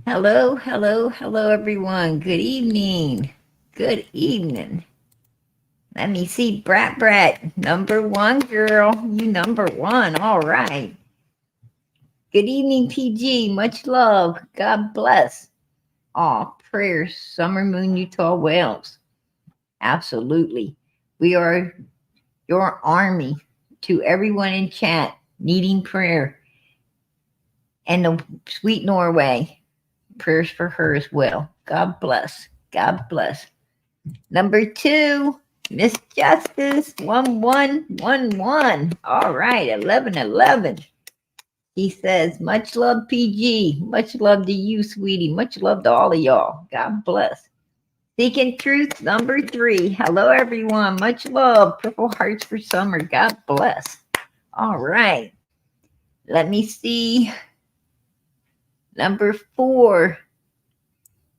Hello, hello, hello, everyone. Good evening. Good evening. Let me see, Brat Brat, number one, girl. You number one. All right. Good evening, PG. Much love. God bless. Aw, prayers, Summer Moon, Utah, Wales. Absolutely. We are your army to everyone in chat needing prayer. And the sweet Norway, prayers for her as well. God bless. God bless. Number two, Miss Justice, 1111. All right, 1111. He says, much love, PG. Much love to you, sweetie. Much love to all of y'all. God bless. Seeking Truth, number three. Hello, everyone. Much love. Purple Hearts for Summer. God bless. All right. Let me see. Number four,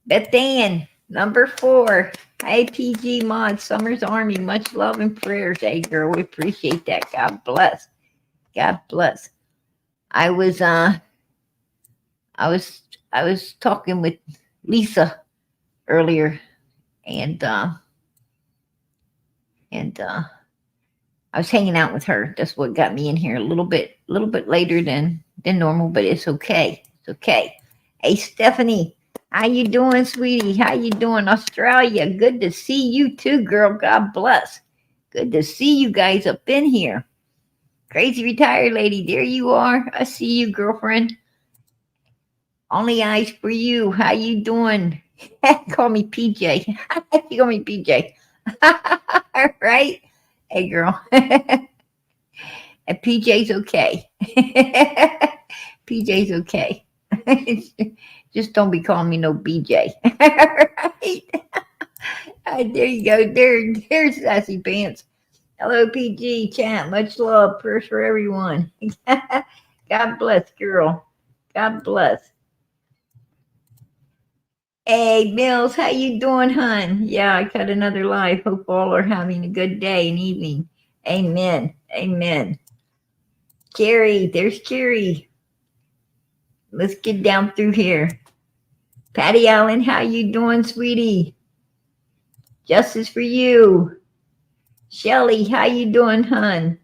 Beth Ann, number four. Hey, PG Mod, Summer's Army. Much love and prayers. Hey, girl, we appreciate that. God bless. God bless. I was I was I was talking with Lisa earlier, and I was hanging out with her. That's what got me in here a little bit later than normal, but it's okay. It's okay. Hey, Stephanie, how you doing, sweetie? How you doing, Australia? Good to see you too, girl. God bless. Good to see you guys up in here. Crazy retired lady, there you are. I see you, girlfriend. Only eyes for you. How you doing? Call me PJ. You call me PJ. All right. Hey, girl. And PJ's okay. PJ's okay. Just don't be calling me no BJ. Right? There you go. There's Sassy Pants. Hello, PG chat. Much love. Prayers for everyone. God bless, girl. God bless. Hey, Mills, how you doing, hun? Yeah, I cut another live. Hope all are having a good day and evening. Amen. Amen. Carrie, there's Carrie. Let's get down through here. Patty Allen, how you doing, sweetie? Justice for you. Shelly, how you doing, hun?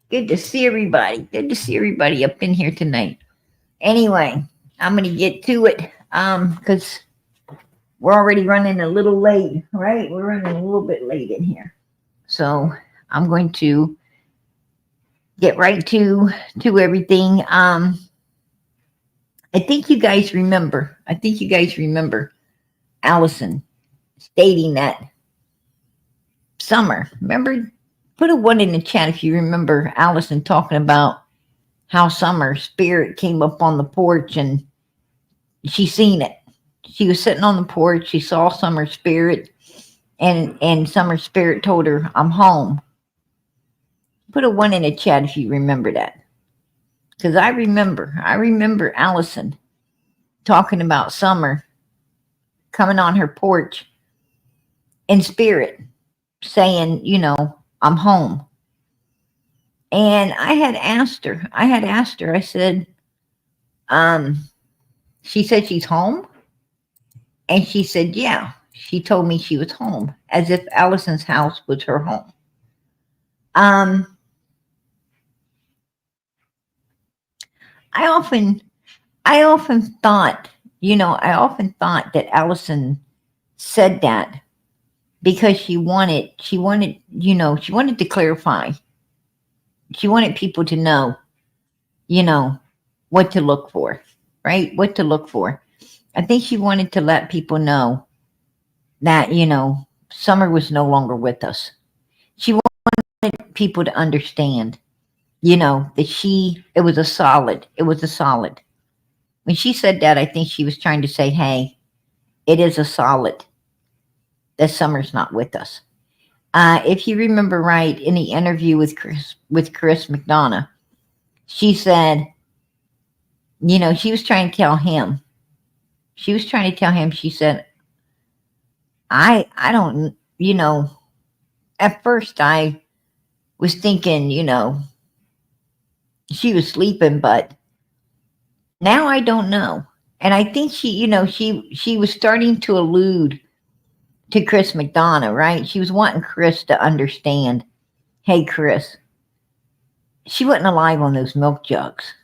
Good to see everybody. Good to see everybody up in here tonight. Anyway, I'm gonna get to it. Because we're already running a little late, right? We're running a little bit late in here. So I'm going to get right to everything. I think you guys remember. Allison stating that summer. Remember, put a one in the chat if you remember Allison talking about how summer spirit came up on the porch and she seen it. She was sitting on the porch. She saw summer spirit, and summer spirit told her, "I'm home." Put a one in the chat if you remember that, because I remember. I remember Allison talking about summer coming on her porch in spirit, saying, "I'm home." And I had asked her. I said, um, she said she's home, and she said, "Yeah." She told me she was home, as if Allison's house was her home. Um, I often, I often thought, that Allison said that because she wanted to clarify. She wanted people to know, you know, what to look for, right? What to look for. I think she wanted to let people know that, summer was no longer with us. She wanted people to understand, that it was a solid. When she said that, I think she was trying to say, hey, it is a solid that summer's not with us. If you remember right, in the interview with Chris McDonough, she said, she was trying to tell him. She said, I don't, at first I was thinking, she was sleeping, but now I don't know. And I think she was starting to allude to Chris McDonough, right? She was wanting Chris to understand, hey, Chris, she wasn't alive on those milk jugs.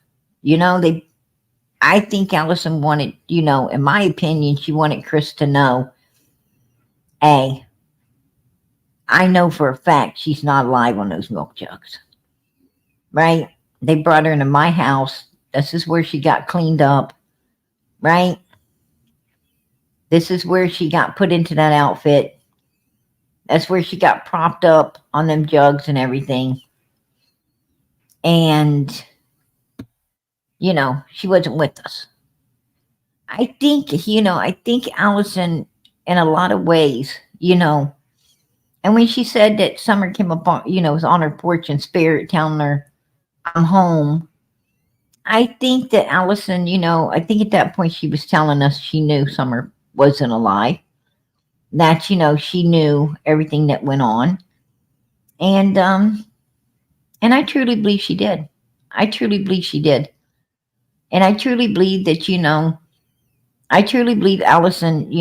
I think Allison wanted, in my opinion, she wanted Chris to know, hey, I know for a fact she's not alive on those milk jugs, right? They brought her into my house. This is where she got cleaned up, right? This is where she got put into that outfit. That's where she got propped up on them jugs and everything. And, she wasn't with us. I think Allison, in a lot of ways, and when she said that Summer came up on, was on her porch in spirit telling her, I'm home. I think that Allison, I think at that point she was telling us she knew Summer wasn't alive. That, she knew everything that went on. And I truly believe she did. I truly believe she did. And I truly believe that, I truly believe Allison,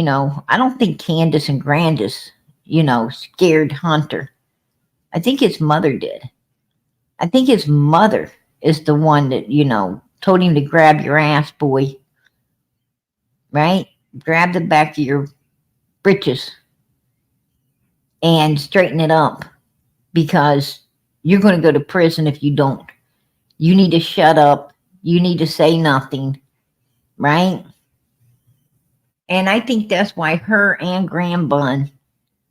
I don't think Candace and Grandis, scared Hunter. I think his mother did. I think his mother is the one that, told him to grab your ass, boy. Right? Grab the back of your britches and straighten it up, because you're going to go to prison if you don't. You need to shut up. You need to say nothing. Right? And I think that's why her and Grandbun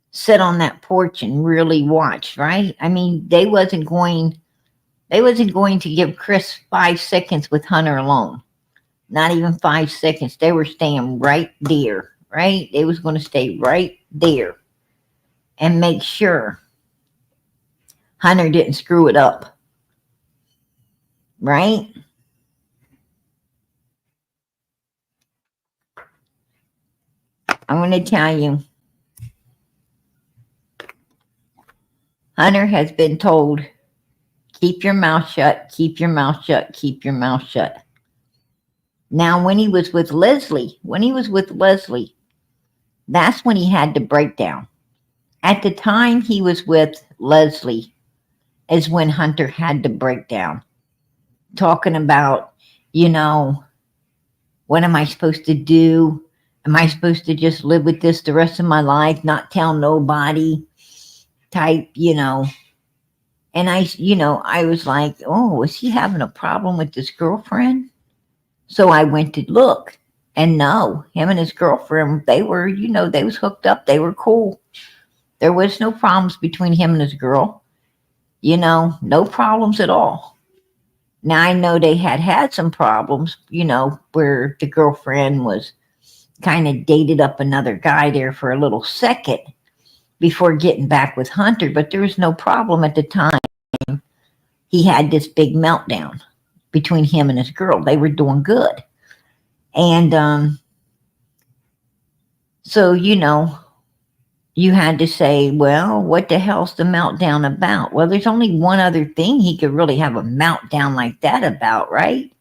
sit on that porch and really watched, right? I mean, they wasn't going to give Chris 5 seconds with Hunter alone. Not even 5 seconds. They were staying right there, right? They was going to stay right there and make sure Hunter didn't screw it up. Right? I'm going to tell you, Hunter has been told, keep your mouth shut, keep your mouth shut, keep your mouth shut. Now, when he was with Leslie, that's when he had the breakdown. At the time he was with Leslie is when Hunter had the breakdown. Talking about, what am I supposed to do? Am I supposed to just live with this the rest of my life, not tell nobody type, And I was like, oh, is he having a problem with his girlfriend? So I went to look, and no, him and his girlfriend, they were, they was hooked up. They were cool. There was no problems between him and his girl. No problems at all. Now, I know they had some problems, where the girlfriend was kind of dated up another guy there for a little second before getting back with Hunter, but there was no problem at the time. He had this big meltdown between him and his girl. They were doing good. And so, you had to say, well, what the hell's the meltdown about? Well, there's only one other thing he could really have a meltdown like that about, right?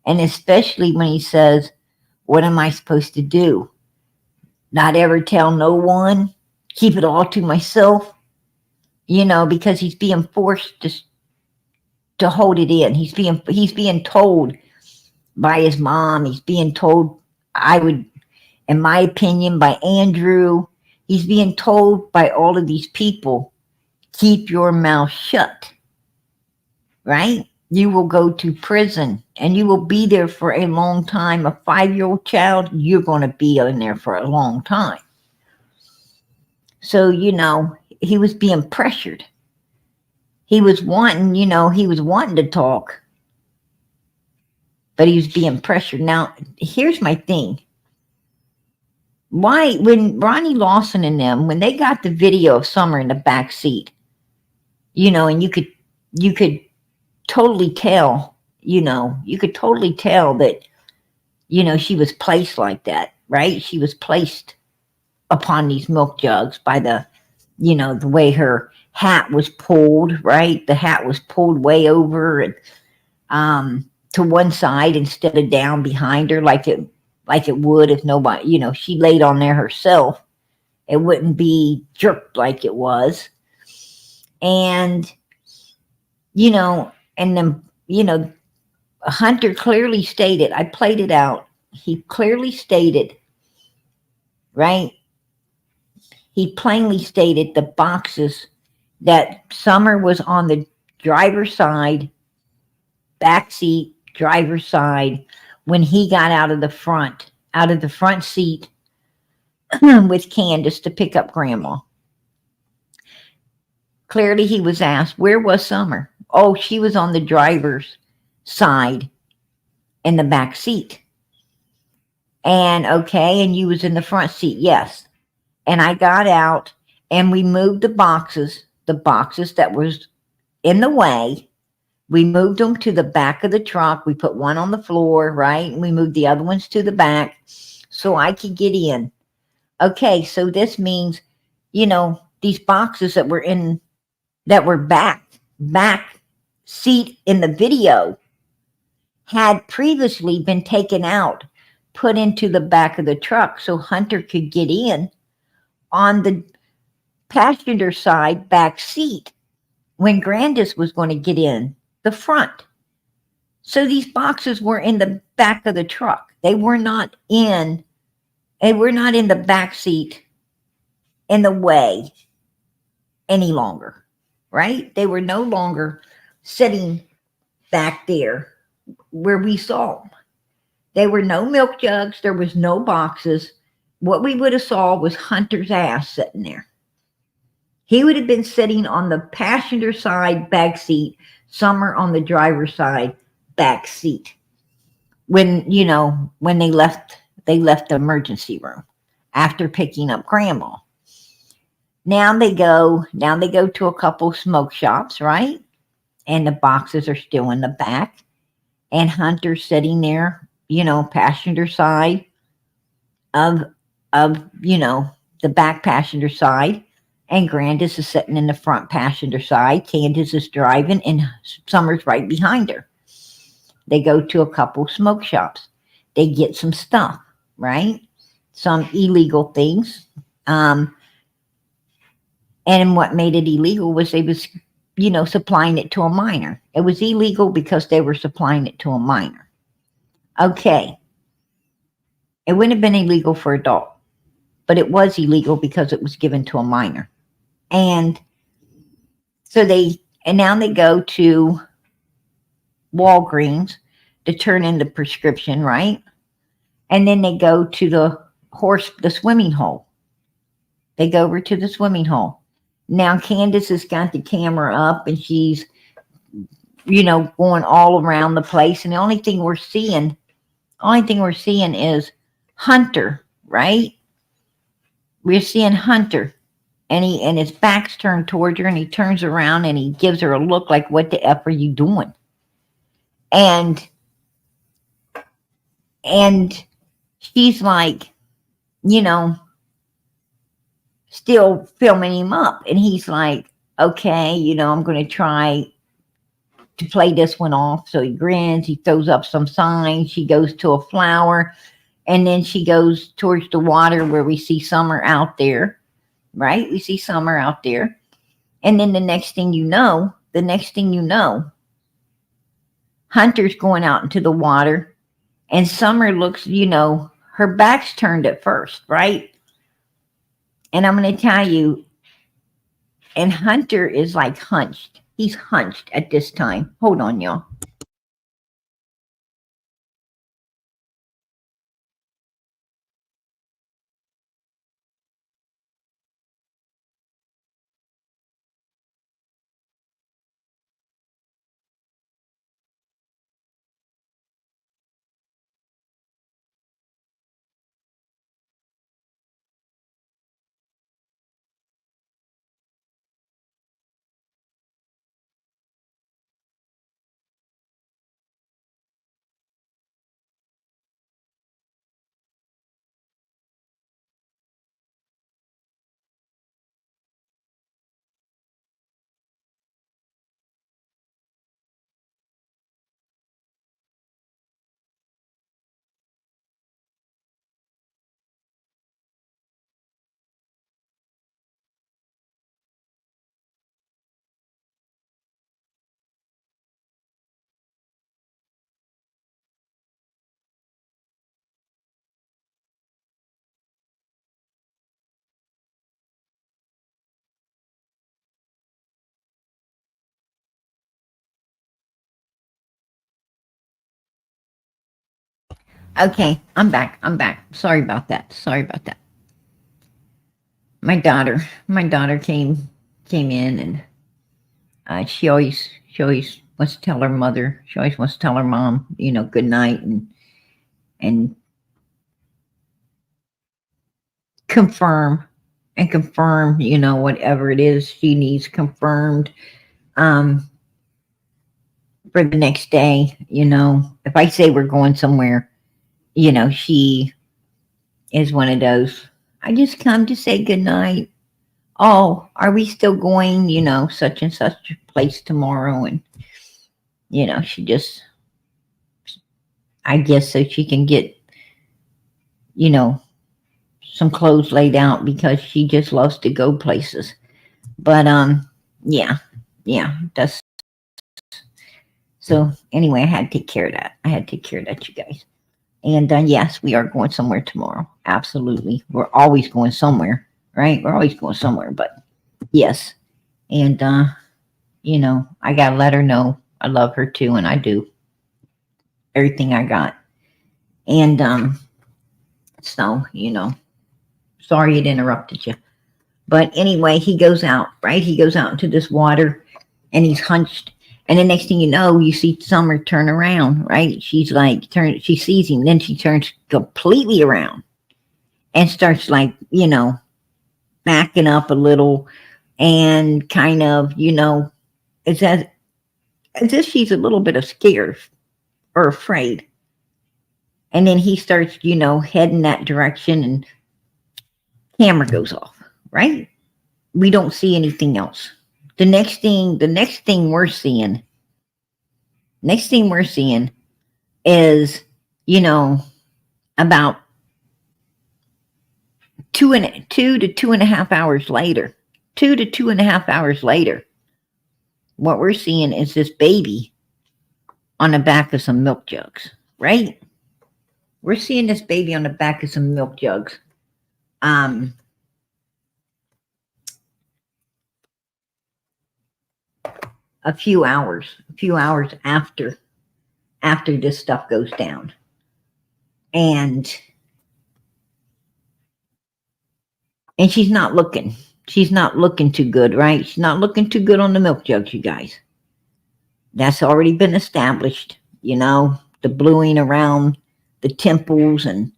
And especially when he says, what am I supposed to do? Not ever tell no one? Keep it all to myself? Because he's being forced to hold it in. He's being told by his mom. He's being told, in my opinion, by Andrew. He's being told by all of these people, keep your mouth shut, right? You will go to prison and you will be there for a long time. A 5-year-old child, you're going to be in there for a long time. So, he was being pressured. He was wanting to talk, but he was being pressured. Now, here's my thing. Why, when Ronnie Lawson and them, when they got the video of Summer in the back seat, and you could totally tell, that, she was placed like that, right? She was placed upon these milk jugs by the way her hat was pulled, right? The hat was pulled way over, and to one side instead of down behind her like it would if nobody, she laid on there herself. It wouldn't be jerked like it was. And, and then, Hunter clearly stated, I played it out. He clearly stated, right? He plainly stated the boxes that Summer was on the driver's side, back seat, driver's side, when he got out of the front seat with Candace to pick up Grandma. Clearly, he was asked, where was Summer? Oh, she was on the driver's side in the back seat. And okay, and you was in the front seat, yes. And I got out and we moved the boxes that was in the way. We moved them to the back of the truck. We put one on the floor, right? And we moved the other ones to the back so I could get in. Okay, so this means, these boxes that were back seat in the video had previously been taken out, put into the back of the truck so Hunter could get in on the passenger side back seat when Grandis was going to get in the front. So these boxes were in the back of the truck. They were not in the back seat in the way any longer, right? They were no longer sitting back there where we saw them. There were no milk jugs. There was no boxes. What we would have saw was Hunter's ass sitting there. He would have been sitting on the passenger side back seat, Summer on the driver's side back seat. When they left the emergency room after picking up Grandma. Now they go to a couple smoke shops, right? And the boxes are still in the back. And Hunter's sitting there, passenger side of the back passenger side. And Grandis is sitting in the front passenger side. Candace is driving and Summer's right behind her. They go to a couple smoke shops. They get some stuff, right? Some illegal things. And what made it illegal was they was, supplying it to a minor. It was illegal because they were supplying it to a minor. Okay. It wouldn't have been illegal for adult, but it was illegal because it was given to a minor. And so now they go to Walgreens to turn in the prescription, right? And then they go to the swimming hole. They go over to the swimming hole. Now Candace has got the camera up and she's, going all around the place. And the only thing we're seeing is Hunter, right? We're seeing Hunter. And his back's turned towards her and he turns around and he gives her a look like, what the F are you doing? And she's like, still filming him up. And he's like, okay, I'm going to try to play this one off. So he grins, he throws up some signs. She goes to a flower and then she goes towards the water where we see Summer out there. Right? We see Summer out there. And then the next thing you know, Hunter's going out into the water and Summer looks, her back's turned at first, right? And I'm going to tell you, and Hunter is like hunched. He's hunched at this time. Hold on, y'all. Okay, I'm back. I'm back. Sorry about that. Sorry about that. My daughter came in, and she always wants to tell her mother. She always wants to tell her mom, good night, and confirm confirm, whatever it is she needs confirmed um for the next day. If I say we're going somewhere, she is one of those, I just come to say good night. Oh, are we still going, such and such place tomorrow? And, she just, I guess so she can get, you know, some clothes laid out because she just loves to go places. But, yeah, that's, so anyway, I had to take care of that. You guys. And yes, we are going somewhere tomorrow. Absolutely. We're always going somewhere, right? We're always going somewhere, but yes. And, I got to let her know I love her too, and I do everything I got. And, so, sorry it interrupted you. But anyway, he goes out, right? He goes out into this water and he's hunched. And the next thing you know, you see Summer turn around, right? She's like, she sees him, then she turns completely around and starts like, backing up a little and kind of, it's as if she's a little bit of scared or afraid. And then he starts, heading that direction, and camera goes off, right? We don't see anything else. The next thing we're seeing is, about 2 to 2.5 hours later. 2 to 2.5 hours later, what we're seeing is this baby on the back of some milk jugs, right? We're seeing this baby on the back of some milk jugs. A few hours after this stuff goes down. And she's not looking too good, right? She's not looking too good on the milk jugs, you guys. That's already been established, the bluing around the temples and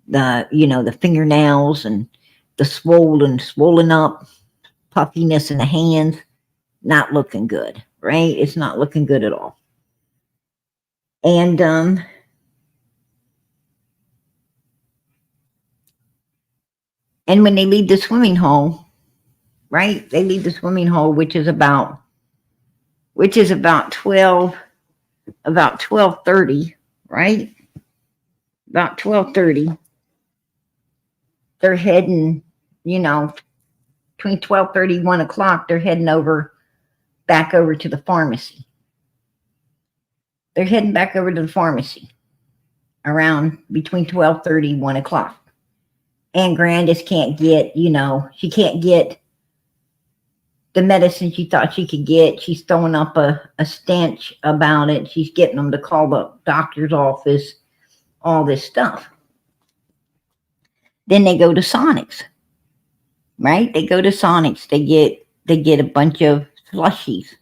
the fingernails and the swollen up puffiness in the hands. Not looking good, right? It's not looking good at all. And when they leave the swimming hole, right? They leave the swimming hole, which is about 12:30, right? About 12:30. They're heading, between 12:30 and 1 o'clock, they're heading back over to the pharmacy. They're heading back over to the pharmacy around between 12:30 and 1 o'clock. And Grandis can't get, she can't get the medicine she thought she could get. She's throwing up a stench about it. She's getting them to call the doctor's office, all this stuff. Then they go to Sonic's, right? They go to Sonic's. They get a bunch of slushies.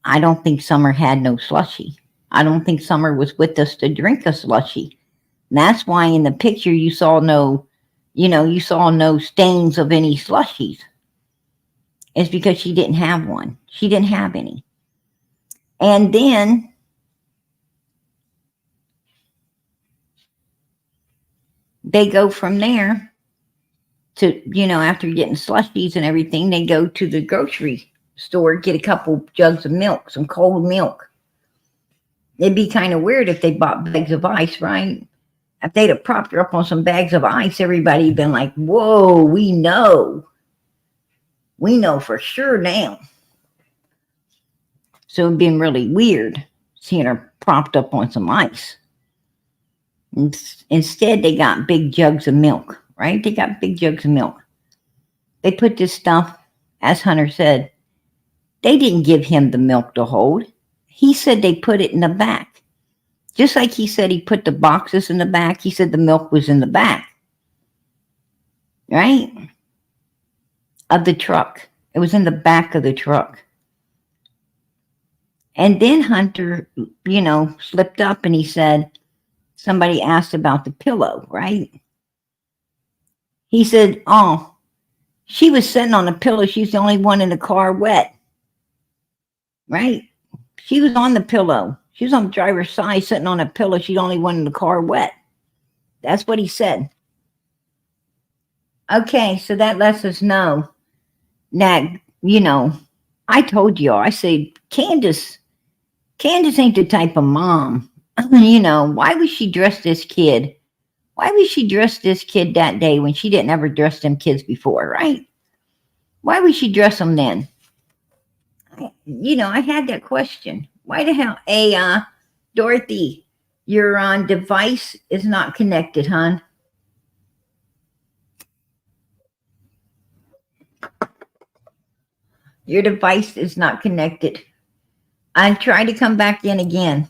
I don't think Summer had no slushie. I don't think Summer was with us to drink a slushie. And that's why in the picture you saw no stains of any slushies. It's because she didn't have one. She didn't have any. And then they go from there to, after getting slushies and everything, they go to the grocery store, get a couple jugs of milk, some cold milk. It'd be kind of weird if they bought bags of ice, right? If they'd have propped her up on some bags of ice, everybody'd been like, whoa, we know for sure now. So it'd been really weird seeing her propped up on some ice. Instead, they got big jugs of milk, right? They got big jugs of milk. They put this stuff, as Hunter said, they didn't give him the milk to hold. He said they put it in the back. Just like he said he put the boxes in the back, he said the milk was in the back, right? Of the truck. It was in the back of the truck. And then Hunter, slipped up and he said, somebody asked about the pillow, right? He said, oh, she was sitting on a pillow. She's the only one in the car wet, right? She was on the pillow. She was on the driver's side sitting on a pillow. She's the only one in the car wet. That's what he said. Okay, so that lets us know that, I told y'all, I said, Candace ain't the type of mom. Why would she dress this kid? Why would she dress this kid that day when she didn't ever dress them kids before, right? Why would she dress them then? I had that question. Why the hell? Hey, Dorothy, your device is not connected, hon. Your device is not connected. I tried to come back in again.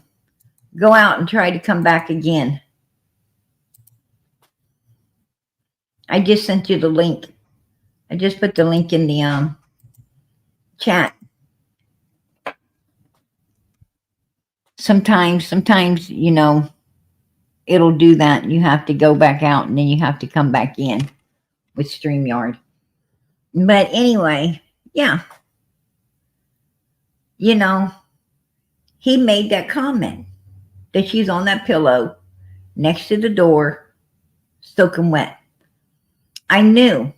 Go out and try to come back again. I just sent you the link. I just put the link in the chat. Sometimes, it'll do that. You have to go back out and then you have to come back in with StreamYard. But anyway, yeah. He made that comment that she's on that pillow next to the door, soaking wet. I knew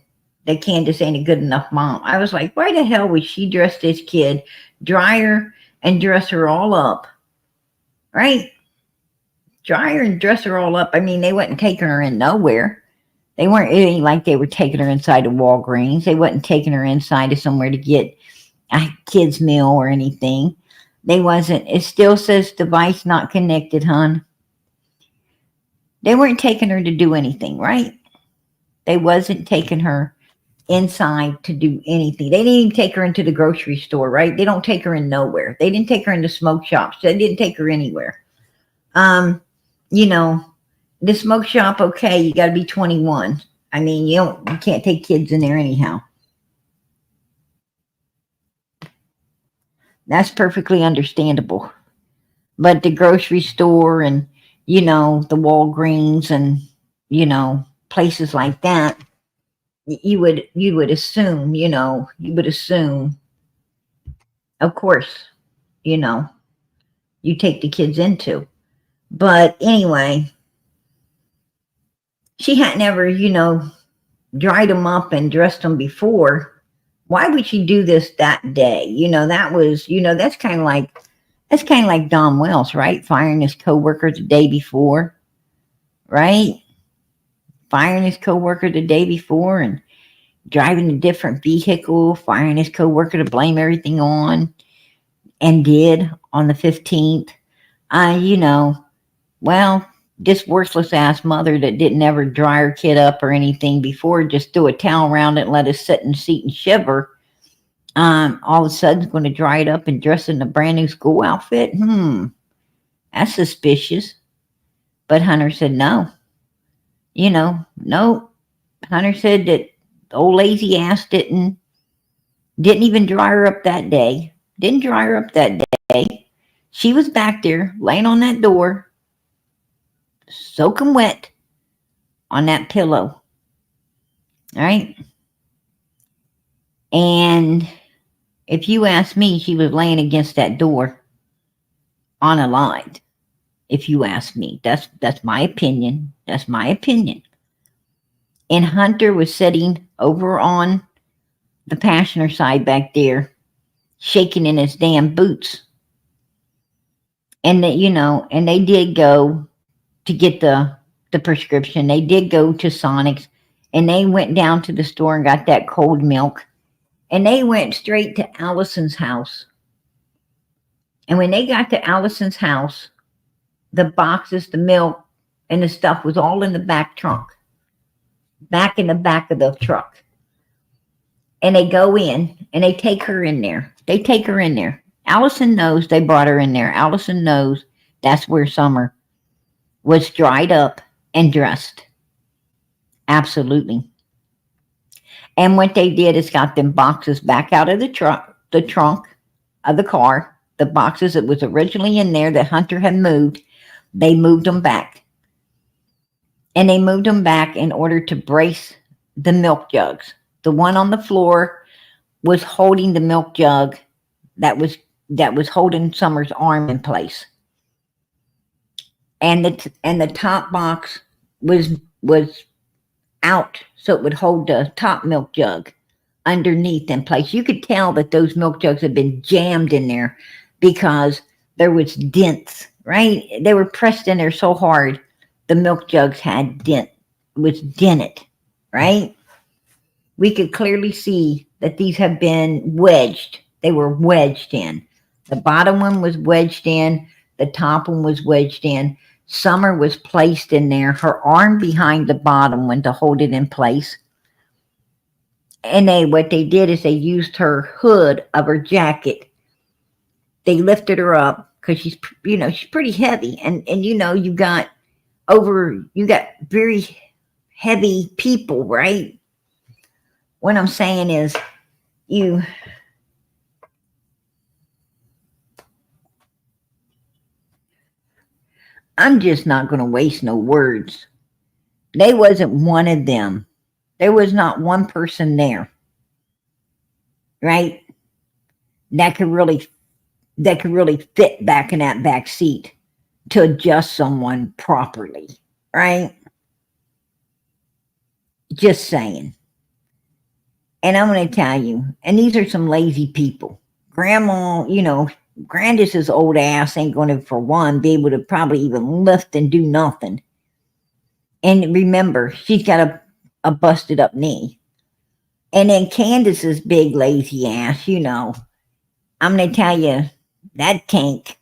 that Candace ain't a good enough mom. I was like, why the hell would she dress this kid, dry her and dress her all up? Right? Dry her and dress her all up. I mean, they wasn't taking her in nowhere. They weren't, it ain't like they were taking her inside of Walgreens. They wasn't taking her inside of somewhere to get a kid's meal or anything. They wasn't. It still says device not connected, hon. They weren't taking her to do anything, right? They wasn't taking her inside to do anything. They didn't even take her into the grocery store, right? They don't take her in nowhere. They didn't take her into smoke shops. They didn't take her anywhere. The smoke shop, okay, you got to be 21. I mean, you can't take kids in there anyhow. That's perfectly understandable. But the grocery store and, the Walgreens and, places like that, you would assume, of course, you take the kids into. But anyway, she had never, dried them up and dressed them before. Why would she do this that day? That was, that's kind of like Don Wells, right? Firing his coworker the day before, right? Firing his coworker the day before and driving a different vehicle, firing his coworker to blame everything on, and did on the 15th. Well, this worthless ass mother that didn't ever dry her kid up or anything before, just threw a towel around it and let us sit in the seat and shiver. All of a sudden going to dry it up and dress in a brand new school outfit. That's suspicious. But Hunter said no. No. Hunter said that the old lazy ass didn't even dry her up that day. Didn't dry her up that day. She was back there laying on that door, soaking wet on that pillow. All right. And if you ask me, she was laying against that door unalive. If you ask me, that's my opinion. That's my opinion. And Hunter was sitting over on the passenger side back there, shaking in his damn boots. And that, and they did go to get the prescription. They did go to Sonic's, and they went down to the store and got that cold milk. And they went straight to Allison's house. And when they got to Allison's house, the boxes, the milk, and the stuff was all in the back trunk. Back in the back of the truck. And they go in, and they take her in there. Allison knows they brought her in there. Allison knows That's where Summer was dried up and dressed. Absolutely. And what they did is got them boxes back out of the trunk of the car. The boxes that was originally in there that Hunter had moved, they moved them back. And they moved them back in order to brace the milk jugs. The one on the floor was holding the milk jug that was holding Summer's arm in place. And the top box was out so it would hold the top milk jug underneath in place. You could tell that those milk jugs had been jammed in there because there was dents, right? They were pressed in there so hard the milk jugs had was dented, right? We could clearly see that these have been wedged. They were wedged in. The bottom one was wedged in, the top one was wedged in. Summer was placed in there, her arm behind the bottom one to hold it in place. And what they did is they used her hood of her jacket. They lifted her up because she's pretty heavy, and you got very heavy people, right? What I'm saying is I'm just not going to waste no words. They wasn't one of them. There was not one person there, right? That could really fit back in that back seat to adjust someone properly, right? Just saying. And I'm going to tell you, and these are some lazy people. Grandma, Grandis's old ass ain't going to, for one, be able to probably even lift and do nothing. And remember, she's got a busted up knee. And then Candace's big lazy ass, I'm going to tell you, that tank,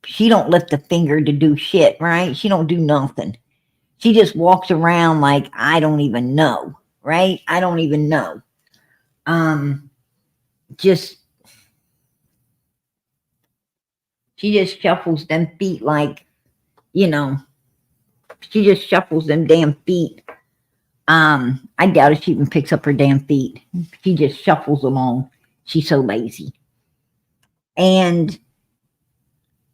she don't lift a finger to do shit, right? She don't do nothing. She just walks around like, I don't even know, right? I don't even know. She just shuffles them feet like, she just shuffles them damn feet. I doubt if she even picks up her damn feet. She just shuffles along. She's so lazy. And,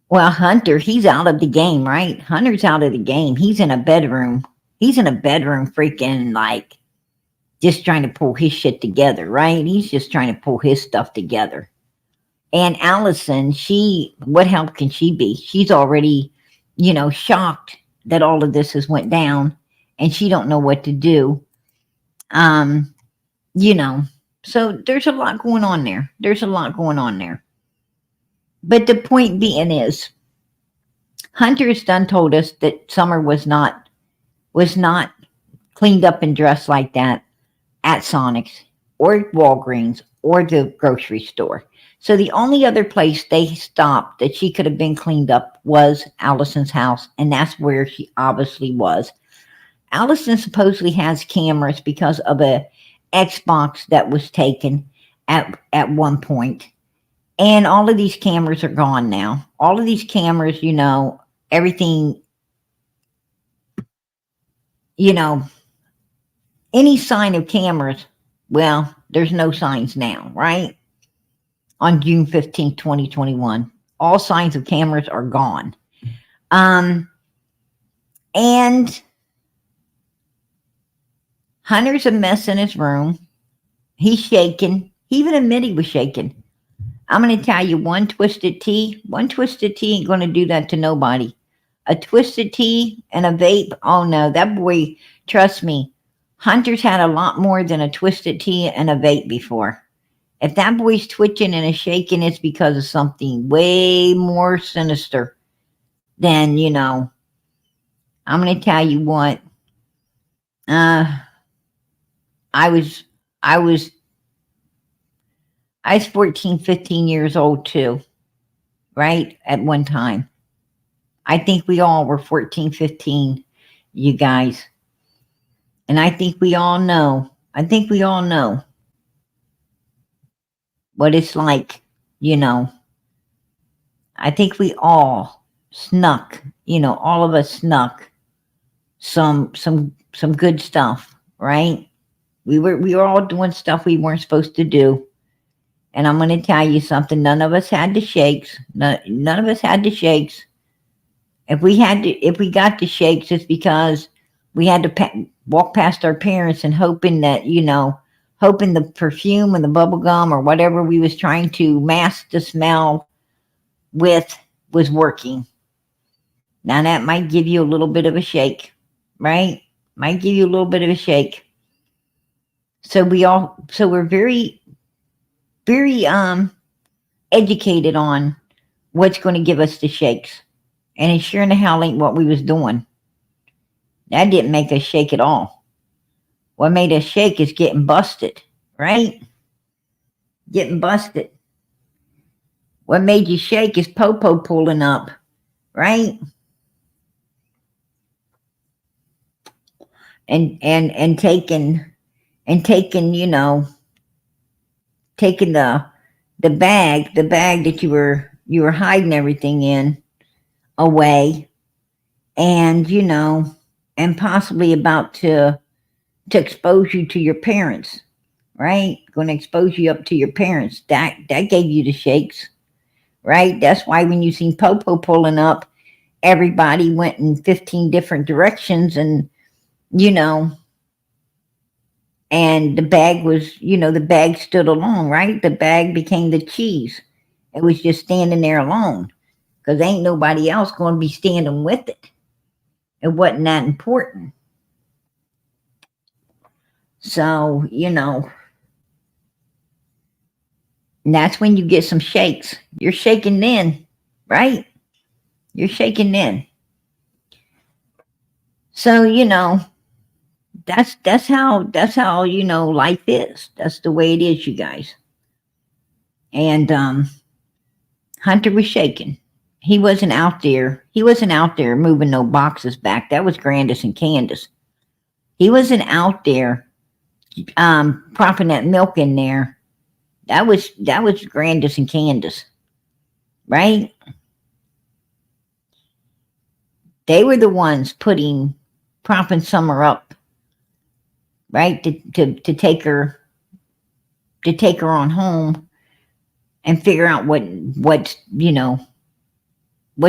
well, Hunter, he's out of the game, right? Hunter's out of the game. He's in a bedroom. He's in a bedroom freaking like just trying to pull his shit together, right? He's just trying to pull his stuff together. And Allison, what help can she be? She's already, shocked that all of this has went down and she don't know what to do. So there's a lot going on there. But the point being is, Hunter's done told us that Summer was not cleaned up and dressed like that at Sonic's or Walgreens or the grocery store. So the only other place they stopped that she could have been cleaned up was Allison's house, and that's where she obviously was. Allison supposedly has cameras because of a Xbox that was taken at one point. And all of these cameras are gone now. All of these cameras, everything, any sign of cameras, well, there's no signs now, right? On June 15th, 2021. All signs of cameras are gone. And Hunter's a mess in his room. He's shaking. He even admitted he was shaking. I'm going to tell you, one twisted tea ain't going to do that to nobody. A twisted tea and a vape, oh no, that boy, trust me, Hunter's had a lot more than a twisted tea and a vape before. If that boy's twitching and is shaking, it's because of something way more sinister than, I'm going to tell you what, I was 14, 15 years old too, right? At one time. I think we all were 14, 15, you guys. And I think we all know what it's like, I think we all snuck, all of us snuck some good stuff, right? We were all doing stuff we weren't supposed to do. And I'm going to tell you something. None of us had the shakes. None of us had the shakes. If we got the shakes, it's because we had to walk past our parents and hoping that, hoping the perfume and the bubble gum or whatever we was trying to mask the smell with was working. Now that might give you a little bit of a shake, right? Might give you a little bit of a shake. So we're very, very educated on what's going to give us the shakes. And it sure in the hell ain't what we was doing. That didn't make us shake at all. What made us shake is getting busted, right? Getting busted. What made you shake is Popo pulling up, right? And taking, taking the bag that you were hiding everything in away, and and possibly about to expose you to your parents, right? Going to expose you up to your parents. That gave you the shakes, right? That's why when you seen Popo pulling up, everybody went in 15 different directions, and and the bag was, the bag stood alone, right? The bag became the cheese. It was just standing there alone because ain't nobody else going to be standing with it. It wasn't that important. So, that's when you get some shakes. You're shaking then, right? You're shaking then. So, that's how life is. That's the way it is, you guys. And Hunter was shaking. He wasn't out there. He wasn't out there moving no boxes back. That was Grandis and Candace. He wasn't out there propping that milk in there. That was Grandis and Candace, right? They were the ones propping Summer up, right? To take her on home and figure out what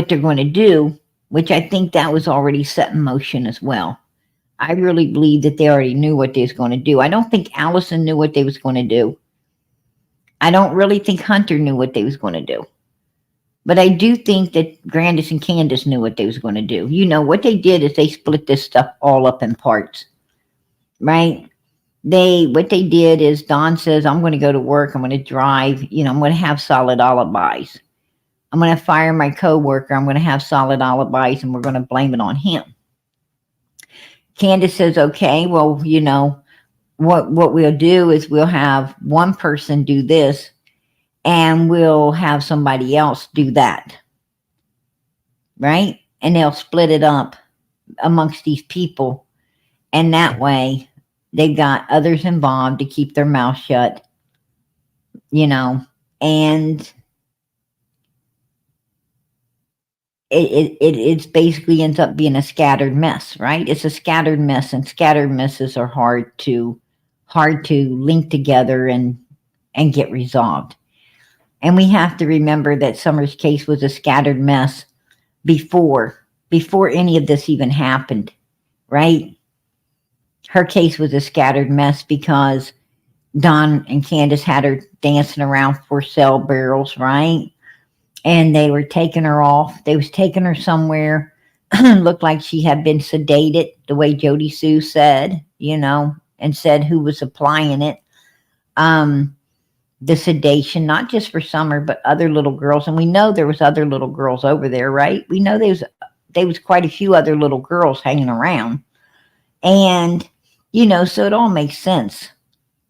they're going to do, which I think that was already set in motion as well. I really believe that they already knew what they was going to do. I don't think Allison knew what they was going to do. I don't really think Hunter knew what they was going to do. But I do think that Grandis and Candace knew what they was going to do. What they did is they split this stuff all up in parts, right? What they did is Don says, I'm going to go to work. I'm going to drive. I'm going to have solid alibis. I'm going to fire my coworker. I'm going to have solid alibis, and we're going to blame it on him. Candace says, okay, well, what we'll do is we'll have one person do this, and we'll have somebody else do that, right? And they'll split it up amongst these people, and that way they've got others involved to keep their mouth shut, and it's basically ends up being a scattered mess, right? It's a scattered mess, and scattered messes are hard to link together and get resolved. And we have to remember that Summer's case was a scattered mess before any of this even happened, right? Her case was a scattered mess because Don and Candace had her dancing around for sale barrels, right? And they were taking her off. They was taking her somewhere. Looked like she had been sedated, the way Jody Sue said, and said who was applying it. The sedation, not just for Summer, but other little girls. And we know there was other little girls over there, right? We know there was quite a few other little girls hanging around. And, so it all makes sense.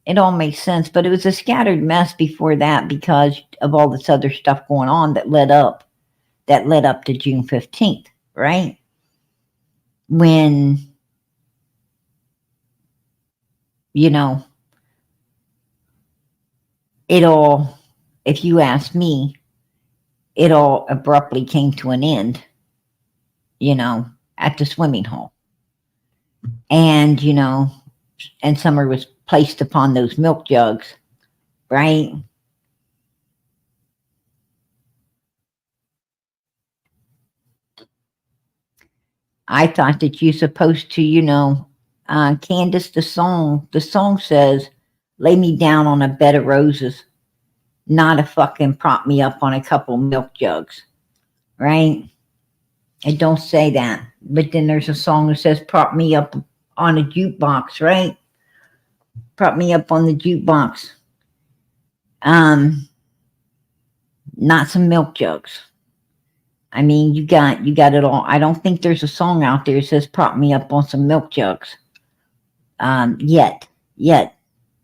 It all makes sense, but it was a scattered mess before that because of all this other stuff going on that led up to June 15th, right? When, it all, if you ask me, it all abruptly came to an end, at the swimming hole. And, and Summer was placed upon those milk jugs, right? I thought that you're supposed to, Candace, the song says, lay me down on a bed of roses, not a fucking prop me up on a couple milk jugs, right? It don't say that. But then there's a song that says prop me up on a jukebox, right? Prop me up on the jukebox. Not some milk jugs. I mean, you got it all. I don't think there's a song out there that says prop me up on some milk jugs. Yet.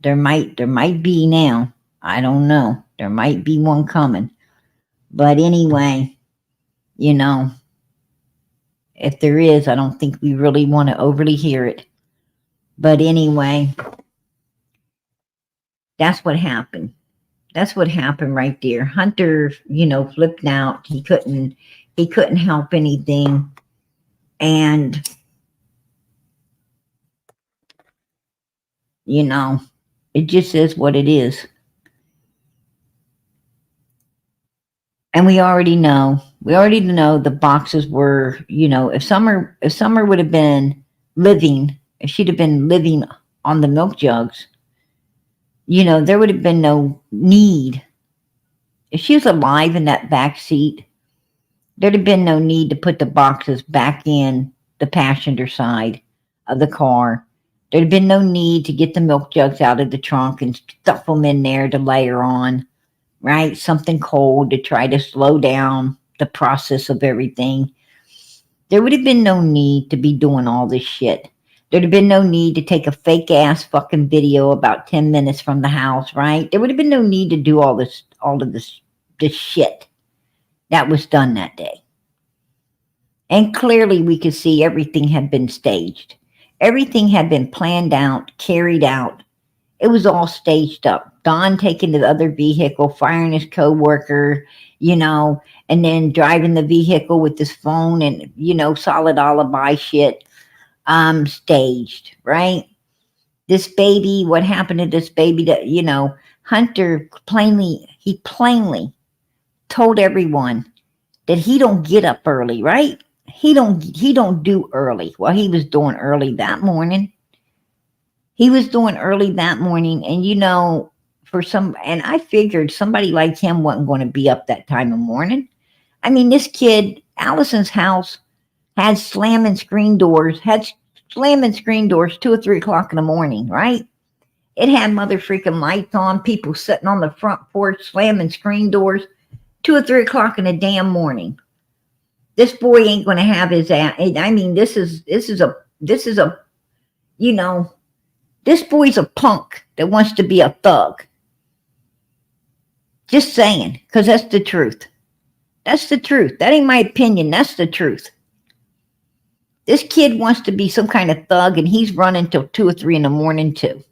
There might be now. I don't know. There might be one coming. But anyway, if there is, I don't think we really want to overly hear it. But anyway, that's what happened. That's what happened right there. Hunter, flipped out. He couldn't help anything. And, it just is what it is. And we already know the boxes were, if Summer would have been living, if she'd have been living on the milk jugs, there would have been no need. If she was alive in that back seat, there'd have been no need to put the boxes back in the passenger side of the car. There'd have been no need to get the milk jugs out of the trunk and stuff them in there to layer on, right? Something cold to try to slow down the process of everything. There would have been no need to be doing all this shit. There'd have been no need to take a fake ass fucking video about 10 minutes from the house, right? There would have been no need to do all of this shit that was done that day. And clearly we could see everything had been staged. Everything had been planned out, carried out. It was all staged up. Don taking the other vehicle, firing his co-worker, and then driving the vehicle with his phone and, solid alibi shit. Staged, right? This baby, what happened to this baby that, Hunter plainly told everyone that he don't get up early, right? He don't do early. Well, he was doing early that morning. And and I figured somebody like him wasn't going to be up that time of morning. I mean, this kid, Allison's house had slamming screen doors 2 or 3 o'clock in the morning, right? It had mother freaking lights on, people sitting on the front porch slamming screen doors 2 or 3 o'clock in the damn morning. This boy ain't going to have his ass. I mean, this is a, this boy's a punk that wants to be a thug. Just saying, because that's the truth. That's the truth. That ain't my opinion. That's the truth. This kid wants to be some kind of thug, and he's running till 2 or 3 in the morning too.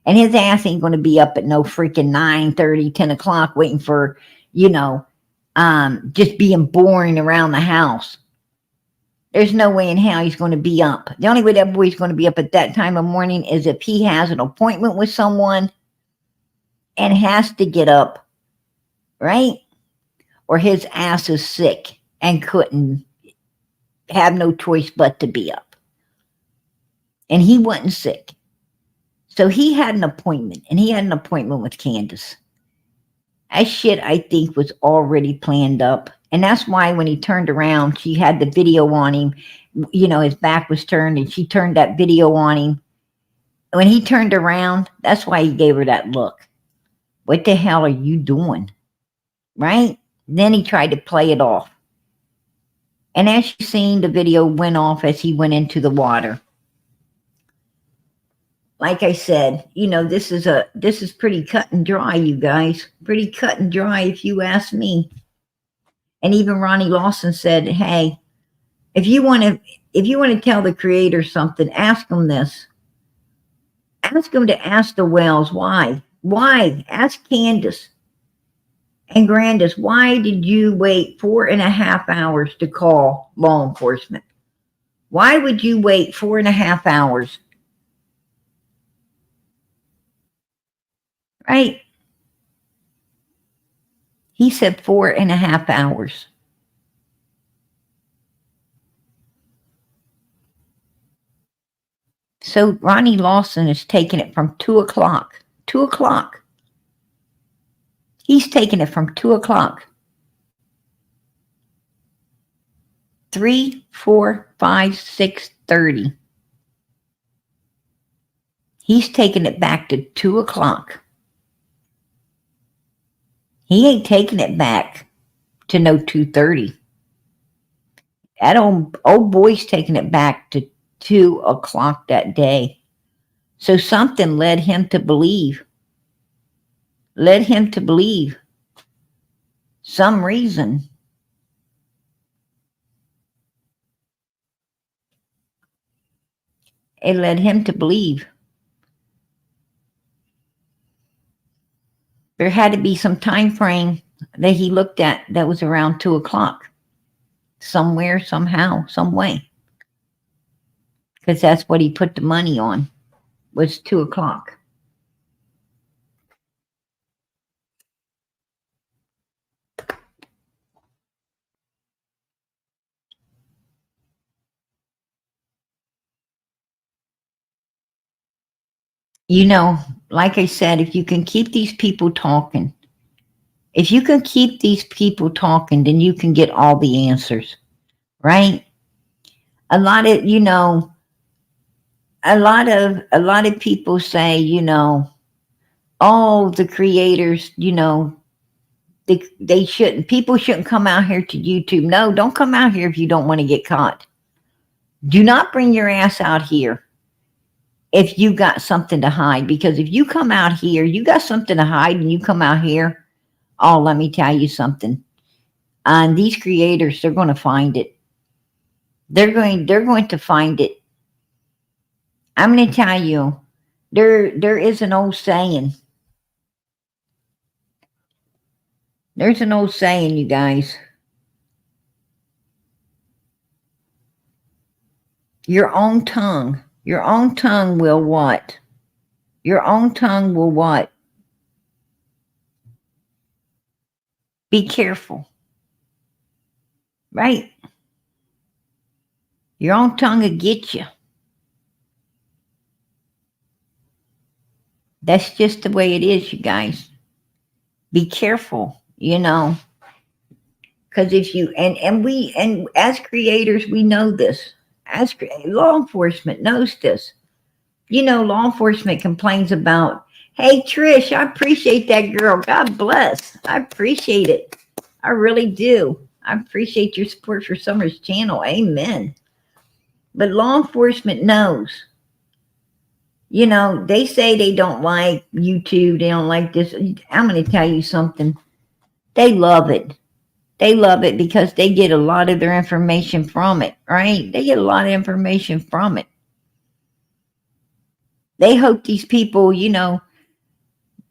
And his ass ain't going to be up at no freaking 9:30, 10 o'clock waiting for, just being boring around the house. There's no way in hell he's going to be up. The only way that boy's going to be up at that time of morning is if he has an appointment with someone and has to get up, right? Or his ass is sick and couldn't have no choice but to be up. And he wasn't sick. So he had an appointment, and he had an appointment with Candace. That shit, I think, was already planned up. And that's why when he turned around, she had the video on him. His back was turned, and she turned that video on him. When he turned around, that's why he gave her that look. What the hell are you doing? Right? Then he tried to play it off. And as you seen, the video went off as he went into the water. Like I said, this is pretty cut and dry, you guys. Pretty cut and dry, if you ask me. And even Ronnie Lawson said, "Hey, if you want to tell the creator something, ask him this. Ask him to ask the Wells why. Why? Ask Candace. And Grandis, why did you wait 4.5 hours to call law enforcement? Why would you wait 4.5 hours? Right? He said 4.5 hours. So Ronnie Lawson is taking it from 2 o'clock. 2 o'clock. He's taking it from 2 o'clock. 3, 4, 5, 6:30. He's taking it back to 2 o'clock. He ain't taking it back to no 2:30. That old boy's taking it back to 2 o'clock that day. So something led him to believe. Some reason. It led him to believe. There had to be some time frame that he looked at that was around 2 o'clock. Somewhere, somehow, some way. Because that's what he put the money on, was 2 o'clock. You know, like I said, if you can keep these people talking, then you can get all the answers, right? A lot of people say, oh, the creators, they shouldn't. People shouldn't come out here to YouTube. No, don't come out here if you don't want to get caught. Do not bring your ass out here if you got something to hide, because if you come out here, you got something to hide, and you come out here, oh, let me tell you something. And these creators, they're going to find it. They're going to find it. I'm going to tell you, there is an old saying. There's an old saying, you guys. Your own tongue will what? Your own tongue will what? Be careful. Right? Your own tongue will get you. That's just the way it is, you guys. Be careful, because if you, and as creators, we know this. As law enforcement knows this. Law enforcement complains about, hey, Trish, I appreciate that girl. God bless. I appreciate it. I really do. I appreciate your support for Summer's channel. Amen. But law enforcement knows. They say they don't like YouTube. They don't like this. I'm going to tell you something. They love it. They love it because they get a lot of their information from it, right? They get a lot of information from it. They hope these people,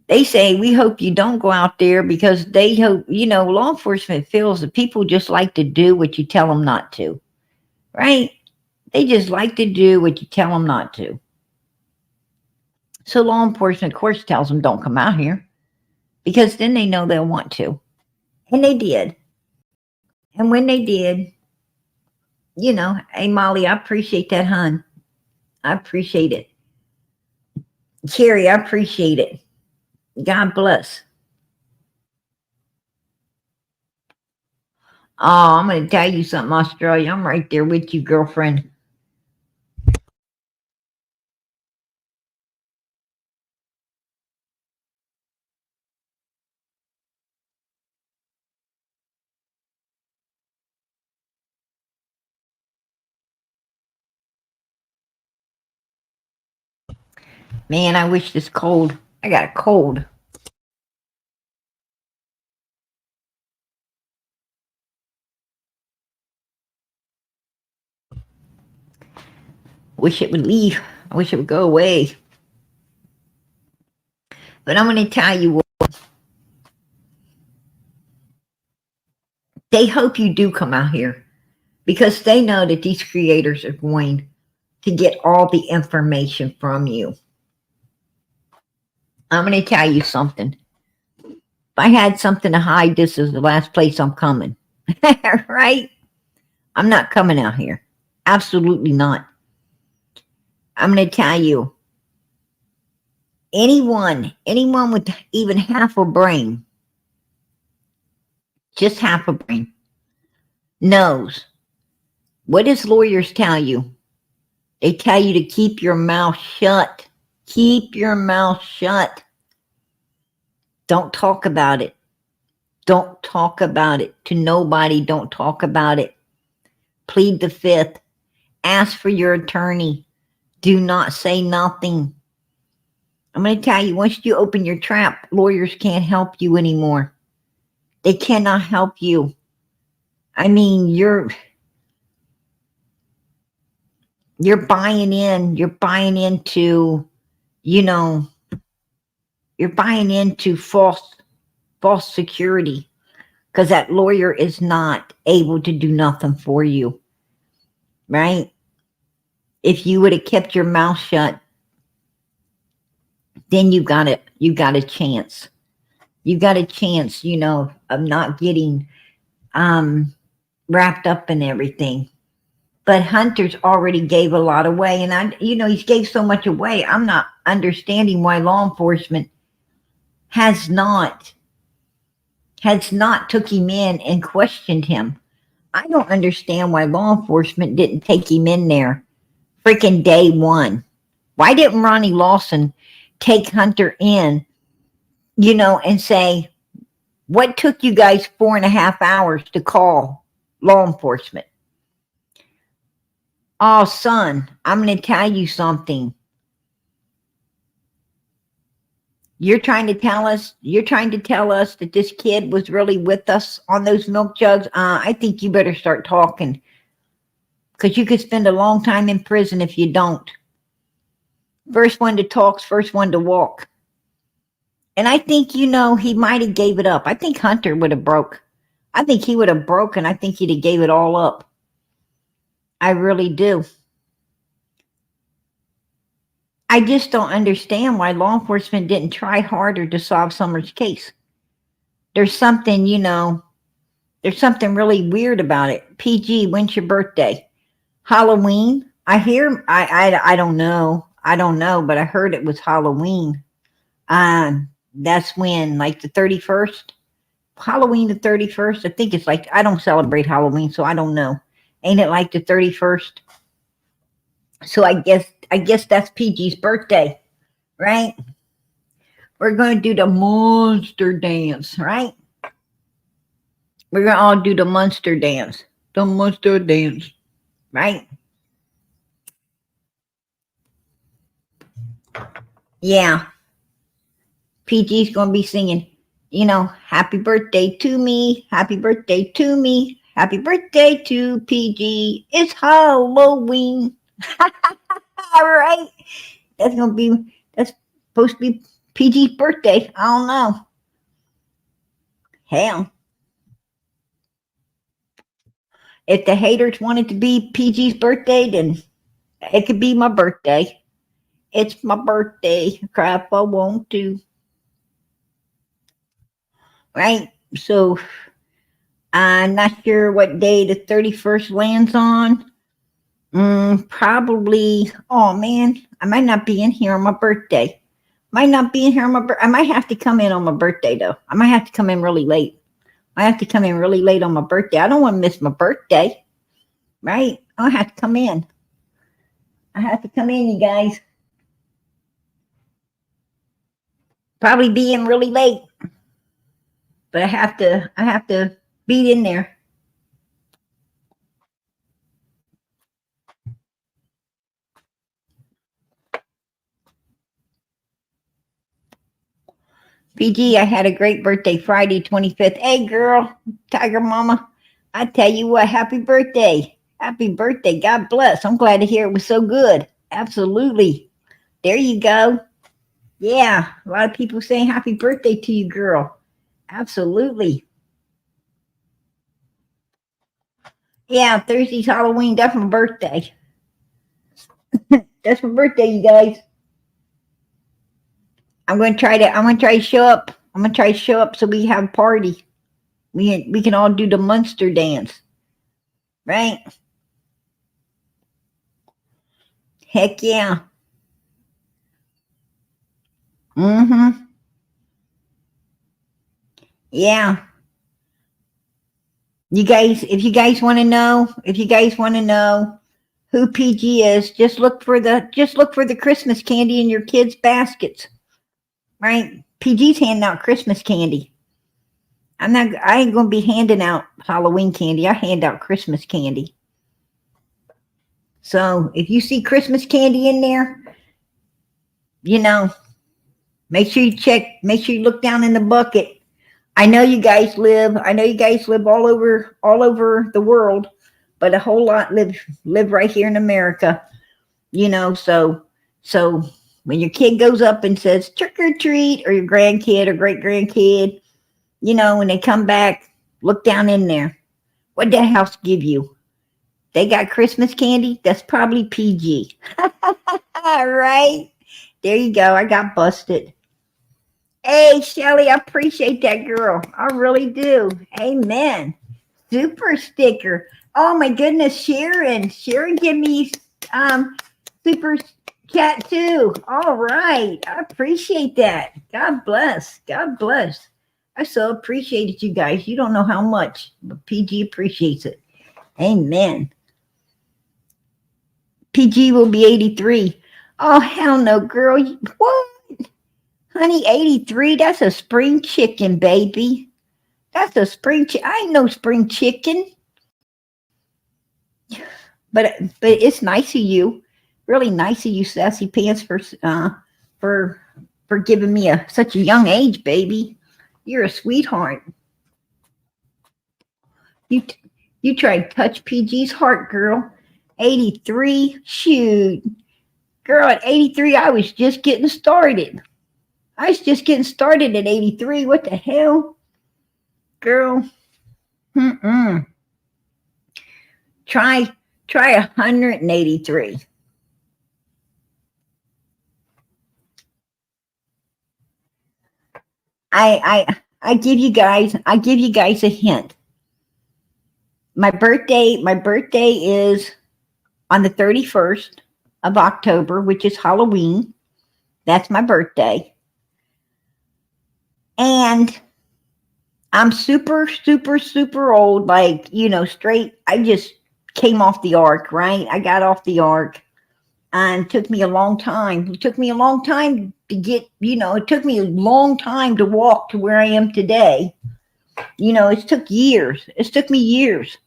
they say, we hope you don't go out there, because they hope, law enforcement feels that people just like to do what you tell them not to, right? They just like to do what you tell them not to. So law enforcement, of course, tells them don't come out here, because then they know they'll want to. And they did. And when they did, hey, Molly, I appreciate that, hon. I appreciate it. Carrie, I appreciate it. God bless. Oh, I'm going to tell you something, Australia. I'm right there with you, girlfriend. Man, I wish this cold. I got a cold. Wish it would leave. I wish it would go away. But I'm going to tell you what. They hope you do come out here because they know that these creators are going to get all the information from you. I'm going to tell you something. If I had something to hide, this is the last place I'm coming. Right? I'm not coming out here. Absolutely not. I'm going to tell you, anyone with even half a brain, just half a brain, knows. What does lawyers tell you? They tell you to keep your mouth shut. Keep your mouth shut. Don't talk about it. Don't talk about it to nobody. Don't talk about it. Plead the fifth. Ask for your attorney. Do not say nothing. I'm going to tell you, once you open your trap, lawyers can't help you anymore. They cannot help you. I mean, you're buying in. You're buying into, you're buying into false security, because that lawyer is not able to do nothing for you, right? If you would have kept your mouth shut, then you got a chance. You got a chance, of not getting wrapped up in everything. But Hunter's already gave a lot away, and he's gave so much away. I'm not understanding why law enforcement has not took him in and questioned him. I don't understand why law enforcement didn't take him in there freaking day one. Why didn't Ronnie Lawson take Hunter in, and say, what took you guys 4.5 hours to call law enforcement? Oh, son, I'm going to tell you something. You're trying to tell us that this kid was really with us on those milk jugs? I think you better start talking, because you could spend a long time in prison if you don't. First one to talk's first one to walk. And I think, he might have gave it up. I think Hunter would have broke. I think he would have broken. I think he'd have gave it all up. I really do. I just don't understand why law enforcement didn't try harder to solve Summer's case. There's something, there's something really weird about it. PG, when's your birthday? Halloween? I don't know. I don't know, but I heard it was Halloween. That's when, like the 31st? Halloween the 31st? I think it's like, I don't celebrate Halloween, so I don't know. Ain't it like the 31st? So I guess that's PG's birthday, right? We're going to do the monster dance, right? We're going to all do the monster dance. The monster dance, right? Yeah. PG's going to be singing, happy birthday to me, happy birthday to me, happy birthday to PG. It's Halloween. All right. That's supposed to be PG's birthday. I don't know. Hell. If the haters wanted to be PG's birthday, then it could be my birthday. It's my birthday. Crap, I want to. Right? So, I'm not sure what day the 31st lands on. Probably, oh man, I might not be in here on my birthday. I might have to come in on my birthday, though. I might have to come in really late. I have to come in really late on my birthday. I don't want to miss my birthday. Right? I have to come in. I have to come in, you guys. Probably be in really late. But I have to be in there. PG, I had a great birthday Friday, 25th. Hey, girl, Tiger Mama, I tell you what, happy birthday. Happy birthday. God bless. I'm glad to hear it was so good. Absolutely. There you go. Yeah, a lot of people saying happy birthday to you, girl. Absolutely. Yeah, Thursday's Halloween. That's my birthday. That's my birthday, you guys. I'm gonna try to show up. I'm gonna try to show up so we have a party. We can all do the Munster dance, right? Heck yeah. Mm-hmm. Yeah. You guys, if you guys want to know who PG is, just look for the Christmas candy in your kids' baskets, right? PG's handing out Christmas candy. I ain't gonna be handing out Halloween candy. I hand out Christmas candy. So if you see Christmas candy in there, you know, make sure you check, make sure you look down in the bucket. I know you guys live all over the world, but a whole lot live right here in America, so when your kid goes up and says trick or treat, or your grandkid or great grandkid, when they come back, look down in there. What did that house give you? They got Christmas candy? That's probably PG. All right. There you go. I got busted. Hey, Shelly, I appreciate that, girl. I really do. Amen. Super sticker. Oh my goodness, Sharon. Sharon give me super chat too. All right. I appreciate that. God bless. God bless. I so appreciate it, you guys. You don't know how much, but PG appreciates it. Amen. PG will be 83. Oh, hell no, girl. What? Honey, 83? That's a spring chicken, baby. That's a spring chicken. I ain't no spring chicken. But it's nice of you. Really nice of you, Sassy Pants, for giving me such a young age, baby. You're a sweetheart. You tried to touch PG's heart, girl. 83? Shoot. Girl, at 83, I was just getting started. I was just getting started at 83. What the hell? Girl. Try 183. I give you guys a hint. My birthday is on the 31st of October, which is Halloween. That's my birthday. And I'm super, super, super old, like, straight. I just came off the ark, right? I got off the ark, and it took me a long time. It took me a long time to get, it took me a long time to walk to where I am today. It took years. It took me years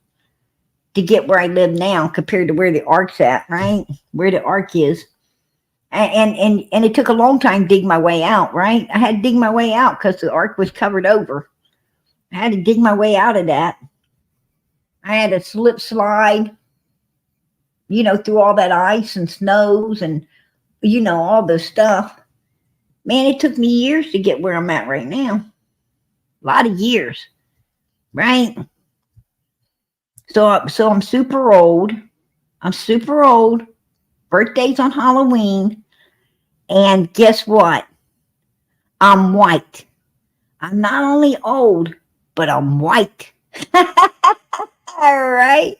to get where I live now compared to where the ark's at, right? Where the ark is. And it took a long time to dig my way out, right? I had to dig my way out because the ark was covered over. I had to dig my way out of that. I had to slip slide, through all that ice and snows and, all this stuff. Man, it took me years to get where I'm at right now. A lot of years, right? So I'm super old. I'm super old. Birthday's on Halloween. And guess what? I'm white. I'm not only old, but I'm white. All right.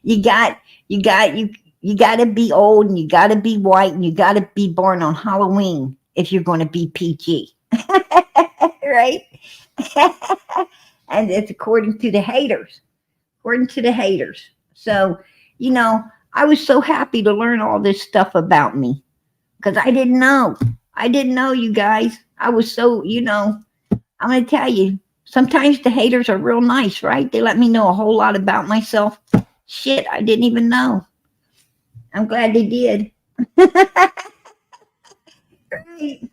you got to be old, and you got to be white, and you got to be born on Halloween if you're going to be PG. Right? And it's according to the haters. According to the haters. So, I was so happy to learn all this stuff about me because I didn't know. I didn't know, you guys. I was so, I'm going to tell you, sometimes the haters are real nice, right? They let me know a whole lot about myself. Shit, I didn't even know. I'm glad they did. Right.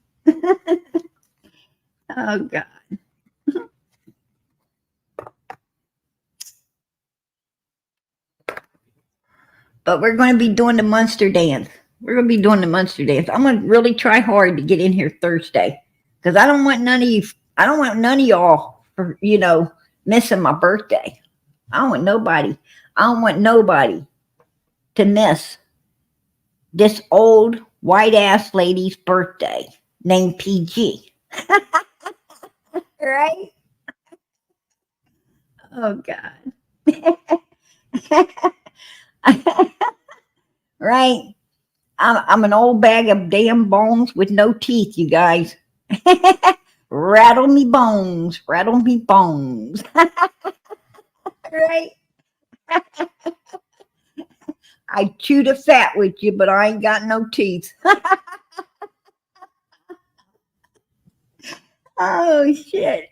Oh, God. But we're going to be doing the Munster dance. We're going to be doing the Munster dance. I'm going to really try hard to get in here Thursday because I don't want none of y'all for, missing my birthday. I don't want nobody. I don't want nobody to miss this old white ass lady's birthday named PG. Right? Oh God. Right? I'm an old bag of damn bones with no teeth, you guys. Rattle me bones, rattle me bones. Right? I chew the fat with you, but I ain't got no teeth. Oh shit.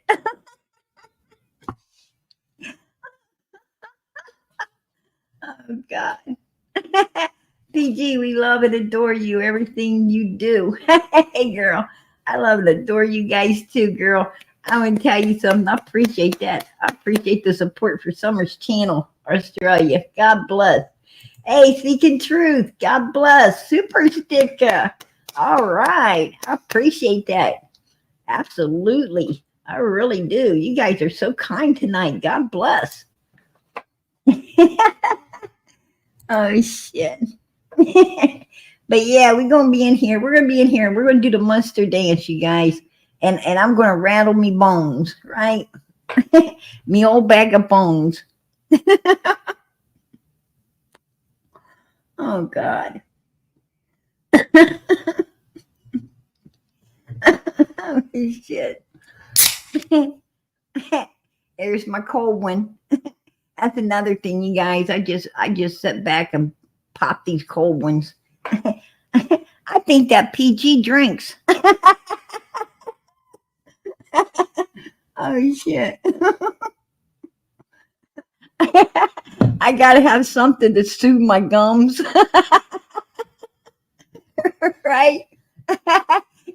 Oh God. PG, we love and adore you. Everything you do. Hey girl. I love and adore you guys too, girl. I'm gonna tell you something. I appreciate that. I appreciate the support for Summer's channel, Australia. God bless. Hey, Seeking Truth. God bless. Super sticker. All right. I appreciate that. Absolutely. I really do. You guys are so kind tonight. God bless. Oh shit. But yeah, we're gonna be in here. We're gonna be in here. We're gonna do the monster dance, you guys. And I'm gonna rattle me bones, right? Me old bag of bones. Oh God. Oh shit. There's my cold one. That's another thing, you guys. I just sit back and pop these cold ones. I think that PG drinks. Oh shit. I gotta have something to soothe my gums. Right?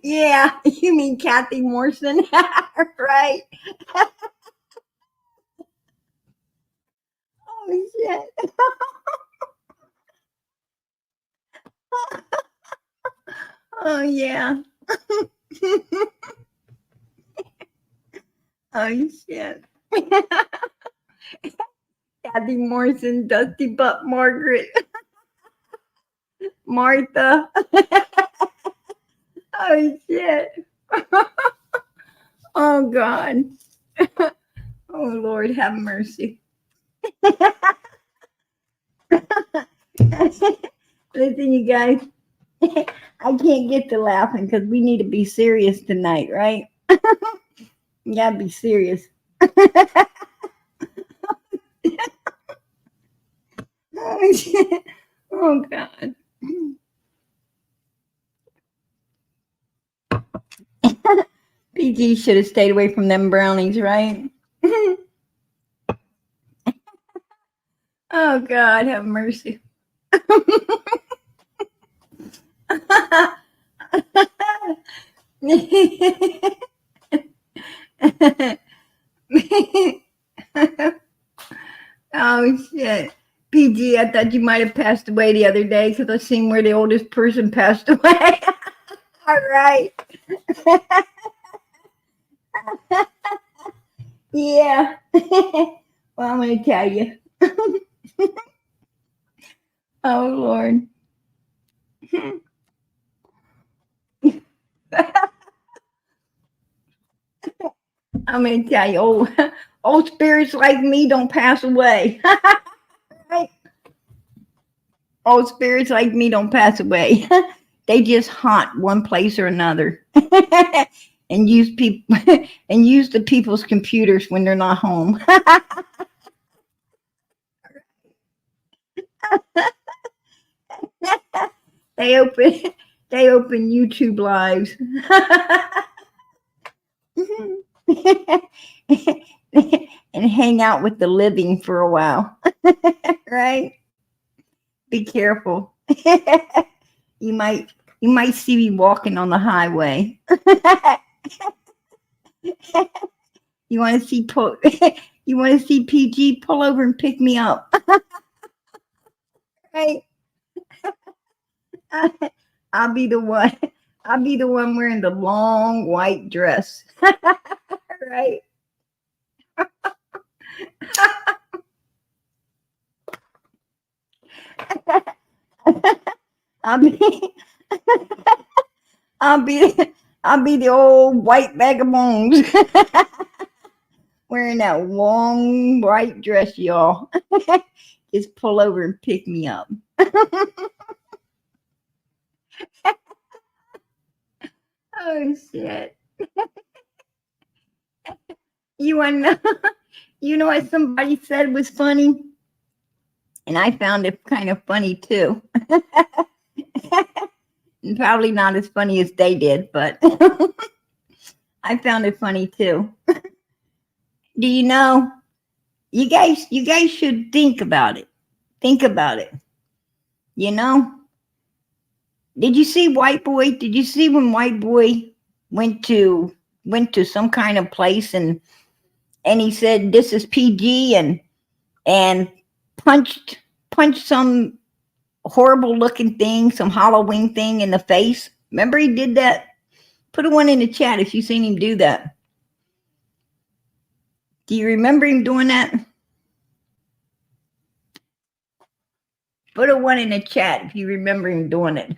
Yeah, you mean Kathy Morrison? Right? Oh shit. Oh yeah. Oh shit. Kathy Morrison, Dusty Butt Margaret, Martha. Oh shit. Oh God. Oh Lord, have mercy. Listen, you guys. I can't get to laughing because we need to be serious tonight, right? You gotta be serious. Oh, shit. Oh God. PG should have stayed away from them brownies, right? Oh God, have mercy. Oh shit. PG, I thought you might have passed away the other day because I seen where the oldest person passed away. All right. Yeah. Well, I'm gonna tell you. Oh Lord. I'm gonna tell you, old spirits like me don't pass away. Right? Old spirits like me don't pass away. They just haunt one place or another. And use people and use the people's computers when they're not home. they open they open YouTube lives. And hang out with the living for a while. Right? Be careful. you might you might see me walking on the highway. You want to see you want to see PG, pull over and pick me up. Right? I'll be the one. I'll be the one wearing the long white dress. Right? I'll be, I'll be, I'll be the old white bag of bones wearing that long white dress, y'all. Just pull over and pick me up. Oh shit! You want to know? You know what somebody said was funny, and I found it kind of funny too. Probably not as funny as they did, but I found it funny too. Do you know? You guys should think about it. Think about it. You know? Did you see White Boy? Did you see when White Boy went to some kind of place and he said this is PG and punched some horrible looking thing, some Halloween thing in the face? Remember he did that? Put a one in the chat if you've seen him do that. Do you remember him doing that? Put a one in the chat if you remember him doing it.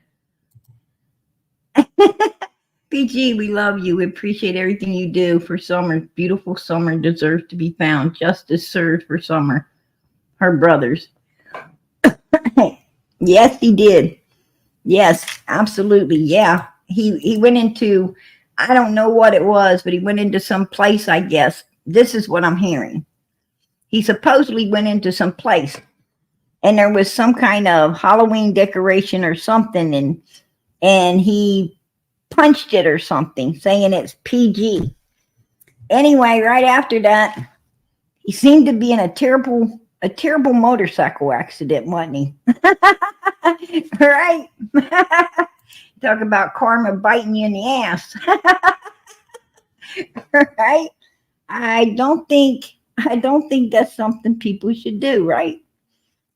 PG, we love you. We appreciate everything you do for Summer. Beautiful Summer deserves to be found. Justice served for Summer. Her brothers. Yes, he did. Yes, absolutely. Yeah. He went into, I don't know what it was, but he went into some place, I guess. This is what I'm hearing. He supposedly went into some place and there was some kind of Halloween decoration or something, and he punched it or something, saying it's PG. Anyway, right after that, he seemed to be in a terrible motorcycle accident, wasn't he? Right? Talk about karma biting you in the ass. Right? I don't think that's something people should do, right?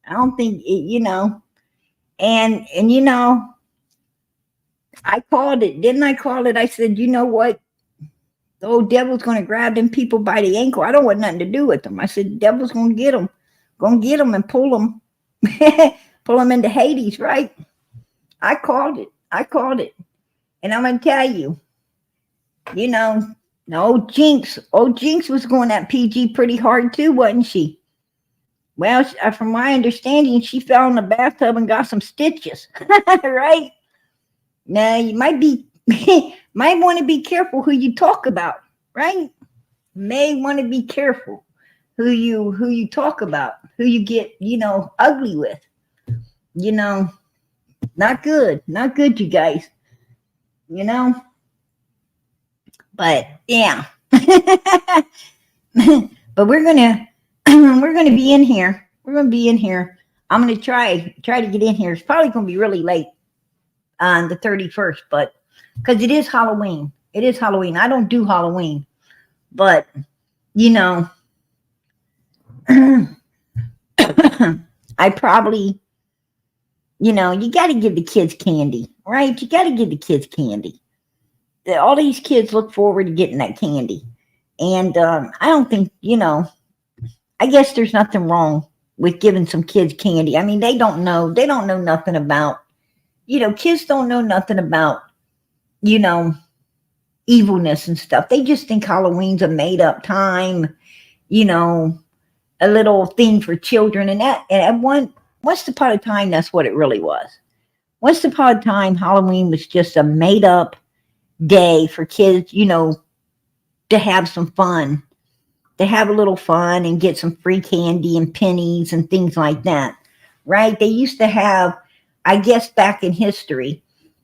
I don't think and I called it, didn't I call it? I said, you know what? The old devil's going to grab them people by the ankle. I don't want nothing to do with them. I said, the devil's going to get them and pull them, pull them into Hades, right? I called it. And I'm going to tell you, old Jinx was going at PG pretty hard too, wasn't she? Well, from my understanding, she fell in the bathtub and got some stitches, right? Now, you might want to be careful who you talk about, right? May want to be careful who you talk about, who you get, ugly with. Not good, you guys. But yeah. But we're gonna be in here. I'm gonna try to get in here. It's probably gonna be really late on the 31st, but because it is Halloween. I don't do Halloween, but I probably, you got to give the kids candy, right? You got to give the kids candy. All these kids look forward to getting that candy. And I don't think, I guess there's nothing wrong with giving some kids candy. I mean, they don't know nothing about, kids don't know nothing about, evilness and stuff. They just think Halloween's a made up time, a little thing for children. And once upon a time, that's what it really was. Once upon a time, Halloween was just a made up day for kids, to have some fun, to have a little fun and get some free candy and pennies and things like that, right? They used to have, I guess back in history,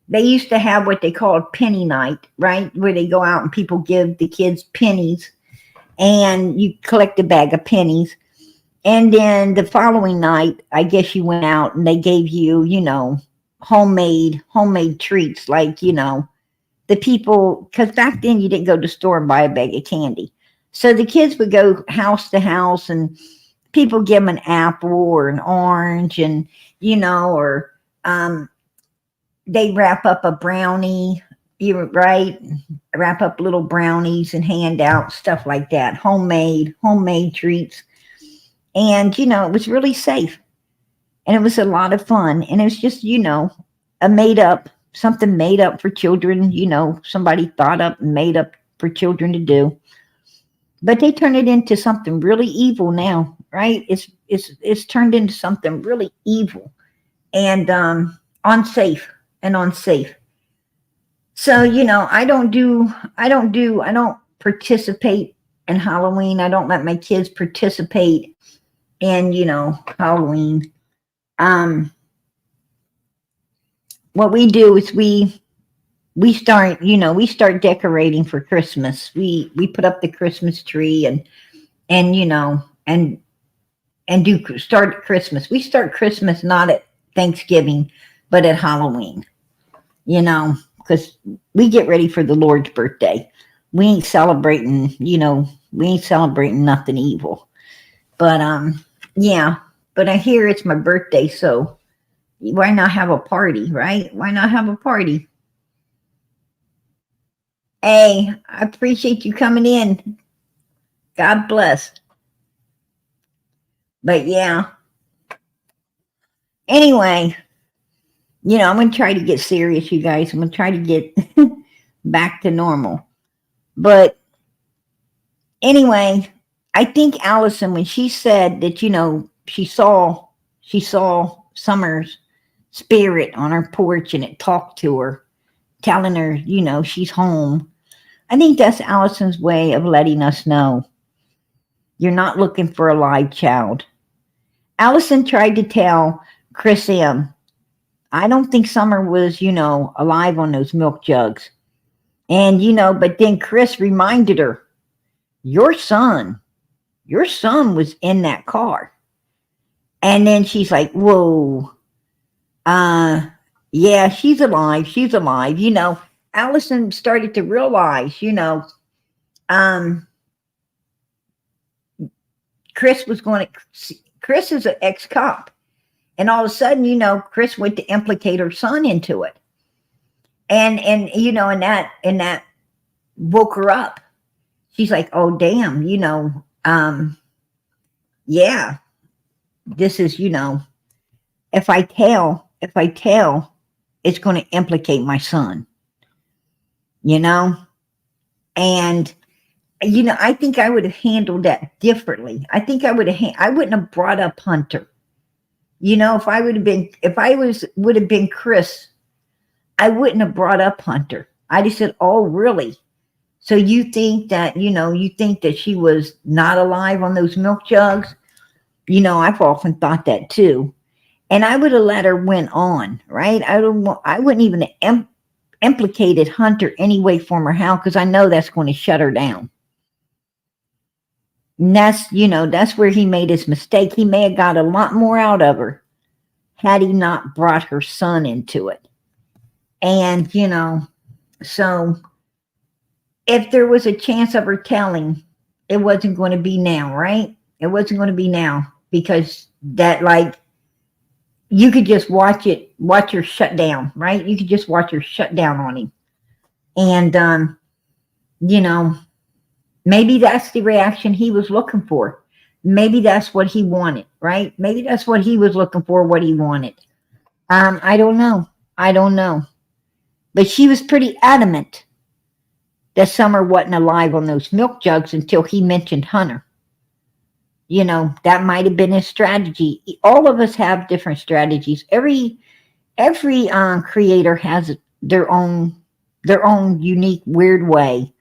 they used to have what they called penny night, right? Where they go out and people give the kids pennies and you collect a bag of pennies. And then the following night, I guess you went out and they gave you, homemade treats, like, the people, because back then you didn't go to the store and buy a bag of candy. So the kids would go house to house and people give them an apple or an orange and, or they wrap up a brownie, right? Wrap up little brownies and hand out stuff like that. Homemade treats. And, it was really safe. And it was a lot of fun. And it was just, something made up for children, somebody thought up and made up for children to do. But they turn it into something really evil now, right? It's turned into something really evil and unsafe and unsafe. So, I don't participate in Halloween. I don't let my kids participate in, Halloween. What we do is we start decorating for Christmas. We put up the Christmas tree and start Christmas. We start Christmas not at Thanksgiving, but at Halloween. Because we get ready for the Lord's birthday. We ain't celebrating, nothing evil. But yeah. But I hear it's my birthday, so why not have a party, right? Why not have a party? Hey, I appreciate you coming in. God bless. But yeah. Anyway, I'm going to try to get serious, you guys. I'm going to try to get back to normal. But anyway, I think Allison, when she said that, she saw Summer's spirit on her porch and it talked to her, telling her, she's home. I think that's Allison's way of letting us know you're not looking for a live child. Allison tried to tell Chris M, I don't think Summer was, alive on those milk jugs. And, but then Chris reminded her, your son was in that car. And then she's like, whoa, yeah, she's alive. Allison started to realize, Chris is an ex-cop. And all of a sudden, Chris went to implicate her son into it. And that woke her up. She's like, oh, damn, yeah, this is, if I tell, it's going to implicate my son, and, I think I would have handled that differently. I think I wouldn't have brought up Hunter. If I would have been Chris, I wouldn't have brought up Hunter. I just said, oh, really? So you think that, she was not alive on those milk jugs? I've often thought that too. And I would have let her went on, right? I wouldn't even have implicated Hunter any way, form, or how, because I know that's going to shut her down. And that's where he made his mistake. He may have got a lot more out of her had he not brought her son into it. And, so if there was a chance of her telling, it wasn't going to be now, right? It wasn't going to be now, because that, you could just watch her shut down, right? You could just watch her shut down on him. And, maybe that's the reaction he was looking for. Maybe that's what he wanted, right? Maybe that's what he was looking for, what he wanted. I don't know. But she was pretty adamant that Summer wasn't alive on those milk jugs until he mentioned Hunter. That might have been his strategy. All of us have different strategies. Every creator has their own unique, weird way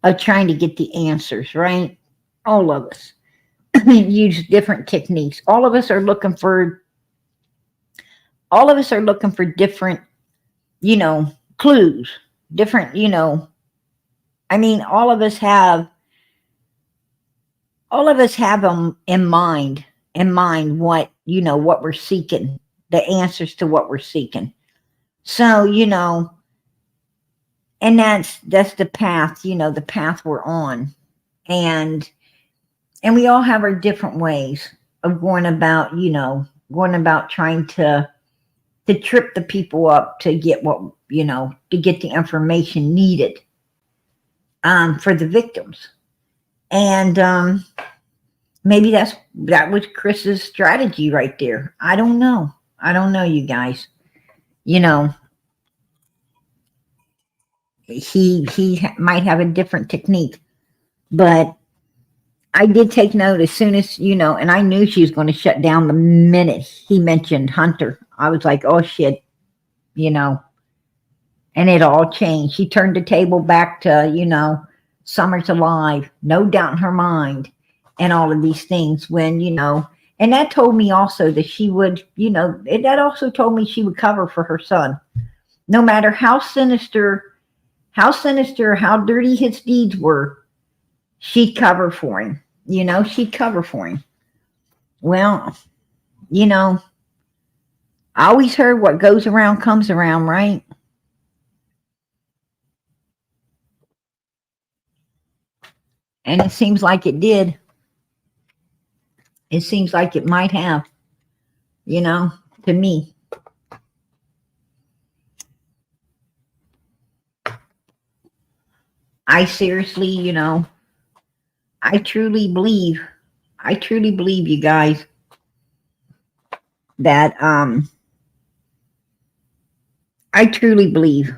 of trying to get the answers, right? All of us use different techniques. All of us are looking for different, clues, different, all of us have them in mind what, what we're seeking, the answers to what we're seeking. So, and that's the path, the path we're on. And we all have our different ways of going about trying to trip the people up to get to get the information needed for the victims. And Maybe that was Chris's strategy right there. I don't know. I don't know, you guys. You know, he might have a different technique, but I did take note as soon as, and I knew she was going to shut down the minute he mentioned Hunter. I was like, oh shit, you know, and it all changed. She turned the table back to, Summer's alive, no doubt in her mind, and all of these things when, and that told me also that she would, that also told me she would cover for her son. No matter how sinister, how dirty his deeds were, she'd cover for him. She'd cover for him. Well, I always heard what goes around comes around, right? And it seems like it did. It seems like it might have, to me. I seriously, I truly believe, you guys, that I truly believe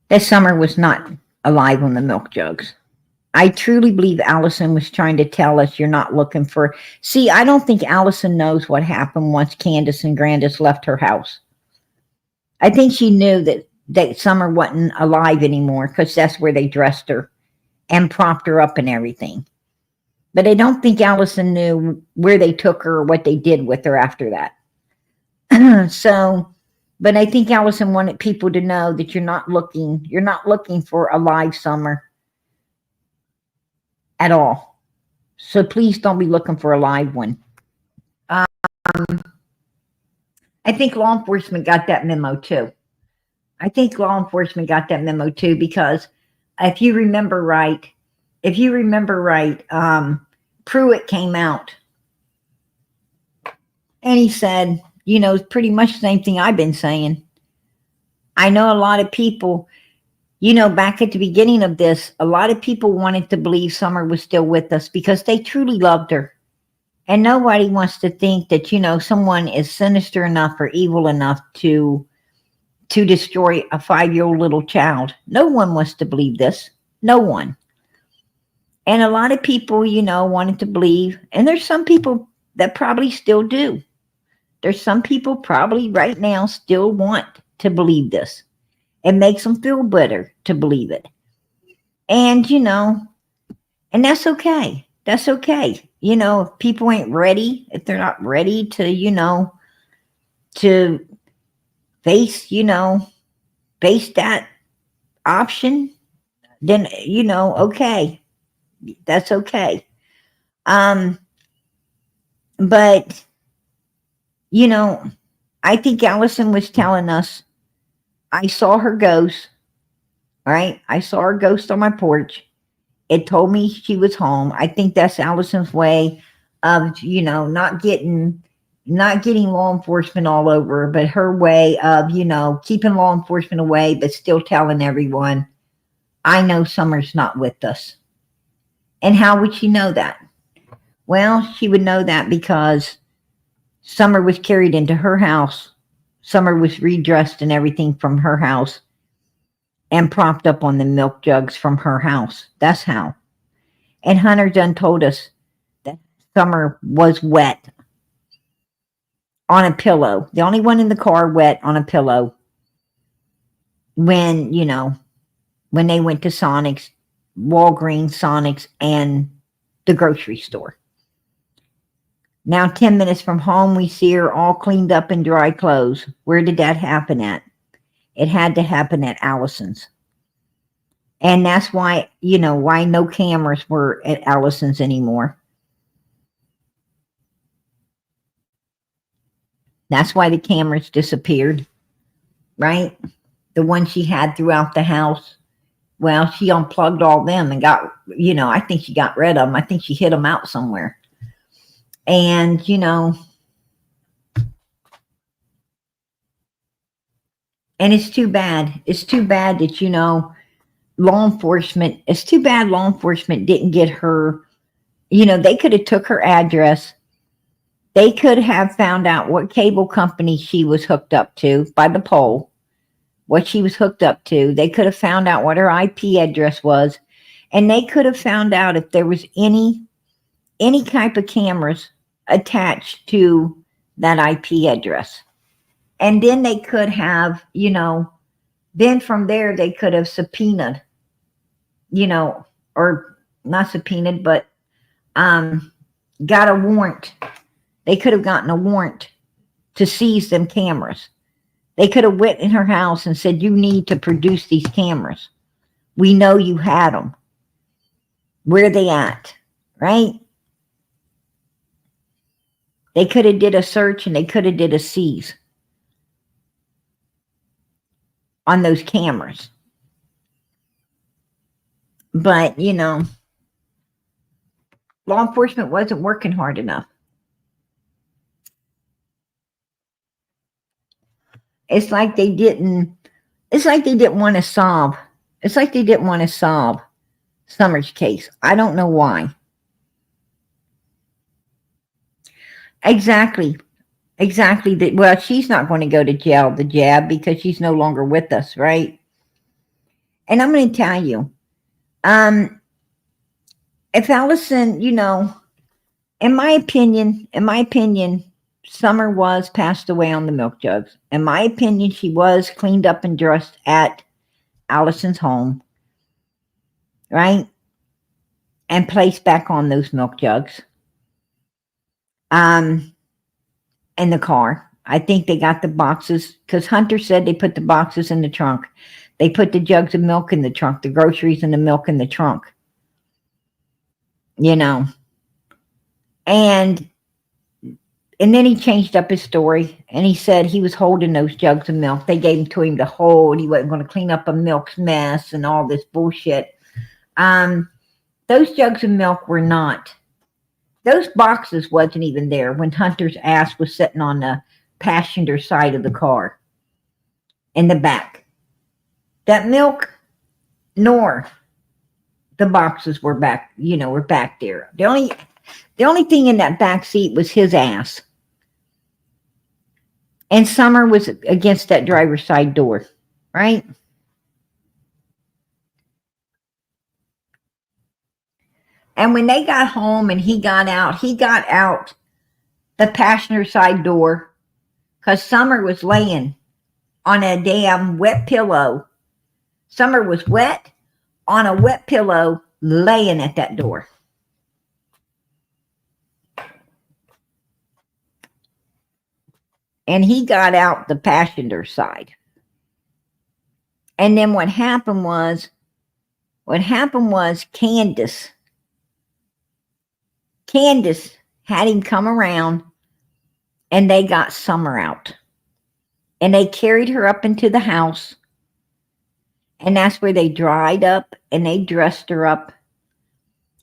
that Summer was not alive on the milk jugs. I truly believe Allison was trying to tell us you're not looking for. See, I don't think Allison knows what happened once Candace and Grandis left her house. I think she knew that Summer wasn't alive anymore because that's where they dressed her and propped her up and everything. But I don't think Allison knew where they took her or what they did with her after that. But I think Allison wanted people to know that you're not looking for a live Summer at all. So please don't be looking for a live one. I think law enforcement got that memo too. Because if you remember right, Pruitt came out and he said, pretty much the same thing I've been saying. I know a lot of people, back at the beginning of this, a lot of people wanted to believe Summer was still with us because they truly loved her. And nobody wants to think that, someone is sinister enough or evil enough to destroy a 5-year-old little child. No one wants to believe this. No one. And a lot of people, wanted to believe, and there's some people that probably still do. There's some people probably right now still want to believe this. It makes them feel better to believe it. And, and that's okay. That's okay. If people ain't ready, if they're not ready to, to face that option, then, okay. That's okay. But, I think Allison was telling us, I saw her ghost, right? I saw her ghost on my porch. It told me she was home. I think that's Allison's way of, not getting law enforcement all over, but her way of, keeping law enforcement away, but still telling everyone, I know Summer's not with us. And how would she know that? Well, she would know that because Summer was carried into her house. Summer was redressed and everything from her house and propped up on the milk jugs from her house. That's how. And Hunter done told us that Summer was wet on a pillow. The only one in the car wet on a pillow when, when they went to Sonic's, Walgreens, Sonic's, and the grocery store. Now 10 minutes from home, we see her all cleaned up in dry clothes. Where did that happen at? It had to happen at Allison's. And that's why, why no cameras were at Allison's anymore. That's why the cameras disappeared, right? The ones she had throughout the house. Well, she unplugged all them and got, I think she got rid of them. I think she hid them out somewhere. And, and it's too bad. It's too bad that, law enforcement, it's too bad law enforcement didn't get her You know, they could have took her address. They could have found out what cable company she was hooked up to by the pole, what she was hooked up to. They could have found out what her IP address was, and they could have found out if there was any type of cameras attached to that IP address. And then they could have, you know, then from there they could have subpoenaed, you know, or not subpoenaed, but got a warrant. They could have gotten a warrant to seize them cameras. They could have went in her house and said, you need to produce these cameras. We know you had them. Where they at? Right? They could have did a search and they could have did a seize on those cameras. But, you know, law enforcement wasn't working hard enough. It's like they didn't want to solve. It's like they didn't want to solve Summer's case. I don't know why. Exactly. Well, she's not going to go to jail, the jab, because she's no longer with us, right? And I'm going to tell you, if Allison, you know, in my opinion, Summer was passed away on the milk jugs. In my opinion, she was cleaned up and dressed at Allison's home, right? And placed back on those milk jugs. In the car. I think they got the boxes, because Hunter said they put the boxes in the trunk. They put the jugs of milk in the trunk, the groceries and the milk in the trunk. You know. And then he changed up his story, and he said he was holding those jugs of milk. They gave them to him to hold. He wasn't going to clean up a milk mess and all this bullshit. Those jugs of milk were not. Those boxes wasn't even there when Hunter's ass was sitting on the passenger side of the car in the back. That milk, nor the boxes were back, you know, were back there. The only thing in that back seat was his ass. And Summer was against that driver's side door, right? And when they got home and he got out the passenger side door, because Summer was laying on a damn wet pillow. Summer was wet on a wet pillow laying at that door. And he got out the passenger side. And then what happened was Candace had him come around, and they got Summer out. And they carried her up into the house. And that's where they dried up and they dressed her up.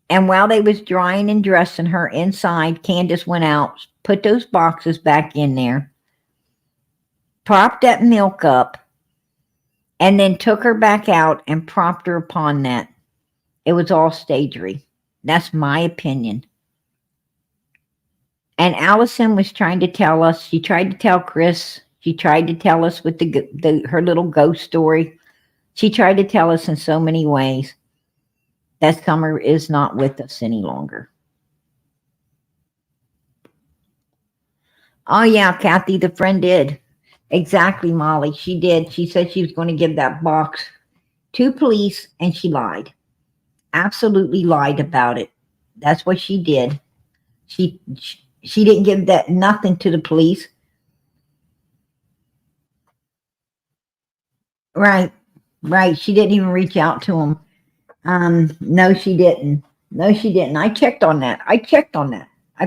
And while they was drying and dressing her inside, Candace went out, put those boxes back in there, propped that milk up, and then took her back out and propped her upon that. It was all stagery. That's my opinion. And Allison was trying to tell us, she tried to tell Chris, she tried to tell us with her little ghost story. She tried to tell us in so many ways that Summer is not with us any longer. Oh yeah, Kathy, the friend did. Exactly, Molly. She did. She said she was going to give that box to police, and she lied. Absolutely lied about it. That's what she did. She didn't give that nothing to the police. Right. She didn't even reach out to them. No, she didn't. I checked on that. I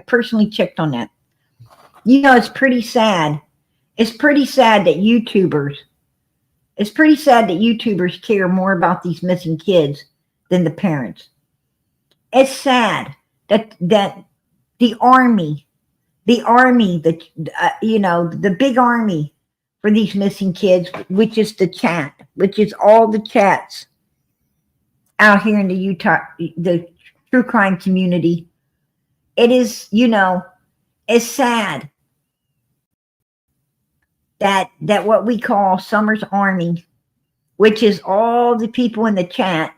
personally checked on that. You know, it's pretty sad. It's pretty sad that YouTubers care more about these missing kids than the parents. It's sad that the army, the big army for these missing kids, which is the chat, which is all the chats out here in the Utah, the true crime community, it is, it's sad that what we call Summer's Army, which is all the people in the chat,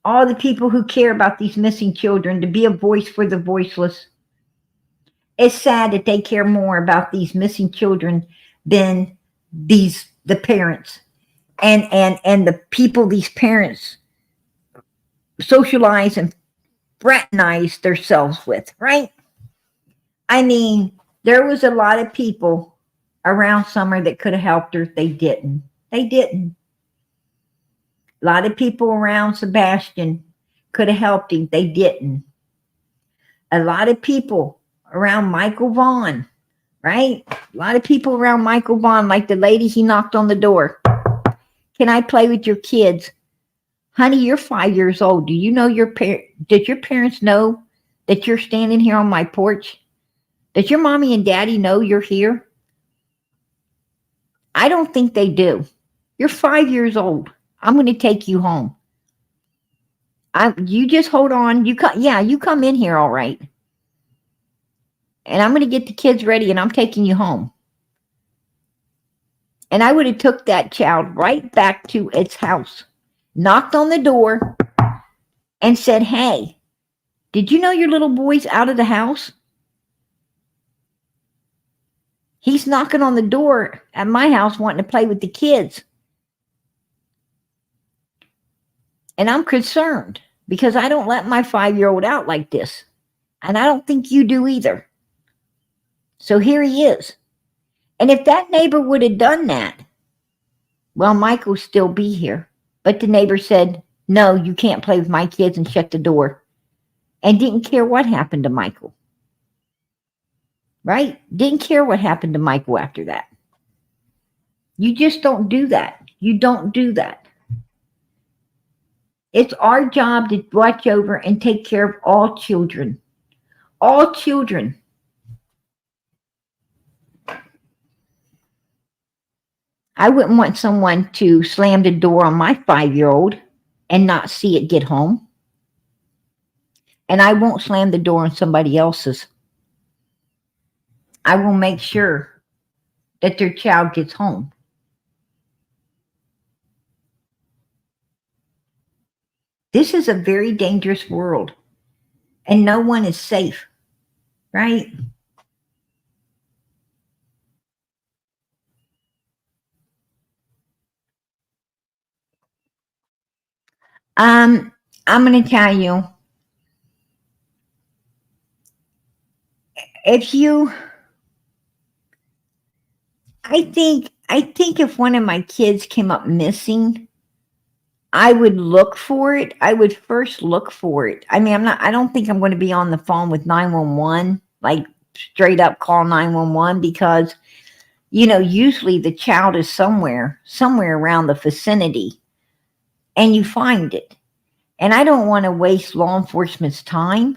all the people who care about these missing children, to be a voice for the voiceless. It's sad that they care more about these missing children than the parents and the people these parents socialize and fraternize themselves with, right? I mean, there was a lot of people around Summer that could have helped her. They didn't. They didn't. A lot of people around Sebastian could have helped him. They didn't. A lot of people around Michael Vaughn, right? A lot of people around Michael Vaughn, like the lady he knocked on the door. Can I play with your kids? Honey, you're 5 years old. Do you know did your parents know that you're standing here on my porch? Does your mommy and daddy know you're here? I don't think they do. You're 5 years old. I'm going to take you home. You just hold on. You come in here, all right. And I'm going to get the kids ready, and I'm taking you home. And I would have took that child right back to its house, knocked on the door, and said, hey, did you know your little boy's out of the house? He's knocking on the door at my house wanting to play with the kids. And I'm concerned because I don't let my 5-year-old out like this. And I don't think you do either. So here he is. And if that neighbor would have done that, well, Michael would still be here. But the neighbor said, no, you can't play with my kids, and shut the door. And didn't care what happened to Michael. Right? Didn't care what happened to Michael after that. You just don't do that. You don't do that. It's our job to watch over and take care of all children. All children. I wouldn't want someone to slam the door on my 5-year-old and not see it get home. And I won't slam the door on somebody else's. I will make sure that their child gets home. This is a very dangerous world, and no one is safe, right? I'm going to tell you, I think if one of my kids came up missing, I would look for it. I would first look for it. I mean, I don't think I'm going to be on the phone with 911, like straight up call 911, because, usually the child is somewhere around the vicinity, and you find it. And I don't want to waste law enforcement's time,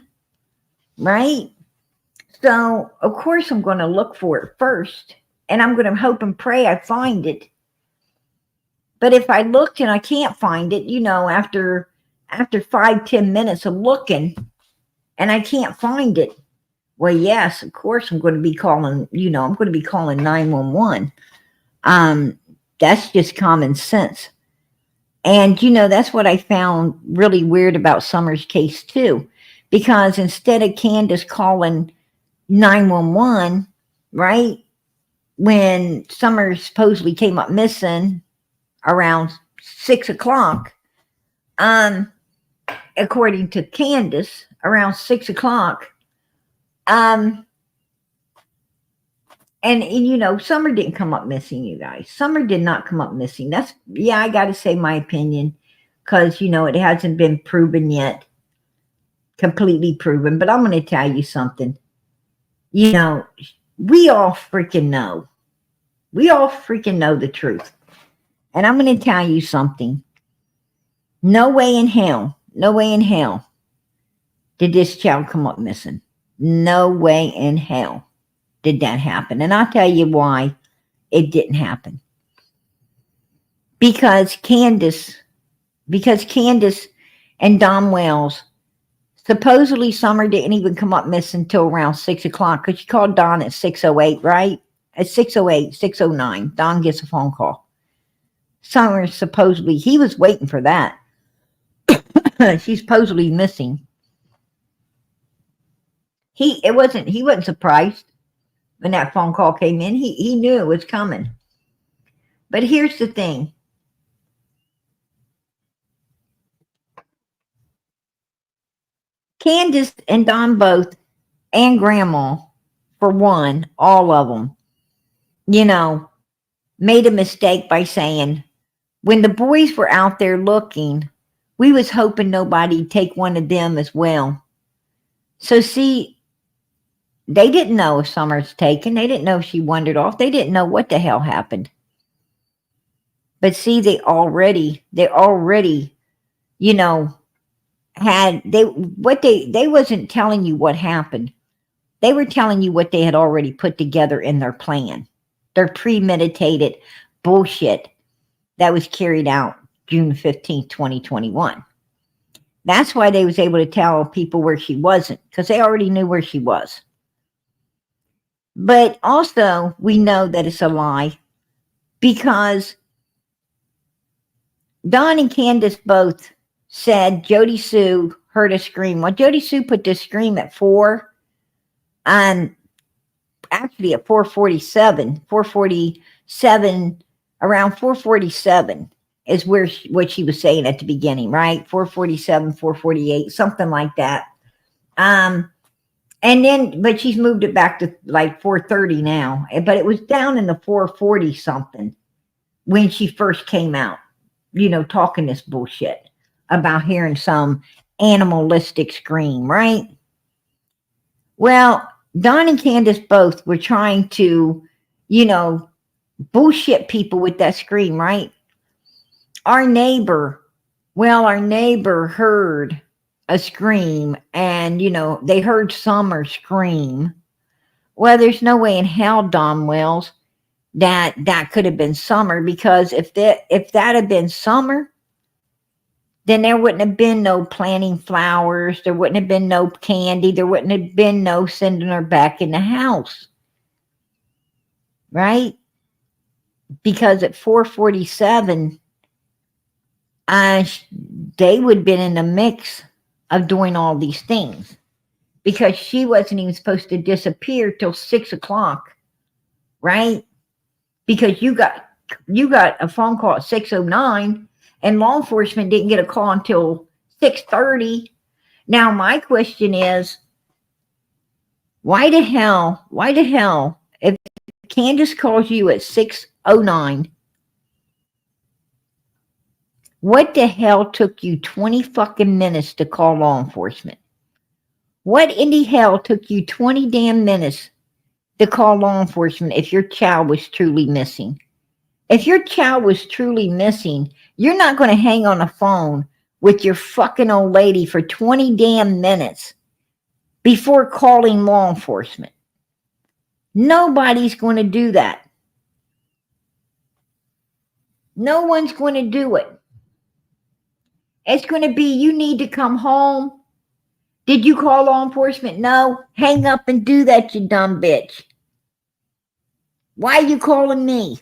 right? So, of course, I'm going to look for it first, and I'm going to hope and pray I find it. But if I looked and I can't find it, after 5-10 minutes of looking and I can't find it, well, yes, of course, I'm going to be calling, I'm going to be calling 911. That's just common sense. And, that's what I found really weird about Summer's case, too, because instead of Candace calling 911, right, when Summer supposedly came up missing around 6 o'clock, according to Candace, around 6 o'clock, and Summer didn't come up missing, you guys. Summer did not come up missing. I got to say my opinion, because, it hasn't been proven yet, completely proven. But I'm going to tell you something. We all freaking know. We all freaking know the truth. And I'm going to tell you something. No way in hell did this child come up missing. No way in hell did that happen. And I'll tell you why it didn't happen. Because Candace and Dom Wells Supposedly, Summer didn't even come up missing until around 6 o'clock because she called Don at 6:08, right? At 6:08, 6:09, Don gets a phone call. Summer supposedly, he was waiting for that. She's supposedly missing. He wasn't surprised when that phone call came in. He knew it was coming. But here's the thing. Candace and Don both, and Grandma, for one, all of them, made a mistake by saying, when the boys were out there looking, we was hoping nobody'd take one of them as well. So see, they didn't know if Summer's taken. They didn't know if she wandered off. They didn't know what the hell happened. But see, they already, they wasn't telling you what happened. They were telling you what they had already put together in their plan. Their premeditated bullshit that was carried out June 15th, 2021. That's why they was able to tell people where she wasn't, because they already knew where she was. But also, we know that it's a lie because Don and Candace both said Jody Sue heard a scream. Well, Jody Sue put this scream at 4, actually at 4:47, around 4:47 is what she was saying at the beginning, right? 4:47, 4:48, something like that. And then, but she's moved it back to like 4:30 now. But it was down in the 4:40 something when she first came out, talking this bullshit about hearing some animalistic scream, right? Well, Don and Candace both were trying to, bullshit people with that scream, right? Our neighbor heard a scream and, they heard Summer scream. Well, there's no way in hell, Don Wells, that could have been Summer, because if that had been Summer, then there wouldn't have been no planting flowers. There wouldn't have been no candy. There wouldn't have been no sending her back in the house. Right? Because at 4:47, they would have been in the mix of doing all these things, because she wasn't even supposed to disappear till 6 o'clock. Right? Because you got a phone call at 6:09. And law enforcement didn't get a call until 6:30. Now, my question is, why the hell, if Candace calls you at 6:09, what the hell took you 20 fucking minutes to call law enforcement? What in the hell took you 20 damn minutes to call law enforcement if your child was truly missing? If your child was truly missing, you're not going to hang on the phone with your fucking old lady for 20 damn minutes before calling law enforcement. Nobody's going to do that. No one's going to do it. It's going to be, you need to come home. Did you call law enforcement? No. Hang up and do that, you dumb bitch. Why are you calling me?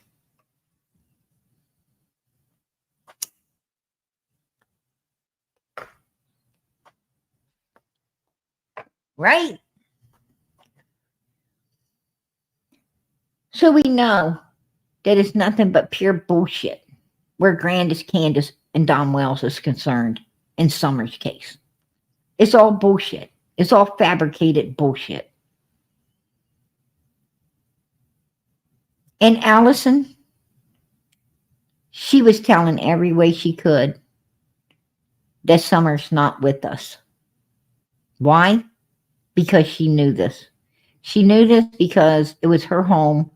Right? So we know that it's nothing but pure bullshit where Candace and Don Wells is concerned in Summer's case. It's all bullshit. It's all fabricated bullshit. And Allison, she was telling every way she could that Summer's not with us. Why? Because she knew this. She knew this because it was her home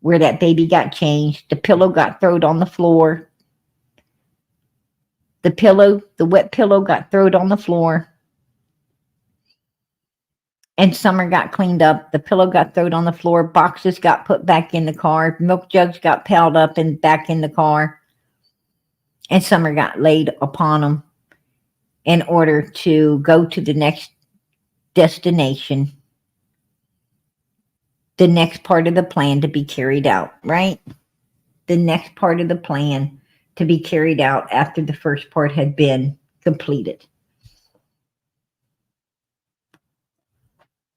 where that baby got changed. The pillow got thrown on the floor. The wet pillow got thrown on the floor. And Summer got cleaned up. The pillow got thrown on the floor. Boxes got put back in the car. Milk jugs got piled up and back in the car. And Summer got laid upon them. in order to go to the next destination, the next part of the plan to be carried out, right? The next part of the plan to be carried out after the first part had been completed.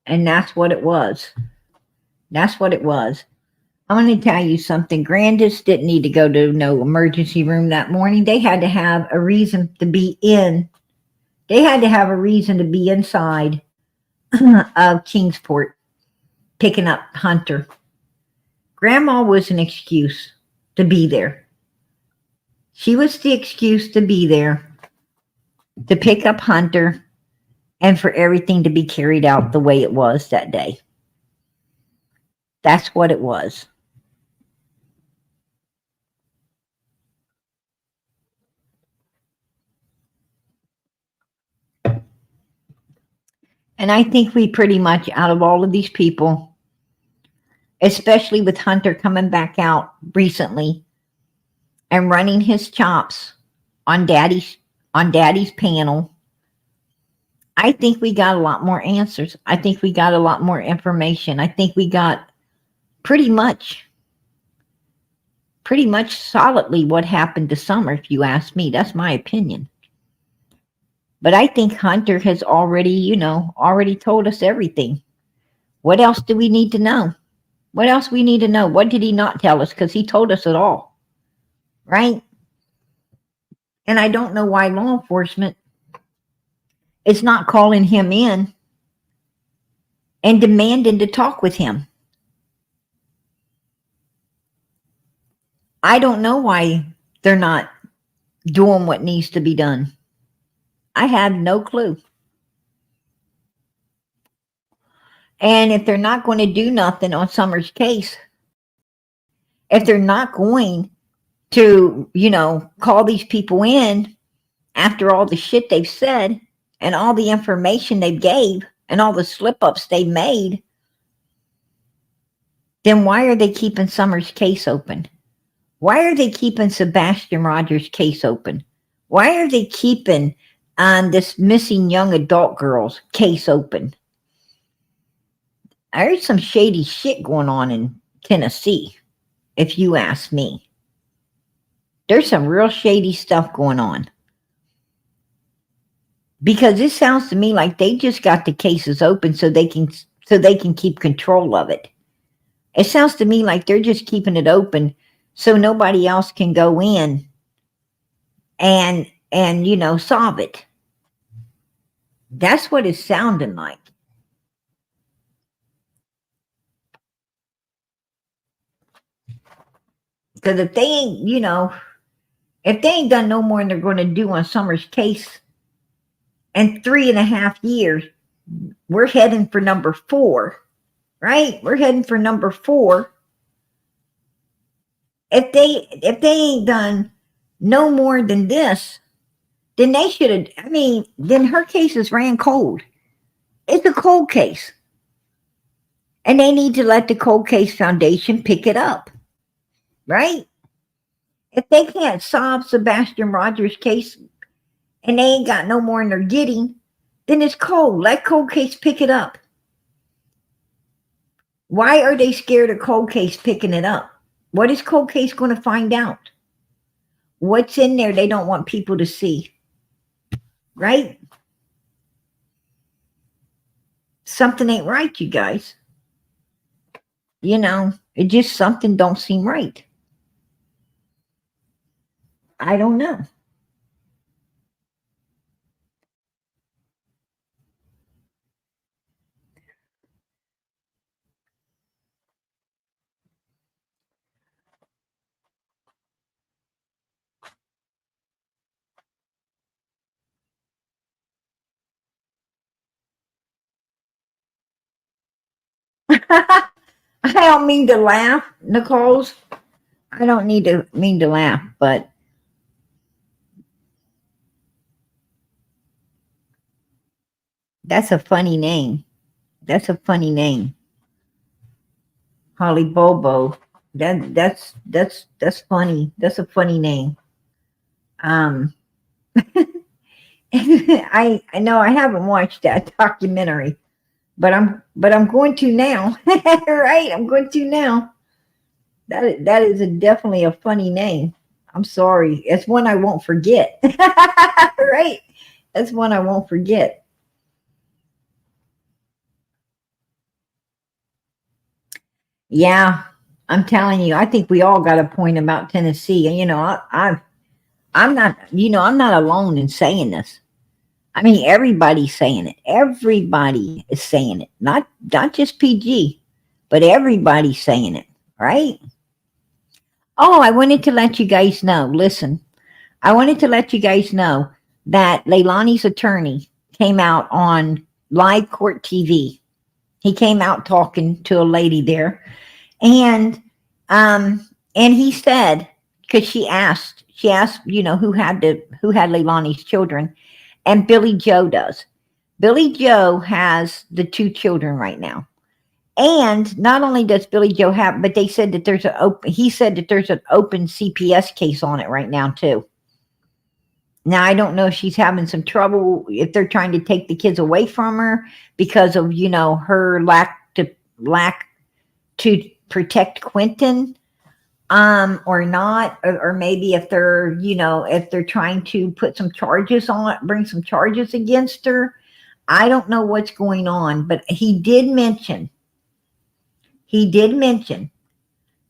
And that's what it was. That's what it was. I'm going to tell you something. Grandis didn't need to go to no emergency room that morning. They had to have a reason to be in. They had to have a reason to be inside of Kingsport picking up Hunter. Grandma was an excuse to be there. She was the excuse to be there to pick up Hunter and for everything to be carried out the way it was that day. That's what it was. And I think we pretty much, out of all of these people, especially with Hunter coming back out recently and running his chops on Daddy's panel, I think we got a lot more answers. I think we got a lot more information. I think we got pretty much solidly what happened to Summer, if you ask me. That's my opinion. But I think Hunter has already told us everything. What else do we need to know? What else we need to know? What did he not tell us? Because he told us it all. Right? And I don't know why law enforcement is not calling him in and demanding to talk with him. I don't know why they're not doing what needs to be done. I have no clue. And if they're not going to do nothing on Summer's case, if they're not going to, call these people in after all the shit they've said and all the information they gave and all the slip-ups they made, then why are they keeping Summer's case open? Why are they keeping Sebastian Rogers' case open? Why are they keeping this missing young adult girl's case open? I heard some shady shit going on in Tennessee, if you ask me. There's some real shady stuff going on. Because it sounds to me like they just got the cases open so they can keep control of it. It sounds to me like they're just keeping it open so nobody else can go in and solve it. That's what it's sounding like. Because if they ain't done no more than they're going to do on Summer's case in 3.5 years, we're heading for number 4, right? We're heading for number 4. If they ain't done no more than this, then they should have, then her cases ran cold. It's a cold case. And they need to let the Cold Case Foundation pick it up. Right? If they can't solve Sebastian Rogers' case and they ain't got no more than they're getting, then it's cold. Let Cold Case pick it up. Why are they scared of Cold Case picking it up? What is Cold Case going to find out? What's in there they don't want people to see? Right? Something ain't right, you guys. It just something don't seem right. I don't know. I don't mean to laugh, Nicole's. I don't mean to laugh, but that's a funny name. That's a funny name. Holly Bobo. That's funny. That's a funny name. I know I haven't watched that documentary, but I'm going to now. Right, I'm going to now. That is definitely a funny name. I'm sorry. It's one I won't forget. Right? That's one I won't forget. Yeah, I'm telling you. I think we all got a point about Tennessee. And I'm not. I'm not alone in saying this. I mean, everybody's saying it. Everybody is saying it. Not just PG, but everybody's saying it. Right? Oh, I wanted to let you guys know. Listen, I wanted to let you guys know that Leilani's attorney came out on live court TV. He came out talking to a lady there, and and he said, because she asked, who had Leilani's children, and Billy Joe does. Billy Joe has the two children right now. And not only does Billy Joe have, but they said that he said that there's an open CPS case on it right now too. Now I don't know if she's having some trouble, if they're trying to take the kids away from her because of, her lack to protect Quentin, or not, or maybe if they're trying to put some charges on it, bring some charges against her. I don't know what's going on, but he did mention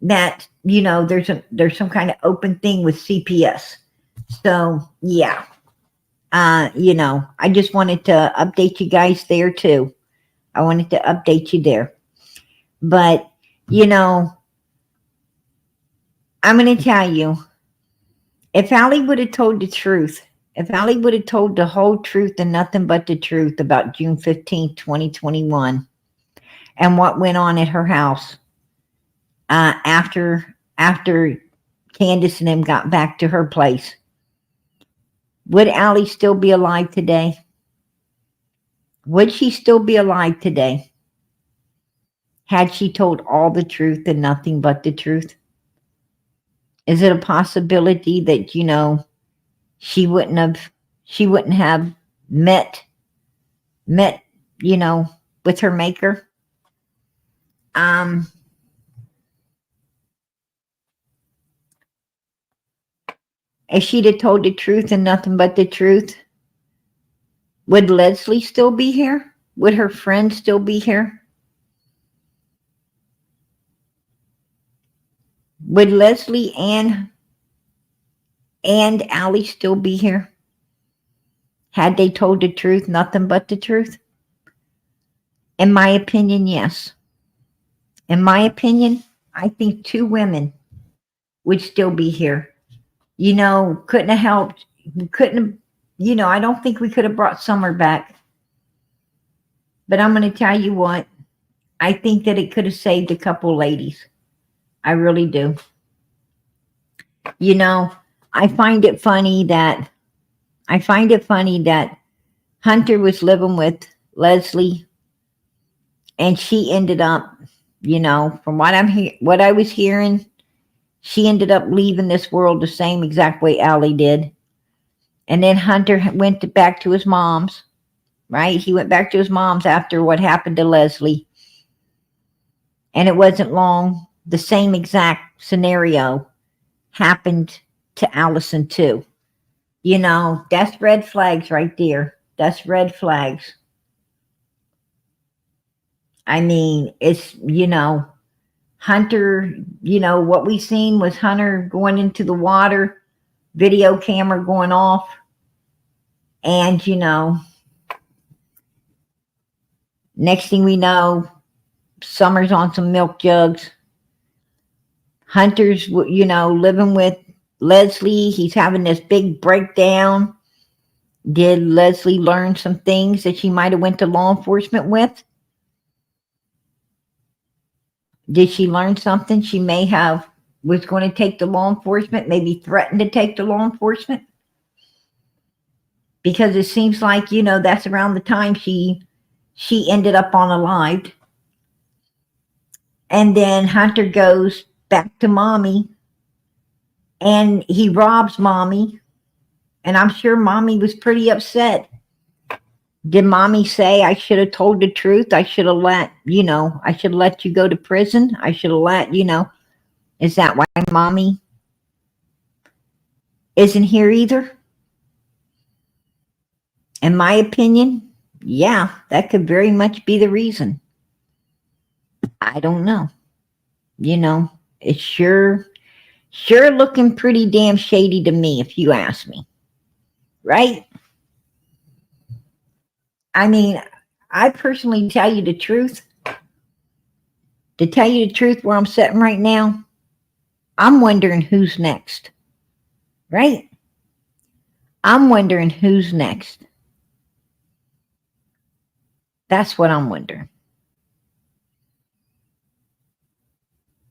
that there's some kind of open thing with CPS. So yeah, I just wanted to update you guys there too. I wanted to update you there, but I'm going to tell you, if Allie would have told the truth, if Allie would have told the whole truth and nothing but the truth about June 15th, 2021, and what went on at her house, after Candace and them got back to her place, would Allie still be alive today? Would she still be alive today had she told all the truth and nothing but the truth? Is it a possibility that she wouldn't have met with her maker? Um, if she'd have told the truth and nothing but the truth, would Leslie still be here? Would her friend still be here? Would Leslie and Allie still be here? Had they told the truth, nothing but the truth? In my opinion, yes. In my opinion, I think two women would still be here. Couldn't have helped. Couldn't have, I don't think we could have brought Summer back. But I'm going to tell you what, I think that it could have saved a couple ladies. I really do. I find it funny that Hunter was living with Leslie, and she ended up, from what I was hearing, she ended up leaving this world the same exact way Allie did. And then Hunter went back to his mom's, right? He went back to his mom's after what happened to Leslie. And it wasn't long, the same exact scenario happened to Allison too. That's red flags right there. That's red flags. I mean, it's, Hunter, what we seen was Hunter going into the water, video camera going off, and, next thing we know, Summer's on some milk jugs. Hunter's, living with Leslie. He's having this big breakdown. Did Leslie learn some things that she might have went to law enforcement with? Did she learn something she may have was going to take to law enforcement, maybe threatened to take to law enforcement? Because it seems like, that's around the time she ended up unalived. And then Hunter goes back to mommy, and he robs mommy, And I'm sure mommy was pretty upset. Did mommy say I should have told the truth? I should have I should have let you go to prison. I should have is that why mommy isn't here either? In my opinion, yeah, that could very much be the reason. I don't know. It's sure looking pretty damn shady to me, if you ask me. Right? I mean, I personally tell you the truth. To tell you the truth, where I'm sitting right now, I'm wondering who's next. Right? I'm wondering who's next. That's what I'm wondering.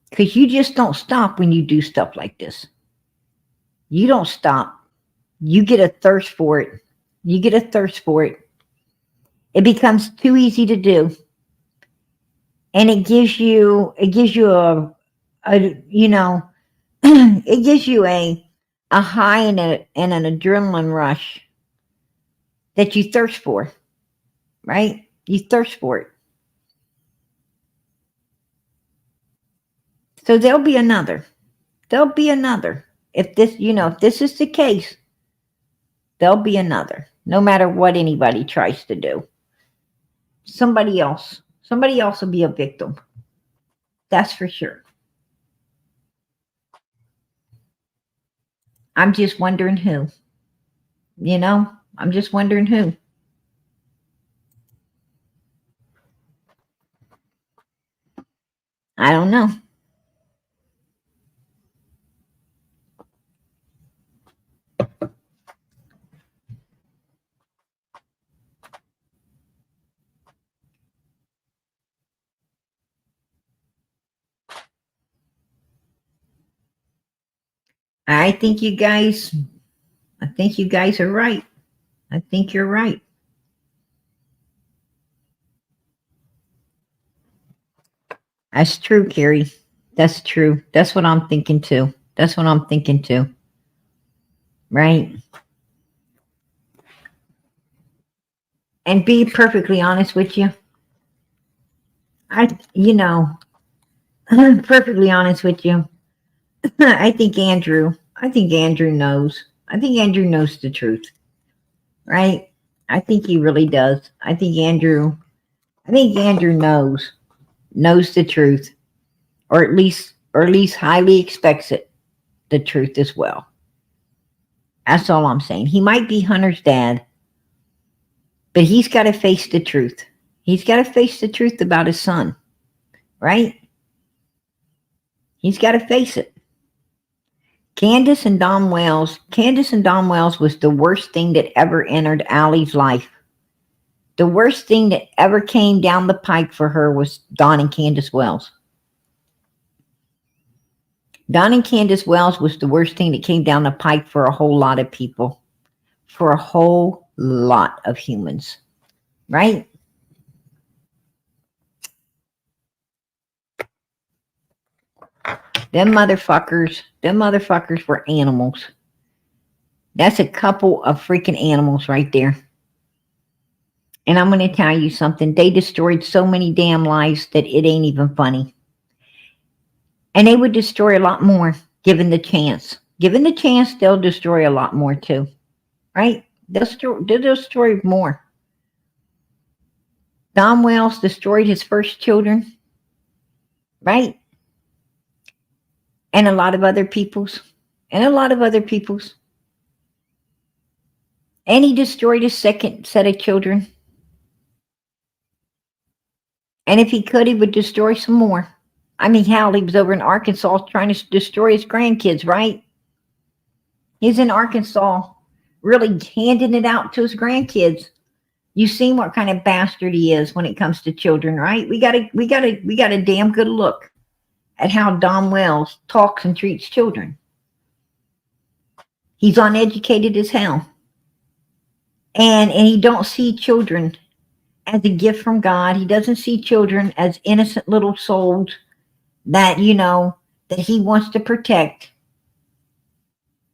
Because you just don't stop when you do stuff like this. You don't stop. You get a thirst for it. You get a thirst for it. It becomes too easy to do. And it gives you a it gives you a high and an adrenaline rush that you thirst for, right? You thirst for it. So there'll be another. If this is the case, there'll be another. No matter what anybody tries to do. Somebody else will be a victim. That's for sure. I'm just wondering who. I'm just wondering who. I don't know. I think you guys are right. I think you're right. That's true, Carrie. That's true. That's what I'm thinking too. Right? And be perfectly honest with you. I'm perfectly honest with you. I think Andrew knows. I think Andrew knows the truth. Right? I think he really does. I think Andrew knows the truth. Or at least highly expects it, the truth as well. That's all I'm saying. He might be Hunter's dad, but he's got to face the truth. He's got to face the truth about his son, right? He's got to face it. Candace and Don Wells was the worst thing that ever entered Allie's life. The worst thing that ever came down the pike for her was Don and Candace Wells. Don and Candace Wells was the worst thing that came down the pike for a whole lot of people. For a whole lot of humans. Right? Them motherfuckers were animals. That's a couple of freaking animals right there. And I'm going to tell you something. They destroyed so many damn lives that it ain't even funny. And they would destroy a lot more given the chance. Given the chance, they'll destroy a lot more too. Right? They'll destroy more. Don Wells destroyed his first children. Right? And a lot of other people's. And he destroyed his second set of children. And if he could, he would destroy some more. I mean, hell, he was over in Arkansas trying to destroy his grandkids, right? He's in Arkansas really handing it out to his grandkids. You've seen what kind of bastard he is when it comes to children, right? We got a damn good look at how Don Wells talks and treats children. He's uneducated as hell. And he don't see children as a gift from God. He doesn't see children as innocent little souls that, that he wants to protect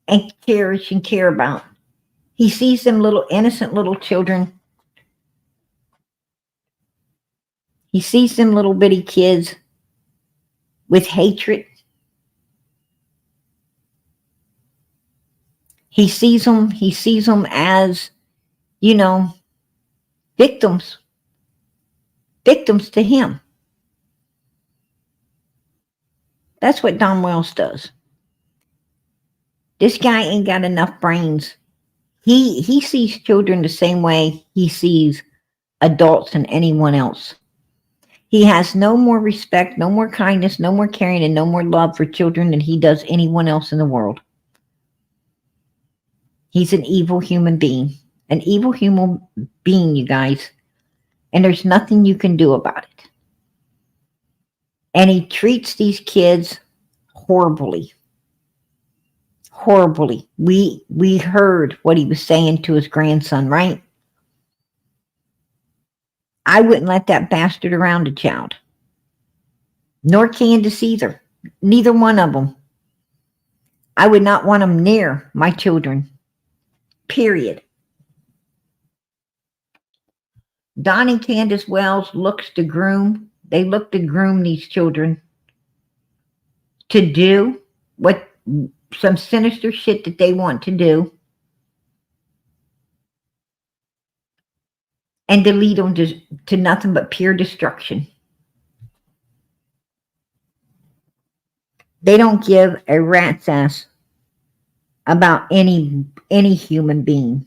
and cherish and care about. He sees them little innocent little children. He sees them little bitty kids with hatred. He sees them as, you know, victims to him. That's what Don Wells does. This guy ain't got enough brains. He sees children the same way he sees adults and anyone else. He has no more respect, no more kindness, no more caring, and no more love for children than he does anyone else in the world. He's an evil human being. An evil human being, you guys. And there's nothing you can do about it. And he treats these kids horribly. Horribly. We heard what he was saying to his grandson, right? I wouldn't let that bastard around a child. Nor Candace either. Neither one of them. I would not want them near my children. Period. Don and Candace Wells looks to groom. They look to groom these children to do what some sinister shit that they want to do, and to lead them to nothing but pure destruction. They don't give a rat's ass about any human being.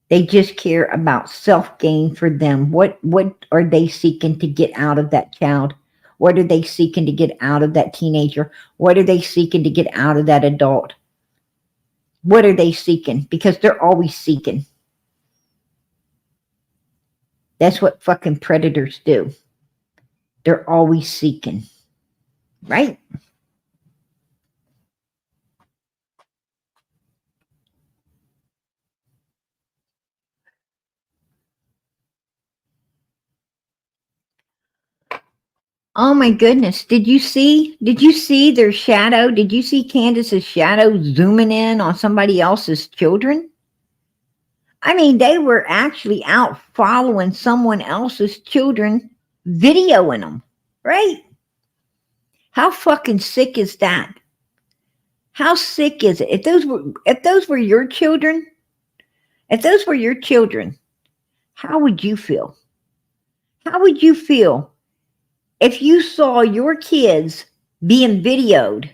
They just care about self-gain for them. What are they seeking to get out of that child? What are they seeking to get out of that teenager? What are they seeking to get out of that adult? What are they seeking? Because they're always seeking. That's what fucking predators do. They're always seeking. Right? Oh my goodness. Did you see their shadow? Did you see Candace's shadow zooming in on somebody else's children? I mean, they were actually out following someone else's children, videoing them, right? How fucking sick is that? How sick is it? If those were your children, how would you feel? How would you feel if you saw your kids being videoed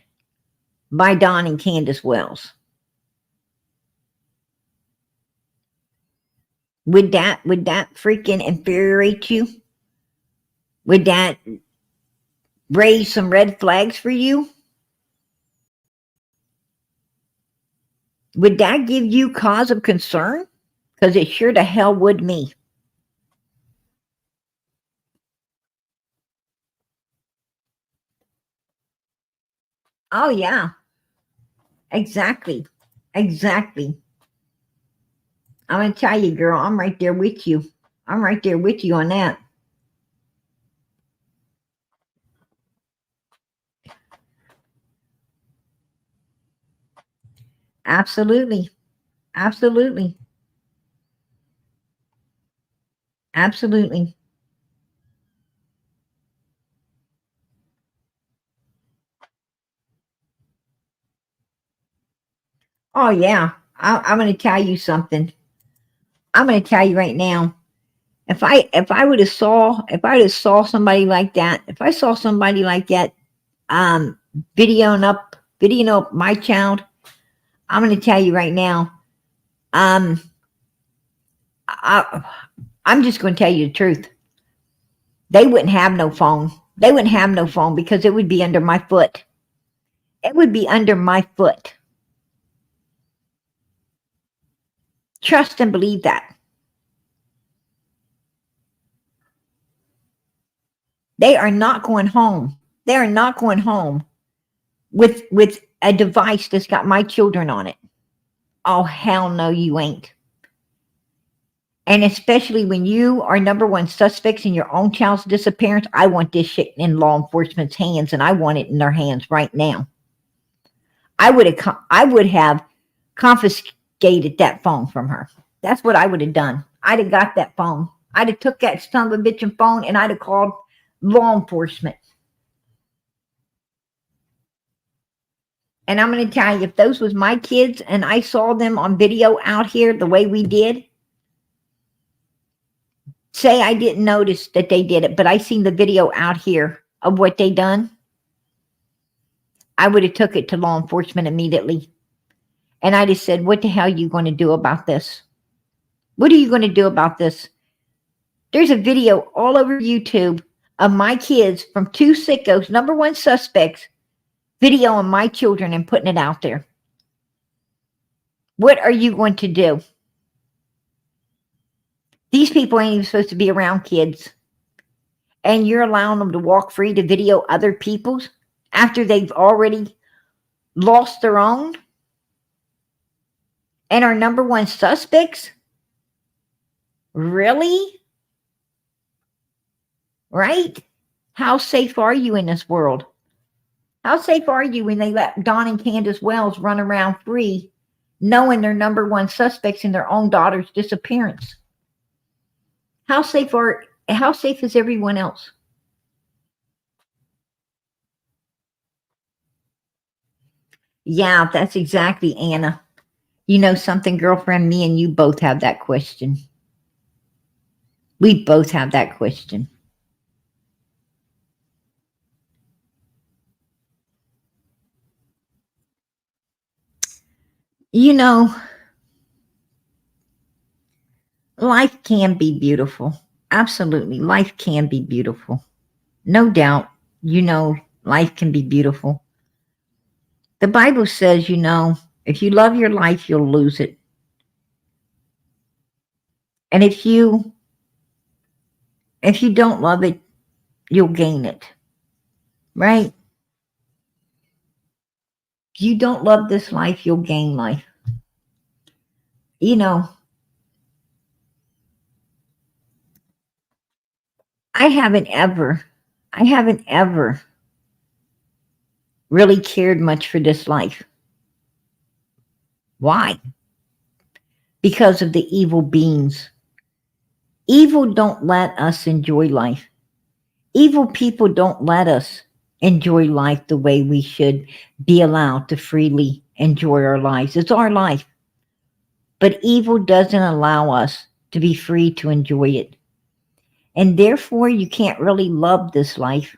by Don and Candace Wells? Would that freaking infuriate you? Would that raise some red flags for you? Would that give you cause of concern? Because it sure to hell would me. Oh yeah. Exactly. Exactly. I'm going to tell you, girl, I'm right there with you. I'm right there with you on that. Absolutely. Absolutely. Absolutely. Oh yeah. I'm going to tell you something. I'm going to tell you right now. If I would have saw somebody like that, if I saw somebody like that, videoing up my child, I'm going to tell you right now. I'm just going to tell you the truth. They wouldn't have no phone. They wouldn't have no phone because it would be under my foot. It would be under my foot. Trust and believe that. They are not going home. They are not going home with a device that's got my children on it. Oh, hell no, you ain't. And especially when you are number one suspects in your own child's disappearance, I want this shit in law enforcement's hands, and I want it in their hands right now. I would have confiscated that phone from her. That's what I would have done. I'd have got that phone. I'd have took that son of a bitchin' phone and I'd have called law enforcement. And I'm going to tell you, if those was my kids and I saw them on video out here the way we did, say I didn't notice that they did it, but I seen the video out here of what they done, I would have took it to law enforcement immediately. And I just said, what the hell are you going to do about this? What are you going to do about this? There's a video all over YouTube of my kids from two sickos, number one suspects, videoing my children and putting it out there. What are you going to do? These people ain't even supposed to be around kids. And you're allowing them to walk free to video other people's after they've already lost their own and are number one suspects? Really? Right? How safe are you in this world? How safe are you when they let Don and Candace Wells run around free, knowing they're number one suspects in their own daughter's disappearance? How safe is everyone else? Yeah, that's exactly, Anna. You know something, girlfriend? Me and you both have that question. We both have that question. You know, life can be beautiful. Absolutely. Life can be beautiful. No doubt. You know, life can be beautiful. The Bible says, you know, if you love your life, you'll lose it. And if you don't love it, you'll gain it. Right? If you don't love this life, you'll gain life. You know, I haven't ever really cared much for this life. Why? Because of the evil beings. Evil don't let us enjoy life. Evil people don't let us enjoy life the way we should be allowed to freely enjoy our lives. It's our life. But evil doesn't allow us to be free to enjoy it. And therefore, you can't really love this life.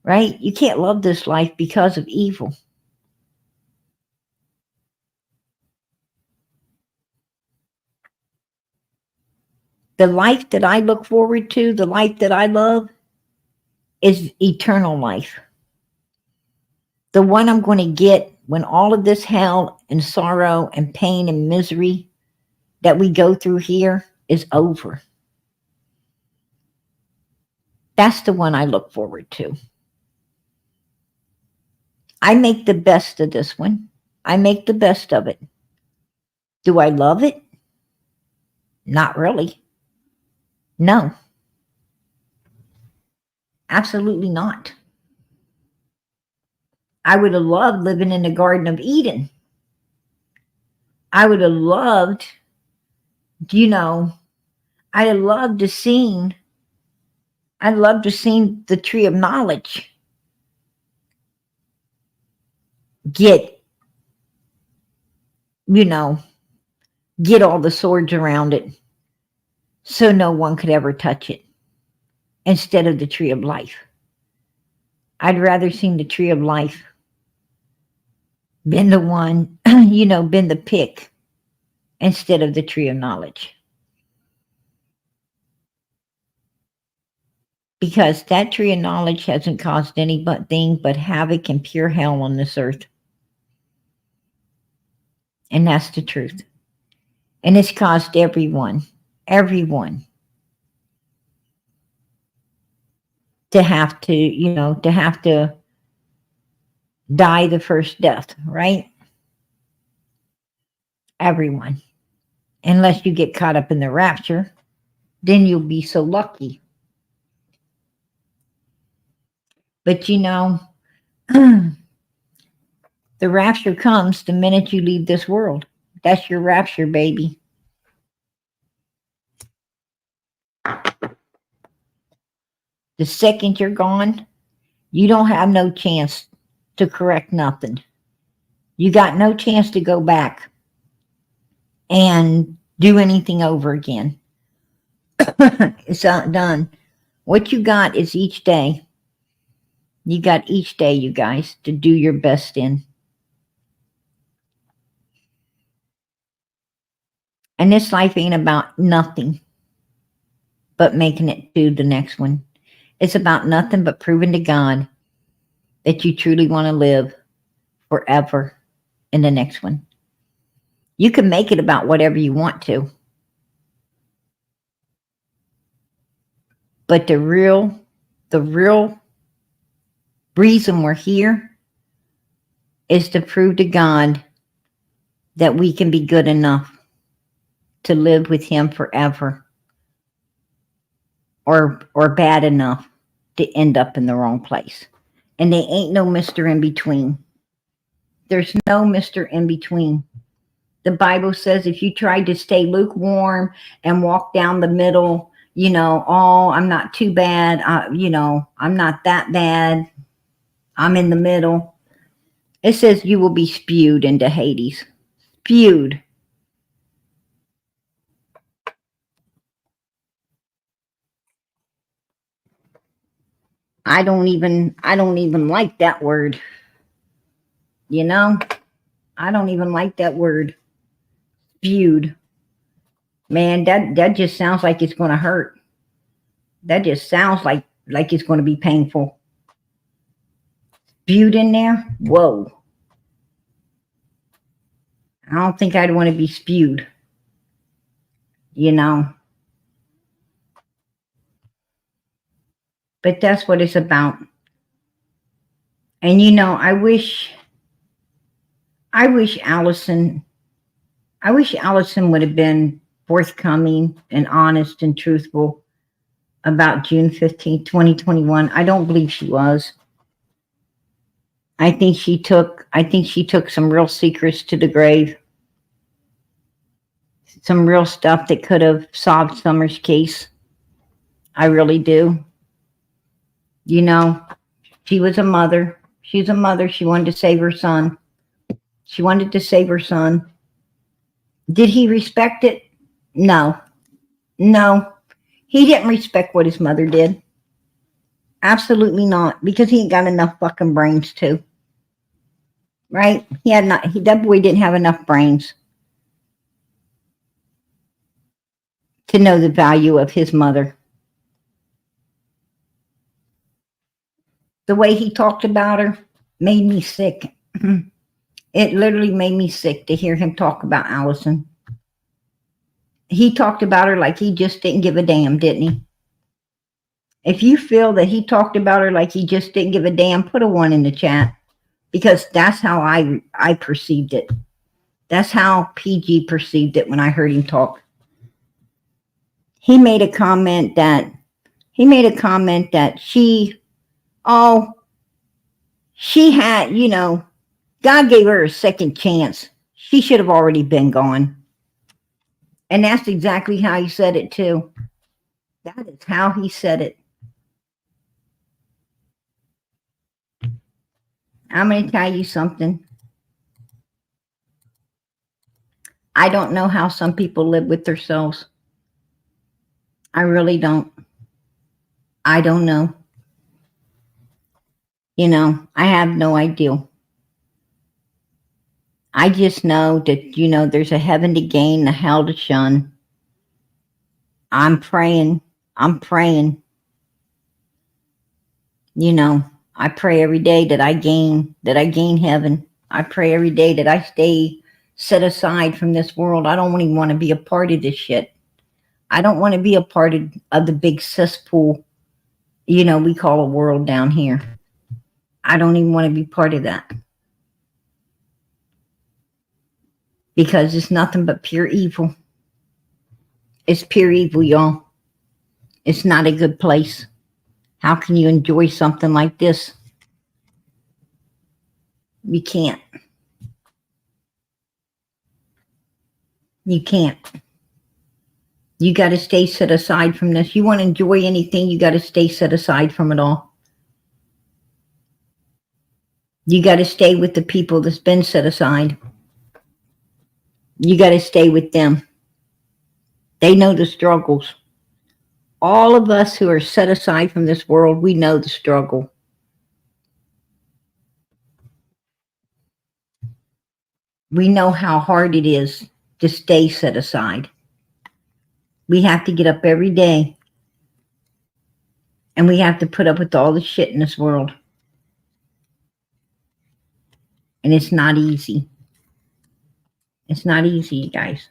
Right? You can't love this life because of evil. The life that I look forward to, the life that I love, is eternal life. The one I'm going to get when all of this hell and sorrow and pain and misery that we go through here is over. That's the one I look forward to. I make the best of this one. I make the best of it. Do I love it? Not really. No. Absolutely not. I would have loved living in the Garden of Eden. I would have loved, you know, I'd have loved to seen the tree of knowledge get, you know, get all the swords around it so no one could ever touch it instead of the tree of life. I'd rather seen the tree of life been the one, you know, been the pick instead of the tree of knowledge. Because that tree of knowledge hasn't caused anything but havoc and pure hell on this earth. And that's the truth. And it's caused everyone to have to, you know, to have to die the first death, right? Everyone. Unless you get caught up in the rapture, then you'll be so lucky. But you know, the rapture comes the minute you leave this world. That's your rapture, baby. The second you're gone, you don't have no chance to correct nothing. You got no chance to go back and do anything over again. It's not done. What you got is each day. You got each day, you guys, to do your best in. And this life ain't about nothing but making it to the next one. It's about nothing but proving to God that you truly want to live forever in the next one. You can make it about whatever you want to. But the real reason we're here is to prove to God that we can be good enough to live with Him forever, or bad enough to end up in the wrong place. And there ain't no Mr. In between. There's no Mr. In between. The Bible says if you try to stay lukewarm and walk down the middle, oh, I'm not too bad, I'm not that bad, I'm in the middle. It says you will be spewed into Hades. Spewed. I don't even like that word. I don't even like that word. Spewed. Man, that just sounds like it's going to hurt. That just sounds like it's going to be painful. Spewed in there? Whoa. I don't think I'd want to be spewed. But that's what it's about. And I wish Allison would have been forthcoming and honest and truthful about June 15th, 2021. I don't believe she was. I think she took some real secrets to the grave. Some real stuff that could have solved Summer's case. I really do. She was a mother. She's a mother. She wanted to save her son. Did he respect it? No. He didn't respect what his mother did. Absolutely not, because he ain't got enough fucking brains to. Right? That boy didn't have enough brains to know the value of his mother. The way he talked about her made me sick. It literally made me sick to hear him talk about Allison. He talked about her like he just didn't give a damn, didn't he? If you feel that he talked about her like he just didn't give a damn, put a 1 in the chat, because that's how I perceived it. That's how PG perceived it when I heard him talk. He made a comment that she had, God gave her a second chance. She should have already been gone. And that's exactly how he said it too. That is how he said it. I'm going to tell you something. I don't know how some people live with themselves. I really don't. I don't know. I have no idea. I just know that, there's a heaven to gain, a hell to shun. I'm praying. I pray every day that I gain heaven. I pray every day that I stay set aside from this world. I don't even want to be a part of this shit. I don't want to be a part of the big cesspool, we call a world down here. I don't even want to be part of that. Because it's nothing but pure evil. It's pure evil, y'all. It's not a good place. How can you enjoy something like this? You can't. You can't. You got to stay set aside from this. You want to enjoy anything, you got to stay set aside from it all. You got to stay with the people that's been set aside. You got to stay with them. They know the struggles. All of us who are set aside from this world, we know the struggle. We know how hard it is to stay set aside. We have to get up every day and we have to put up with all the shit in this world. And it's not easy. It's not easy, you guys.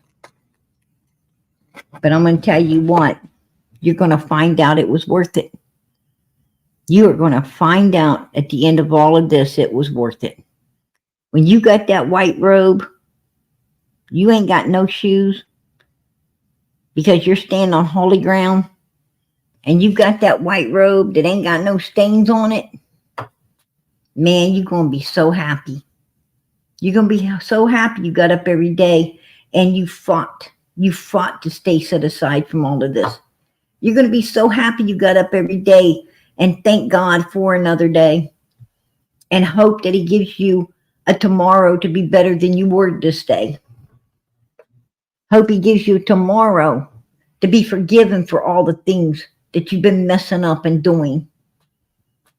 But I'm going to tell you what, you're going to find out it was worth it. You are going to find out at the end of all of this, it was worth it. When you got that white robe, you ain't got no shoes because you're standing on holy ground, and you got that white robe that ain't got no stains on it, man, you're going to be so happy. You're going to be so happy you got up every day and you fought. You fought to stay set aside from all of this. You're going to be so happy you got up every day and thank God for another day and hope that He gives you a tomorrow to be better than you were this day. Hope He gives you a tomorrow to be forgiven for all the things that you've been messing up and doing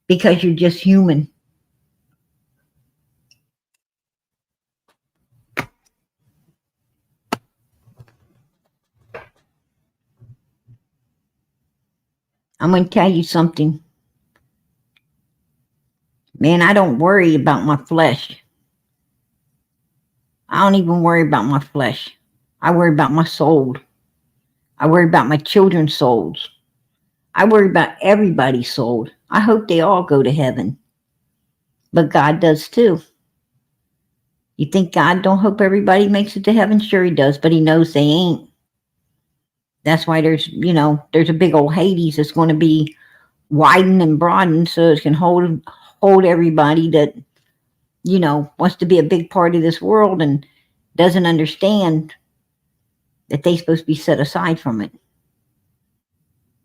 because you're just human. I'm going to tell you something. Man, I don't worry about my flesh. I don't even worry about my flesh. I worry about my soul. I worry about my children's souls. I worry about everybody's soul. I hope they all go to heaven. But God does too. You think God don't hope everybody makes it to heaven? Sure He does, but He knows they ain't. That's why there's a big old Hades that's going to be widened and broadened so it can hold everybody that, wants to be a big part of this world and doesn't understand that they're supposed to be set aside from it.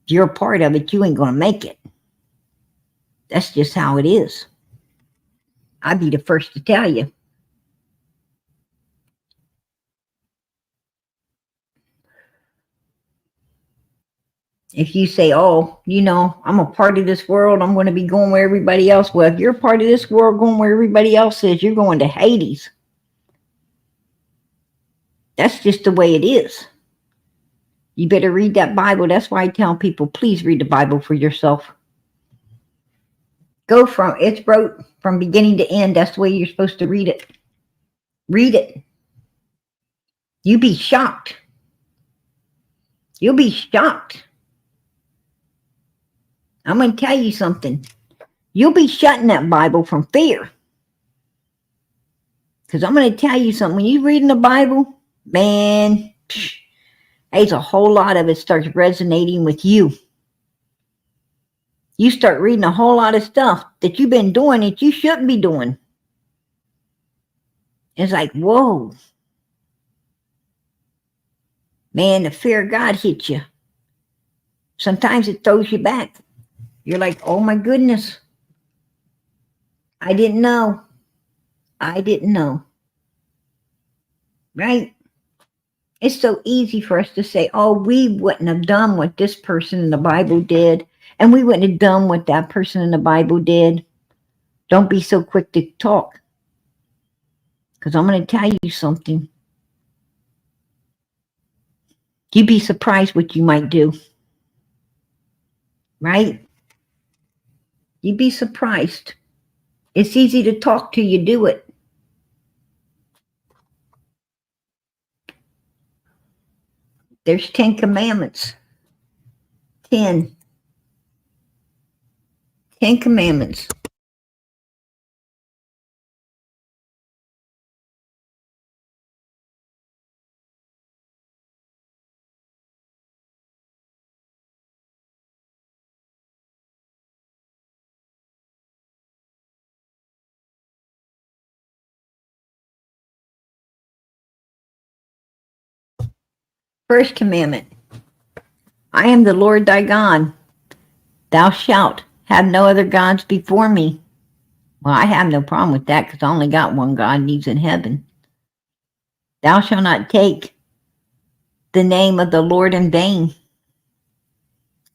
If you're a part of it, you ain't going to make it. That's just how it is. I'd be the first to tell you. If you say, oh, I'm a part of this world, I'm going to be going where everybody else. Well, if you're a part of this world going where everybody else is, you're going to Hades. That's just the way it is. You better read that Bible. That's why I tell people, please read the Bible for yourself. It's wrote from beginning to end. That's the way you're supposed to read it. Read it. You'll be shocked. You'll be shocked. I'm going to tell you something. You'll be shutting that Bible from fear. Because I'm going to tell you something. When you're reading the Bible, man, there's a whole lot of it starts resonating with you. You start reading a whole lot of stuff that you've been doing that you shouldn't be doing. It's like, whoa. Man, the fear of God hits you. Sometimes it throws you back. You're like, oh my goodness. I didn't know. I didn't know. Right? It's so easy for us to say, oh, we wouldn't have done what this person in the Bible did, and we wouldn't have done what that person in the Bible did. Don't be so quick to talk. Because I'm going to tell you something. You'd be surprised what you might do. Right? You'd be surprised. It's easy to talk till you do it. There's 10 commandments. 10. 10 commandments. First commandment. I am the Lord thy God. Thou shalt have no other gods before me. Well, I have no problem with that because I only got one God and he's in heaven. Thou shalt not take the name of the Lord in vain.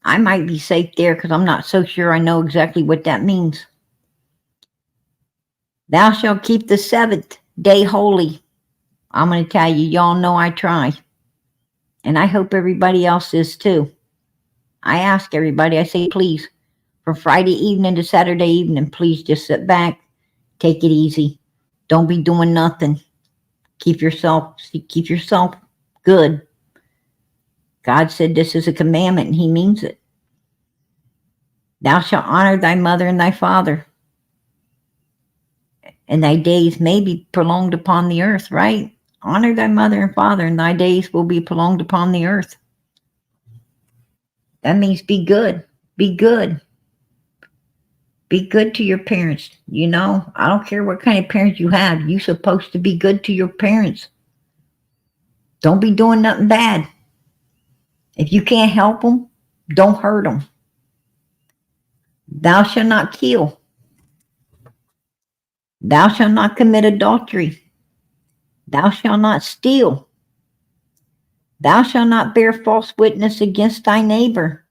I might be safe there because I'm not so sure I know exactly what that means. Thou shalt keep the seventh day holy. I'm going to tell you, y'all know I try. And I hope everybody else is too. I ask everybody, I say, please, from Friday evening to Saturday evening, please just sit back, take it easy. Don't be doing nothing. Keep yourself good. God said this is a commandment and he means it. Thou shalt honor thy mother and thy father, and thy days may be prolonged upon the earth, right? Honor thy mother and father, and thy days will be prolonged upon the earth. That means be good. Be good. Be good to your parents. You know, I don't care what kind of parents you have. You're supposed to be good to your parents. Don't be doing nothing bad. If you can't help them, don't hurt them. Thou shalt not kill. Thou shalt not commit adultery. Thou shalt not steal. Thou shalt not bear false witness against thy neighbor.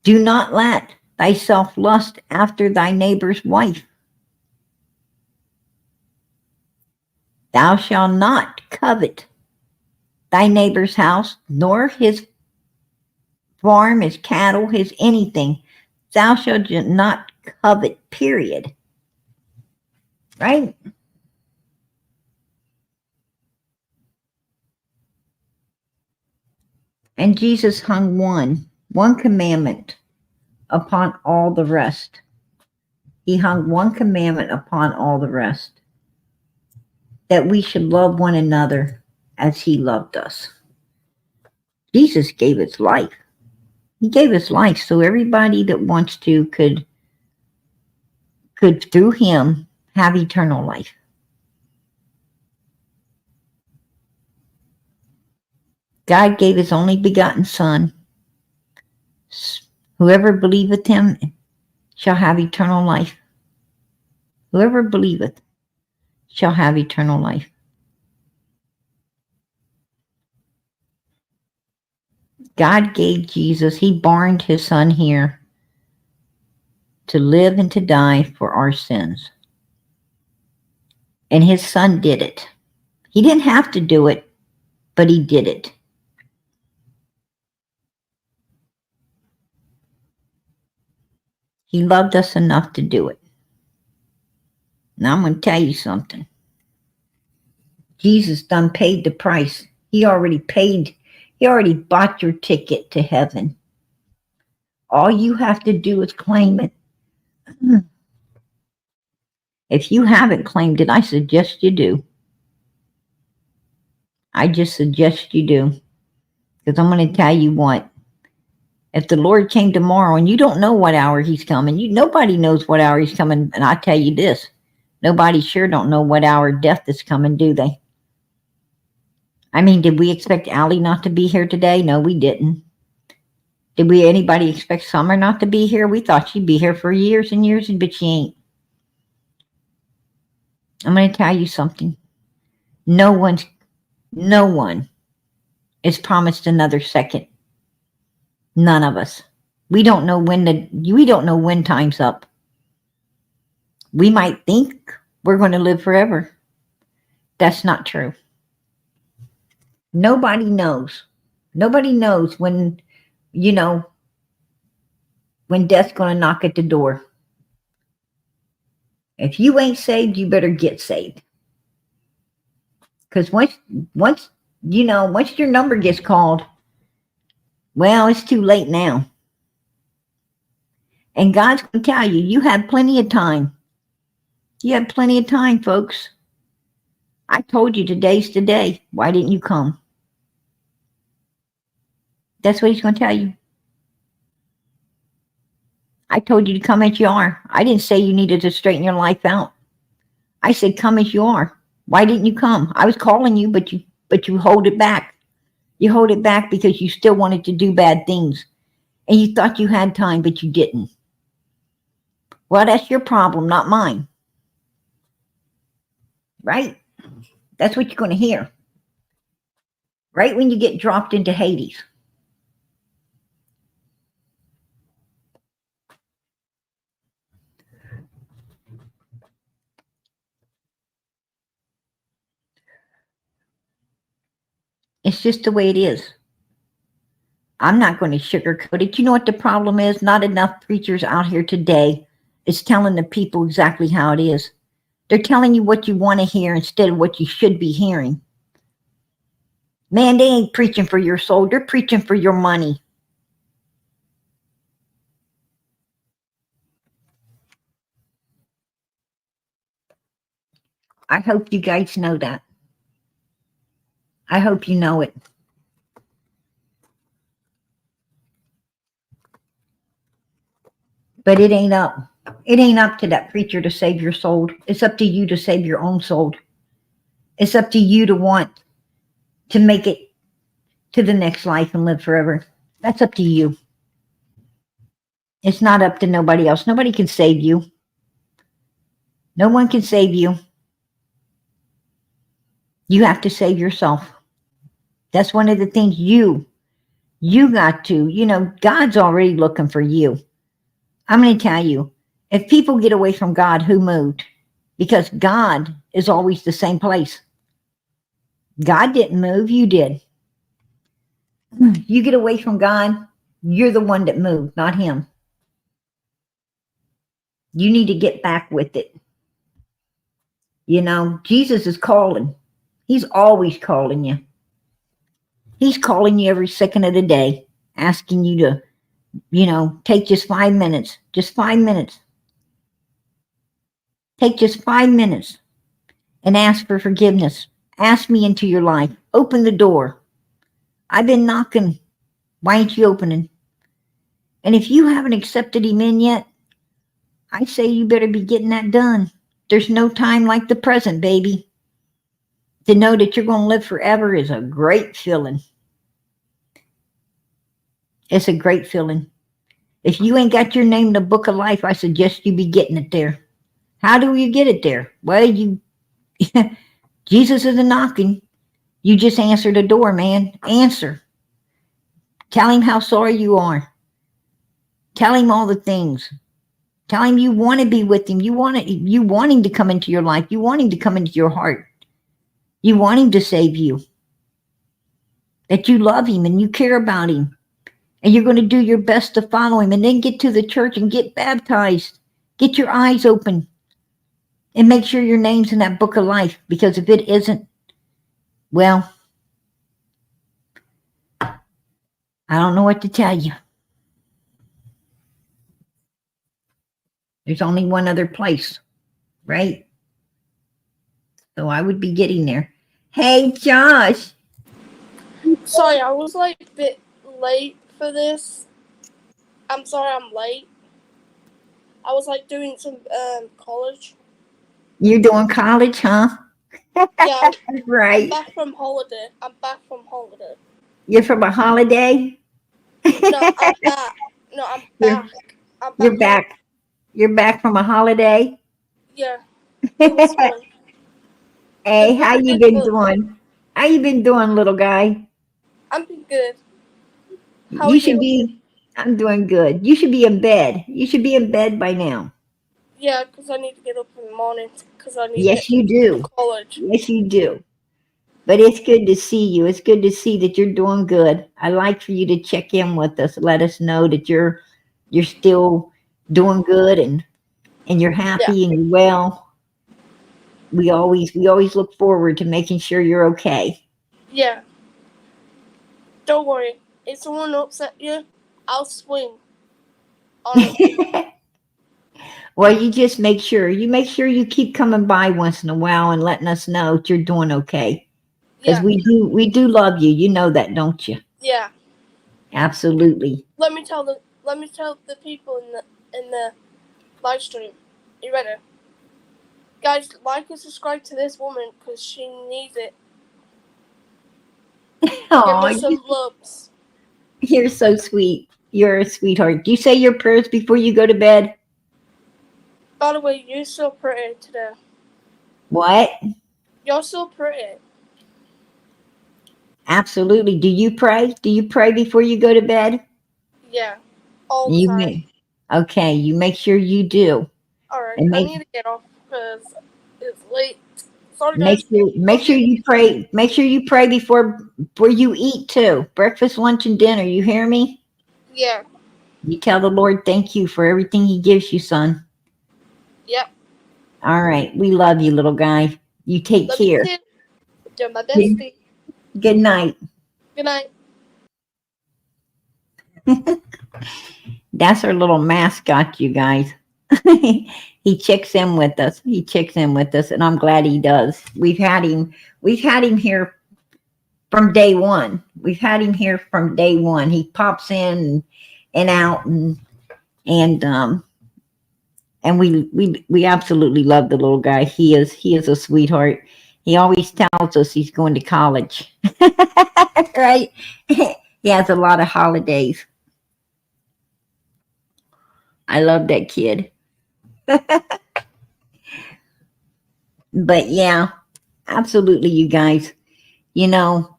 Do not let thyself lust after thy neighbor's wife. Thou shalt not covet thy neighbor's house, nor his farm, his cattle, his anything. Thou shalt not covet, period. Right? And Jesus hung one commandment upon all the rest. He hung one commandment upon all the rest. That we should love one another as he loved us. Jesus gave his life. He gave his life so everybody that wants to could through him have eternal life. God gave his only begotten Son. Whoever believeth him shall have eternal life. Whoever believeth shall have eternal life. God gave Jesus, he borrowed his Son here to live and to die for our sins. And his Son did it. He didn't have to do it, but he did it. He loved us enough to do it. Now I'm going to tell you something. Jesus done paid the price. He already bought your ticket to heaven. All you have to do is claim it. If you haven't claimed it, I suggest you do. I just suggest you do. Because I'm going to tell you what. If the Lord came tomorrow and you don't know what hour he's coming, nobody knows what hour he's coming. And I tell you this, nobody sure don't know what hour death is coming, do they? I mean, did we expect Allie not to be here today? No, we didn't. Did anybody expect Summer not to be here? We thought she'd be here for years and years, but she ain't. I'm going to tell you something. No one is promised another second. None of us. We don't know when time's up. We might think we're going to live forever. That's not true. Nobody knows. Nobody knows when death's going to knock at the door. If you ain't saved, you better get saved. Because once your number gets called, well, it's too late now. And God's going to tell you, you have plenty of time. You have plenty of time, folks. I told you today's the day. Why didn't you come? That's what he's going to tell you. I told you to come as you are. I didn't say you needed to straighten your life out. I said, come as you are. Why didn't you come? I was calling you, but but you hold it back. You hold it back because you still wanted to do bad things. And you thought you had time, but you didn't. Well, that's your problem, not mine. Right? That's what you're going to hear. Right when you get dropped into Hades. It's just the way it is. I'm not going to sugarcoat it. You know what the problem is? Not enough preachers out here today is telling the people exactly how it is. They're telling you what you want to hear instead of what you should be hearing. Man, they ain't preaching for your soul. They're preaching for your money. I hope you guys know that. I hope you know it. But it ain't up. It ain't up to that preacher to save your soul. It's up to you to save your own soul. It's up to you to want to make it to the next life and live forever. That's up to you. It's not up to nobody else. Nobody can save you. No one can save you. You have to save yourself. That's one of the things you got to, God's already looking for you. I'm going to tell you, if people get away from God, who moved? Because God is always the same place. God didn't move, you did. You get away from God, you're the one that moved, not him. You need to get back with it. Jesus is calling. He's always calling you. He's calling you every second of the day, asking you to, take just 5 minutes. Just 5 minutes. Take just 5 minutes and ask for forgiveness. Ask me into your life. Open the door. I've been knocking. Why ain't you opening? And if you haven't accepted him in yet, I say you better be getting that done. There's no time like the present, baby. To know that you're going to live forever is a great feeling. It's a great feeling. If you ain't got your name in the book of life, I suggest you be getting it there. How do you get it there? Well, Jesus is a knocking. You just answer the door, man. Answer. Tell him how sorry you are. Tell him all the things. Tell him you want to be with him. You want him to come into your life. You want him to come into your heart. You want him to save you. That you love him and you care about him. And you're going to do your best to follow him. And then get to the church and get baptized. Get your eyes open. And make sure your name's in that book of life. Because if it isn't, well, I don't know what to tell you. There's only one other place, right? So I would be getting there. Hey, Josh. Sorry, I was a bit late for this. I'm sorry I'm late. I was doing some college. You're doing college, huh? Yeah. Right. I'm back from holiday. You're from a holiday? No, I'm back. You're back. You're back from a holiday? Yeah. It was fun. Hey, how you been doing? How you been doing, little guy? I'm been good. How are you? I'm doing good. You should be in bed. You should be in bed by now. Yeah, because I need to get up in the morning. Because I need Yes, to you do. to college. Yes, you do. But it's good to see you. It's good to see that you're doing good. I like for you to check in with us. Let us know that you're still doing good and you're happy and you're well. We always look forward to making sure you're okay. Yeah. Don't worry. If someone upset you, I'll swing on it. Well, you just make sure you keep coming by once in a while and letting us know that you're doing okay. Because we do love you. You know that, don't you? Yeah. Absolutely. Let me tell the people in the live stream. You ready? Guys, like and subscribe to this woman because she needs it. Give me Oh, some looks. you're so sweet. You're a sweetheart. Do you say your prayers before you go to bed? By the way, you still pray today. What? Y'all still pray. Absolutely. Do you pray? Do you pray before you go to bed? Yeah. All the You time. may. Okay, you make sure you do. Alright, And I need to get off because it's late. Sorry, make guys. sure make Love sure you. you pray. Make sure you pray before you eat too. Breakfast, lunch, and dinner. You hear me? Yeah. You tell the Lord thank you for everything He gives you, son. Yep. All right. We love you, little guy. You take Love you care. too. You're my Good, bestie. good night. Good night. That's our little mascot, you guys. He checks in with us. He checks in with us, and I'm glad he does. We've had him here from day one. We've had him here from day one. He pops in and out, and and we absolutely love the little guy. He is a sweetheart. He always tells us he's going to college, right? He has a lot of holidays. I love that kid. But yeah, absolutely, you guys. You know,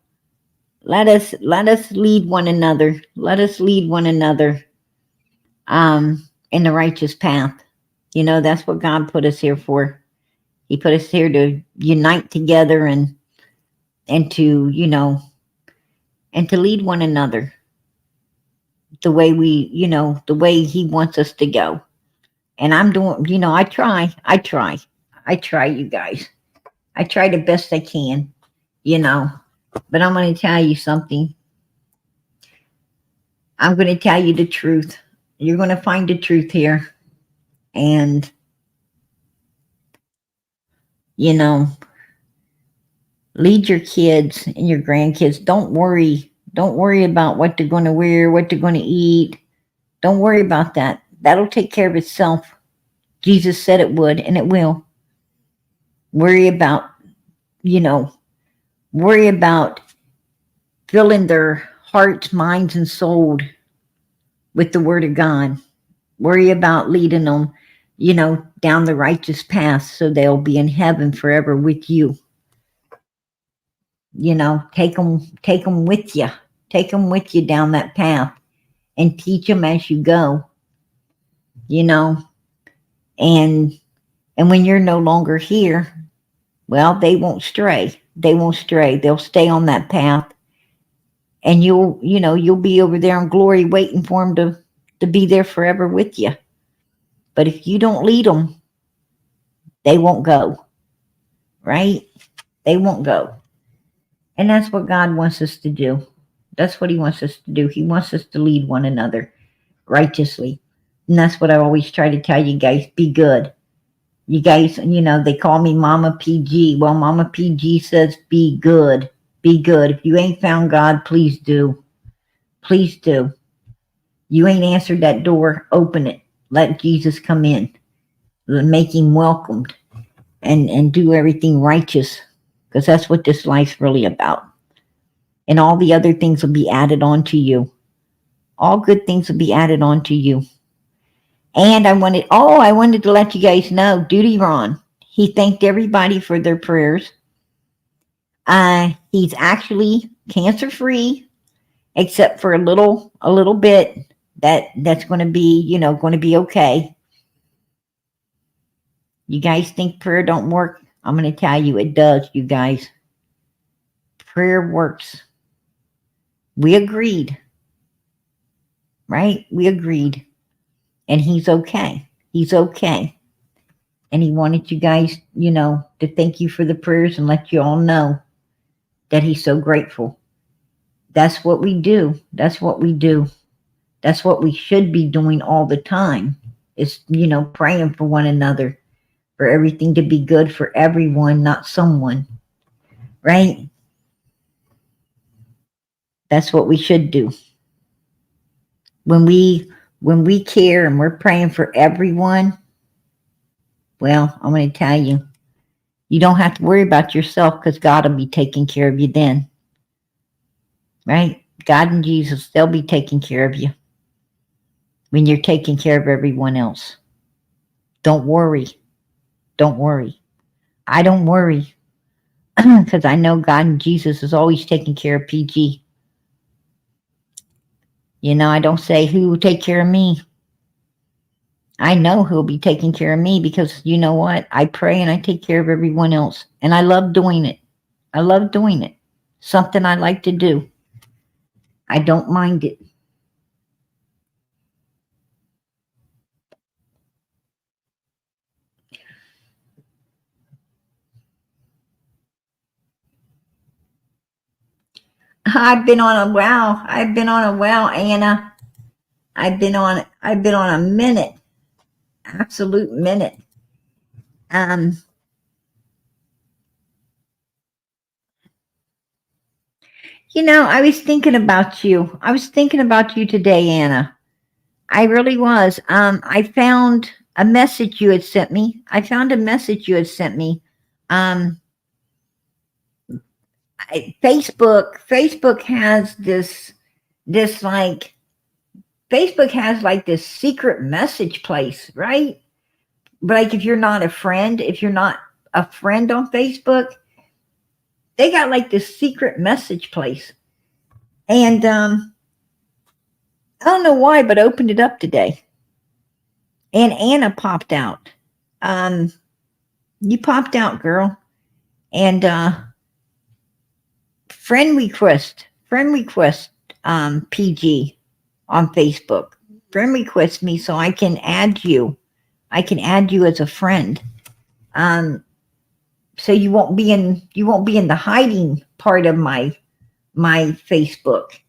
let us lead one another. Let us lead one another in the righteous path. You know, that's what God put us here for. He put us here to unite together and to, you know, and to lead one another the way we, you know, the way He wants us to go. And I'm doing, you know, I try, you guys. I try the best I can, you know. But I'm going to tell you something. I'm going to tell you the truth. You're going to find the truth here. And, you know, lead your kids and your grandkids. Don't worry. Don't worry about what they're going to wear, what they're going to eat. Don't worry about that. That'll take care of itself. Jesus said it would, and it will. Worry about, you know, worry about filling their hearts, minds, and soul with the Word of God. Worry about leading them, you know, down the righteous path so they'll be in heaven forever with you. You know, take them with you. Take them with you down that path and teach them as you go, you know. And when you're no longer here, well, they won't stray. They won't stray. They'll stay on that path. And you know, you'll be over there in glory waiting for them to be there forever with you. But if you don't lead them, they won't go, right? They won't go. And that's what God wants us to do. That's what He wants us to do. He wants us to lead one another righteously. And that's what I always try to tell you guys, be good. You guys, you know, they call me Mama PG. Well, Mama PG says be good. Be good. If you ain't found God, please do. Please do. You ain't answered that door, open it. Let Jesus come in. Make Him welcomed. And do everything righteous. Because that's what this life's really about. And all the other things will be added on to you. All good things will be added on to you. And I wanted to let you guys know, Duty Ron, he thanked everybody for their prayers. He's actually cancer free, except for a little bit that's going to be, you know, going to be okay. You guys think prayer don't work? I'm going to tell you it does, you guys. Prayer works. We agreed, right? We agreed. And he's okay. He's okay. And he wanted you guys, you know, to thank you for the prayers and let you all know that he's so grateful. That's what we do. That's what we do. That's what we should be doing all the time. Is, you know, praying for one another, for everything to be good for everyone, not someone. Right? That's what we should do. When we care and we're praying for everyone, well, I'm going to tell you, you don't have to worry about yourself because God will be taking care of you then. right? God and Jesus, they'll be taking care of you when you're taking care of everyone else. Don't worry. Don't worry. I don't worry because I know God and Jesus is always taking care of PG. You know, I don't say who will take care of me. I know who'll be taking care of me because you know what? I pray and I take care of everyone else. And I love doing it. I love doing it. Something I like to do. I don't mind it. I've been on a wow. I've been on a wow, Anna. I've been on a minute. Absolute minute. Um You know, I was thinking about you. I was thinking about you today, Anna. I really was. I found a message you had sent me. I found a message you had sent me. Um, Facebook has this like, Facebook has like this secret message place, right? But like, if you're not a friend, if you're not a friend on Facebook, they got like this secret message place. And I don't know why, but I opened it up today. And Anna popped out. Um, you popped out, girl. And friend request, PG on Facebook. Friend request me so I can add you. I can add you as a friend. So you won't be in the hiding part of my Facebook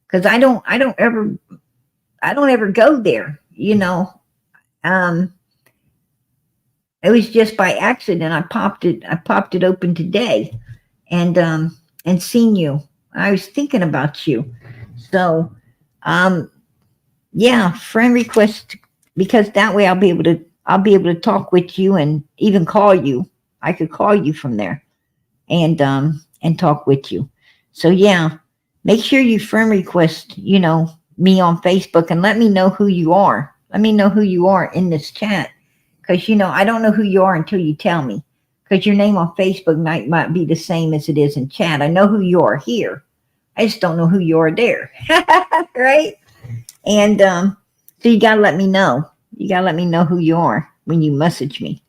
because I don't ever go there. You know, um, it was just by accident. I popped it open today, and seen you. I was thinking about you. So, um, yeah, friend request because that way I'll be able to talk with you and even call you. I could call you from there and talk with you. So yeah, make sure you friend request, you know, me on Facebook and let me know who you are. Let me know who you are in this chat. Because you know, I don't know who you are until you tell me. Because your name on Facebook might be the same as it is in chat. I know who you are here. I just don't know who you are there. Right? And so you gotta let me know. You gotta let me know who you are when you message me.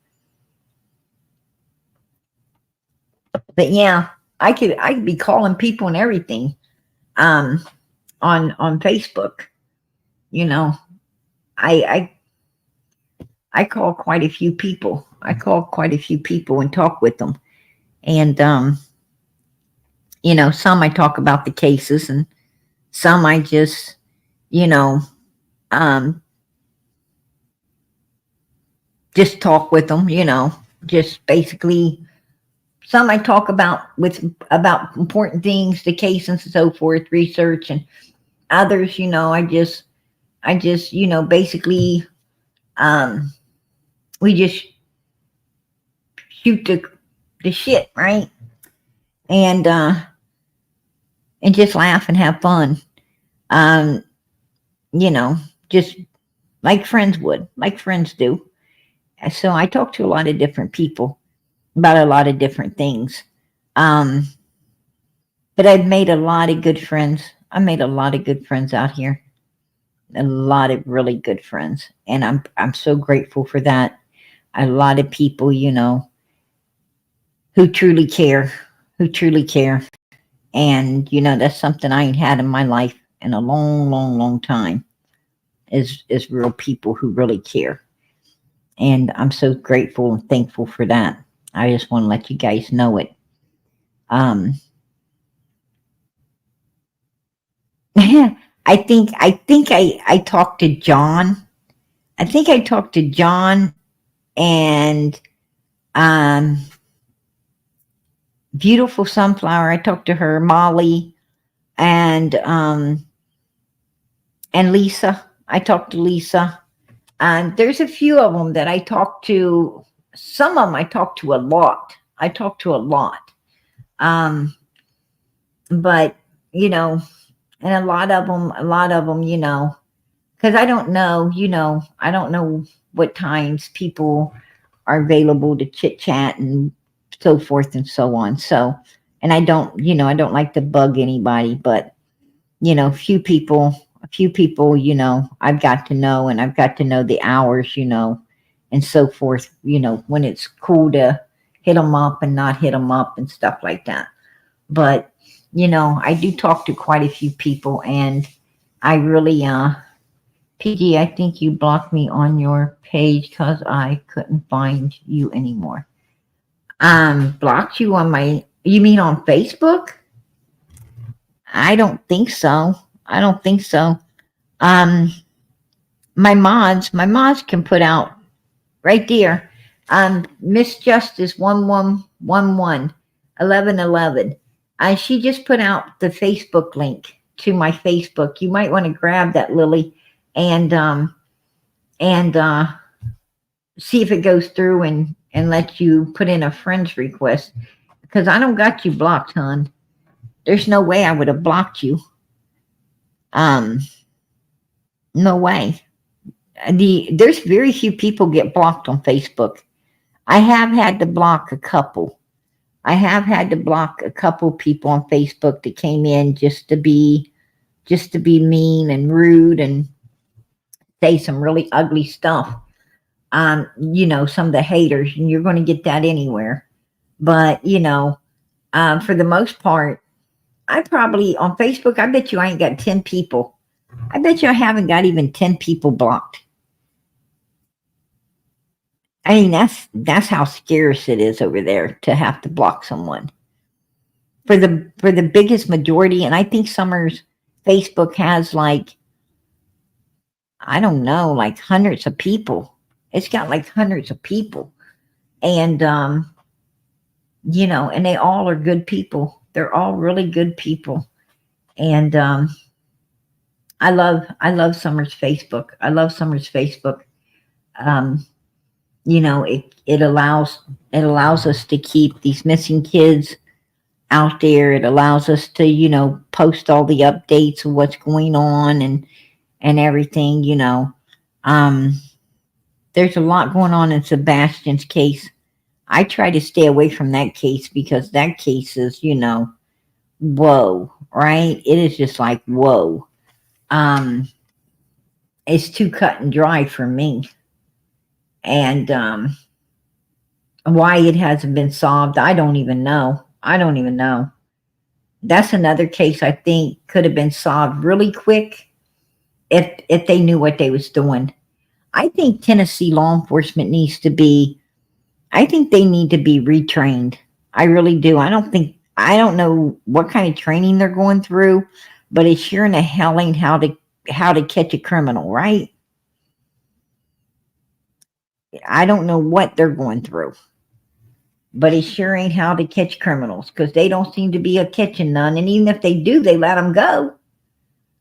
But yeah, I could be calling people and everything um on Facebook. You know, I I call quite a few people. I call quite a few people and talk with them. And you know, some I talk about the cases and some I just, you know, um just talk with them, you know, just basically some I talk about important things, the case and so forth, research, and others, you know, I just, you know, basically um we just shoot the shit, right? And and just laugh and have fun. Um, you know, just like friends would, like friends do. So I talk to a lot of different people about a lot of different things. Um, but I've made a lot of good friends. I made a lot of good friends out here. A lot of really good friends. And I'm so grateful for that. A lot of people, you know, who truly care, who truly care. And, you know, that's something I ain't had in my life in a long, long, long time is real people who really care. And I'm so grateful and thankful for that. I just want to let you guys know it. Um, I talked to John. I think I talked to John and um, beautiful sunflower. I talked to her, Molly, and and Lisa. I talked to Lisa. And there's a few of them that I talked to. Some of them I talked to a lot. I talked to a lot. Um, but you know, and a lot of them, because I don't know, I don't know what times people are available to chit chat and so forth and so on. So, and I don't like to bug anybody, but a few people, I've got to know, and I've got to know the hours, and so forth, when it's cool to hit them up and not hit them up and stuff like that. But, I do talk to quite a few people, and I really, PG, I think you blocked me on your page because I couldn't find you anymore. Blocked you on you mean on Facebook? I don't think so. I don't think so. Um, my mods can put out right there. Miss Justice 1111. She just put out the Facebook link to my Facebook. You might want to grab that, Lily, and and see if it goes through and let you put in a friend's request. Because I don't got you blocked, hon. There's no way I would have blocked you. Um, no way. There's very few people get blocked on Facebook. I have had to block a couple. I have had to block a couple people on Facebook that came in just to be mean and rude and say some really ugly stuff. Some of the haters, and you're going to get that anywhere. But for the most part, I probably on Facebook. I bet you I ain't got 10 people. I bet you I haven't got even 10 people blocked. I mean, that's how scarce it is over there to have to block someone. For the biggest majority, and I think Summers Facebook has like, I don't know, like hundreds of people. It's got like hundreds of people. And and they all are good people. They're all really good people. And I love Summers Facebook. I love Summers Facebook. Um, it allows us to keep these missing kids out there. It allows us to post all the updates of what's going on and everything. Um, there's a lot going on in Sebastian's case. I try to stay away from that case because that case is whoa, right? It is just like whoa. It's too cut and dry for me. And why it hasn't been solved, I don't even know. I don't even know. That's another case I think could have been solved really quick if they knew what they was doing. I think Tennessee law enforcement I think they need to be retrained. I really do. I don't know what kind of training they're going through, but it's sure in the helling how to catch a criminal, right? I don't know what they're going through, but it sure ain't how to catch criminals because they don't seem to be a catching none. And even if they do, they let them go,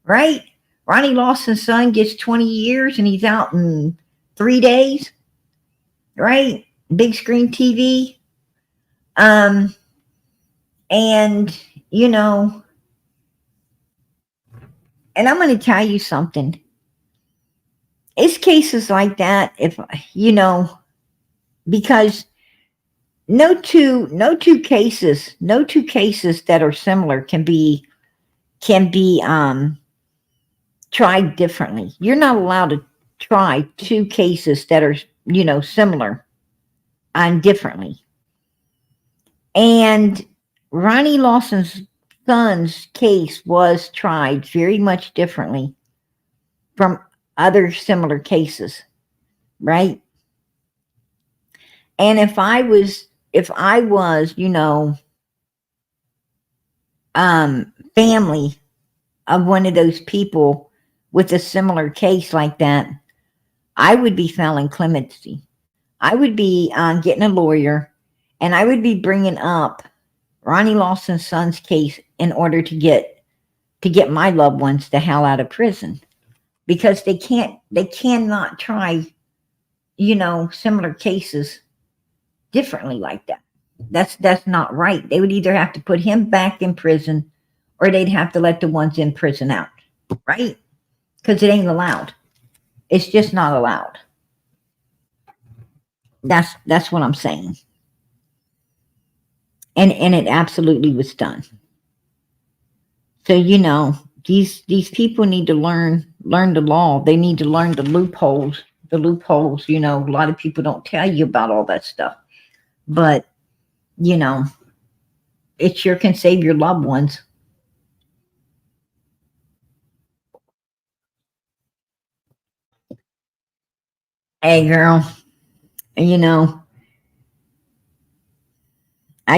right? Ronnie Lawson's son gets 20 years and he's out in 3 days, right? Big screen TV. And and I'm going to tell you something. It's cases like that, because no two cases that are similar can be tried differently. You're not allowed to try two cases that are similar and differently. And Ronnie Lawson's son's case was tried very much differently from other similar cases, right? And if I was family of one of those people with a similar case like that, I would be filing clemency. I would be getting a lawyer, and I would be bringing up Ronnie Lawson's son's case in order to get my loved ones the hell out of prison, because they cannot try similar cases differently like that. That's not right. They would either have to put him back in prison or they'd have to let the ones in prison out, right? Because it ain't allowed. It's just not allowed. That's what I'm saying. And it absolutely was done. So these people need to learn the law. They need to learn the loopholes. The loopholes. A lot of people don't tell you about all that stuff, but it sure can save your loved ones. Hey, girl, I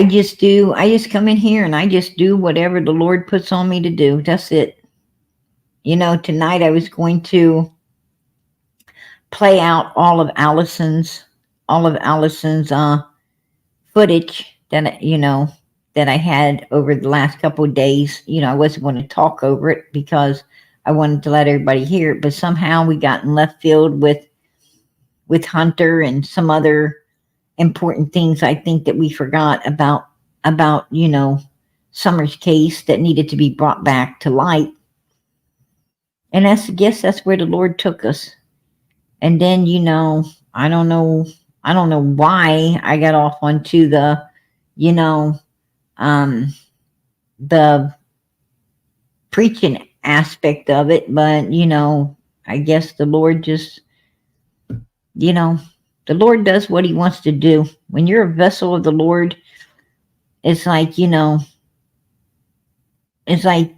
just come in here and I just do whatever the Lord puts on me to do. That's it. Tonight I was going to play out all of Allison's footage that I had over the last couple of days. I wasn't going to talk over it because I wanted to let everybody hear it, but somehow we got in left field with Hunter and some other important things I think that we forgot about Summer's case that needed to be brought back to light. And I guess that's where the Lord took us. And then, I don't know why I got off onto the, the preaching aspect of it, but, I guess the Lord just, the Lord does what he wants to do. When you're a vessel of the Lord, it's like, it's like,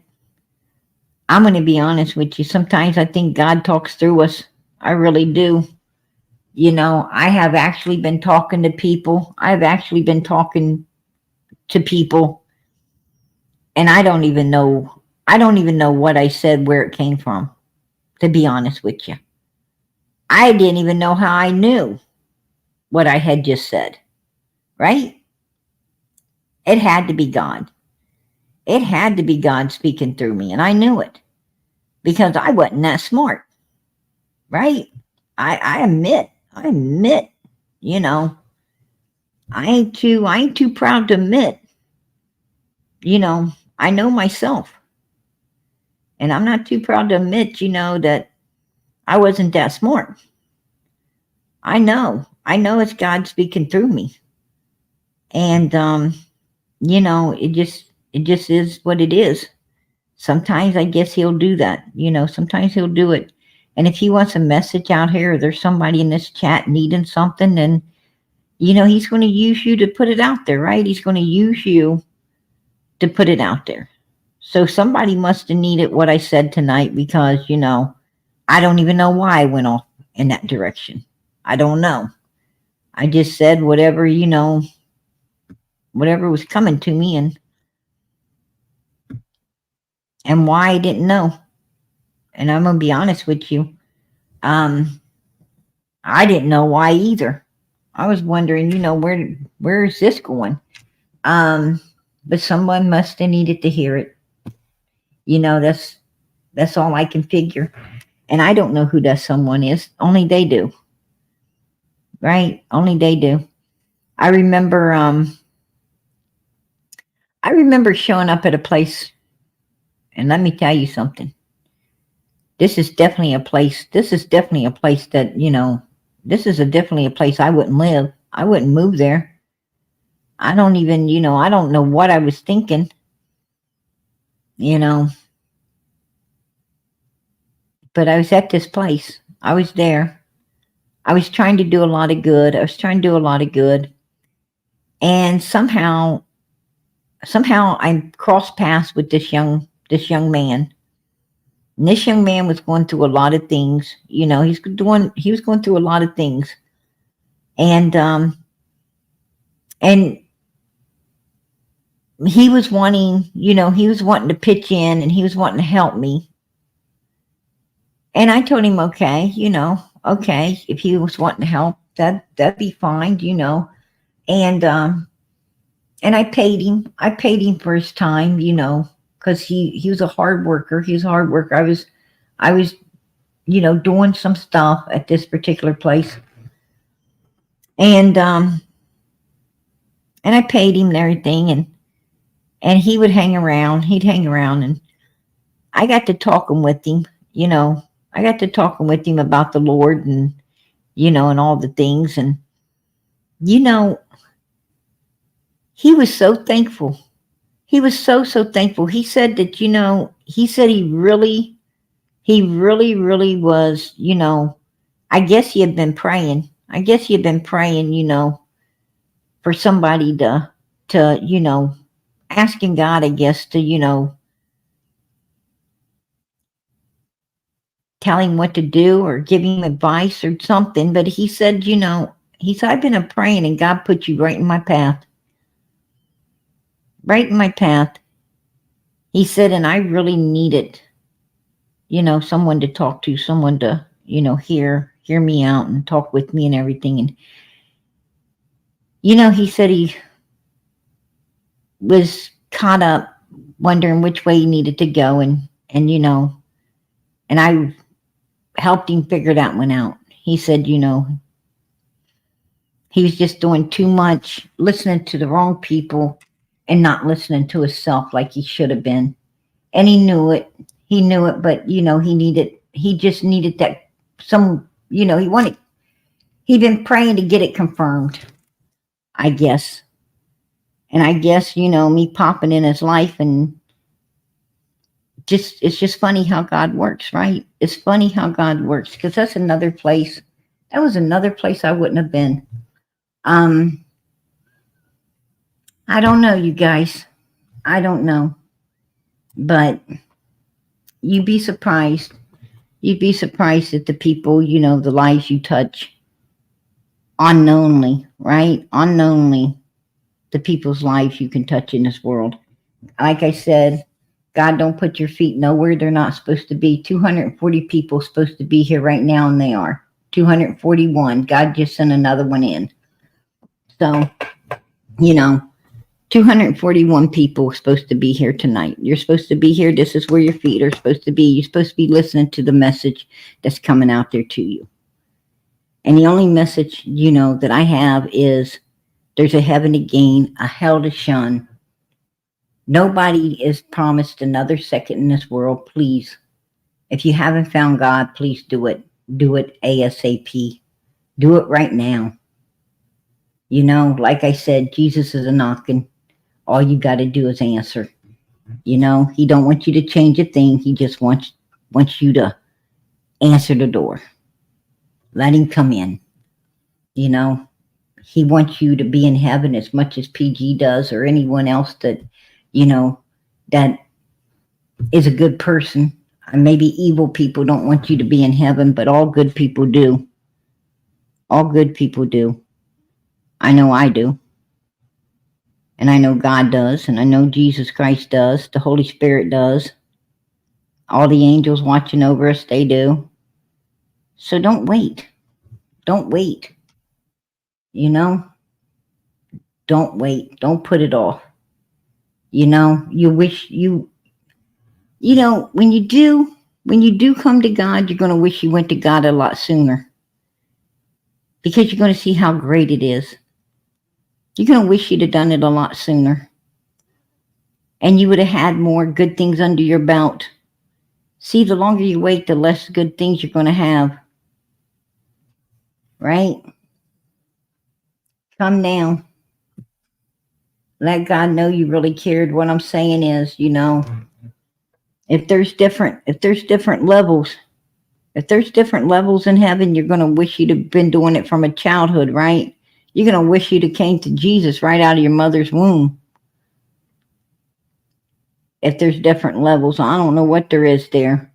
I'm going to be honest with you. Sometimes I think God talks through us. I really do. I have actually been talking to people. I've actually been talking to people, and I don't even know what I said, where it came from, to be honest with you. I didn't even know how I knew what I had just said, right? It had to be God. It had to be God speaking through me, and I knew it because I wasn't that smart, right? I admit, I ain't too proud to admit, I know myself. And I'm not too proud to admit, that I wasn't that smart. I know it's God speaking through me. And it just is what it is. Sometimes I guess he'll do that. Sometimes he'll do it. And if he wants a message out here, or there's somebody in this chat needing something, then he's going to use you to put it out there, right? He's going to use you to put it out there. So somebody must have needed what I said tonight because, I don't even know why I went off in that direction. I don't know. I just said whatever, whatever was coming to me, and why I didn't know. And I'm going to be honest with you. I didn't know why either. I was wondering, where is this going? But someone must have needed to hear it. That's all I can figure. And I don't know who that someone is. Only they do. Right? Only they do. I remember showing up at a place, and let me tell you something. This is definitely a place that, this is definitely a place I wouldn't live. I wouldn't move there. I don't even, I don't know what I was thinking. But I was at this place. I was there. I was trying to do a lot of good. And somehow I crossed paths with this young man. And this young man was going through a lot of things. He was going through a lot of things. And he was wanting, to pitch in, and he was wanting to help me. And I told him, okay, if he was wanting to help, that'd be fine, And I paid him. I paid him for his time, because he was a hard worker. I was, doing some stuff at this particular place. And I paid him and everything, And he would hang around. He'd hang around, and I got to talking with him. I got to talking with him about the Lord, and and all the things. And you know, he was so thankful. He was so thankful. He said that he said he really was. I guess he had been praying. I guess he had been praying. For somebody to asking God, I guess, to tell him what to do or give him advice or something. But he said, he said, I've been a praying and God put you right in my path. Right in my path. He said, and I really needed, someone to talk to, someone to, hear me out and talk with me and everything. And, he said he was caught up wondering which way he needed to go. And I helped him figure that one out. He said, he was just doing too much, listening to the wrong people and not listening to himself like he should have been. And he knew it. He knew it, but he just needed that he'd been praying to get it confirmed, I guess. And I guess, me popping in his life, and it's just funny how God works, right? It's funny how God works, because that's another place. That was another place I wouldn't have been. I don't know, you guys. I don't know. But you'd be surprised. You'd be surprised at the people, the lives you touch unknowingly, right? Unknowingly, the people's lives you can touch in this world. Like I said, God don't put your feet nowhere they're not supposed to be. 240 people supposed to be here right now, and they are. 241. God just sent another one in. So, 241 people supposed to be here tonight. You're supposed to be here. This is where your feet are supposed to be. You're supposed to be listening to the message that's coming out there to you. And the only message, that I have is there's a heaven to gain, a hell to shun. Nobody is promised another second in this world. Please, if you haven't found God, please do it. Do it ASAP. Do it right now. Like I said, Jesus is a knocking. All you got to do is answer. He don't want you to change a thing. He just wants you to answer the door. Let him come in. He wants you to be in heaven as much as PG does, or anyone else that, that is a good person. Maybe evil people don't want you to be in heaven, but all good people do. All good people do. I know I do. And I know God does. And I know Jesus Christ does. The Holy Spirit does. All the angels watching over us, they do. So don't wait. Don't wait. Don't wait. Don't put it off. You wish when you do come to God, you're going to wish you went to God a lot sooner, because you're going to see how great it is. You're going to wish you'd have done it a lot sooner, and you would have had more good things under your belt. See, the longer you wait, the less good things you're going to have. Right? Come now. Let God know you really cared. What I'm saying is, if there's different levels, in heaven, you're going to wish you'd have been doing it from a childhood, right? You're going to wish you'd have came to Jesus right out of your mother's womb. If there's different levels, I don't know what there is there.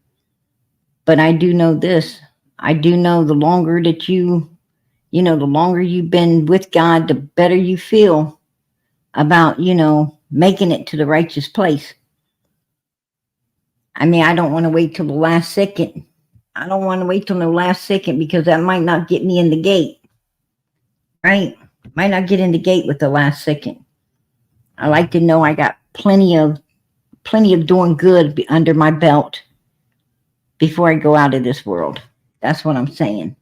But I do know this. I do know the longer that the longer you've been with God, the better you feel about, making it to the righteous place. I mean, I don't want to wait till the last second. I don't want to wait till the last second, because that might not get me in the gate. Right? Might not get in the gate with the last second. I like to know I got plenty of doing good under my belt before I go out of this world. That's what I'm saying.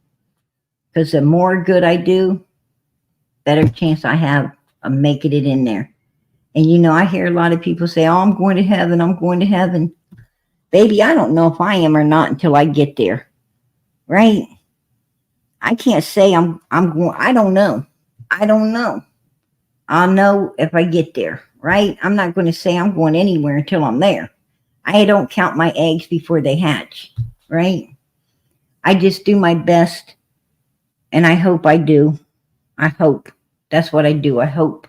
Because the more good I do, better chance I have of making it in there. And you know, I hear a lot of people say, "Oh, I'm going to heaven. I'm going to heaven." Baby, I don't know if I am or not until I get there. Right? I can't say I'm going. I don't know. I don't know. I'll know if I get there. Right? I'm not going to say I'm going anywhere until I'm there. I don't count my eggs before they hatch. Right? I just do my best, and I hope I do. I hope. That's what I do. I hope.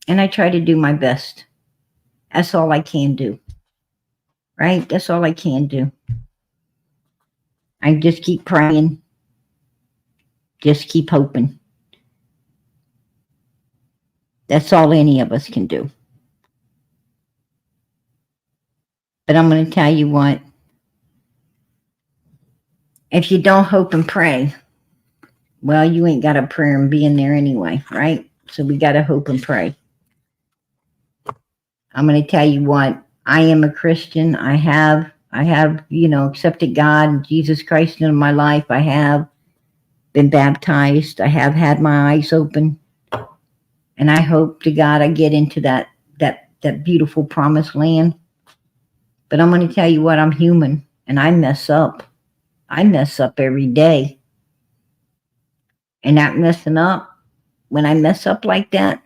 And I try to do my best. That's all I can do. Right? That's all I can do. I just keep praying. Just keep hoping. That's all any of us can do. But I'm going to tell you what. If you don't hope and pray, well, you ain't got a prayer and be in there anyway, right? So we got to hope and pray. I'm going to tell you what. I am a Christian. I have, accepted God and Jesus Christ into my life. I have been baptized. I have had my eyes open. And I hope to God I get into that beautiful promised land. But I'm going to tell you what, I'm human and I mess up. I mess up every day. And that messing up, when I mess up like that,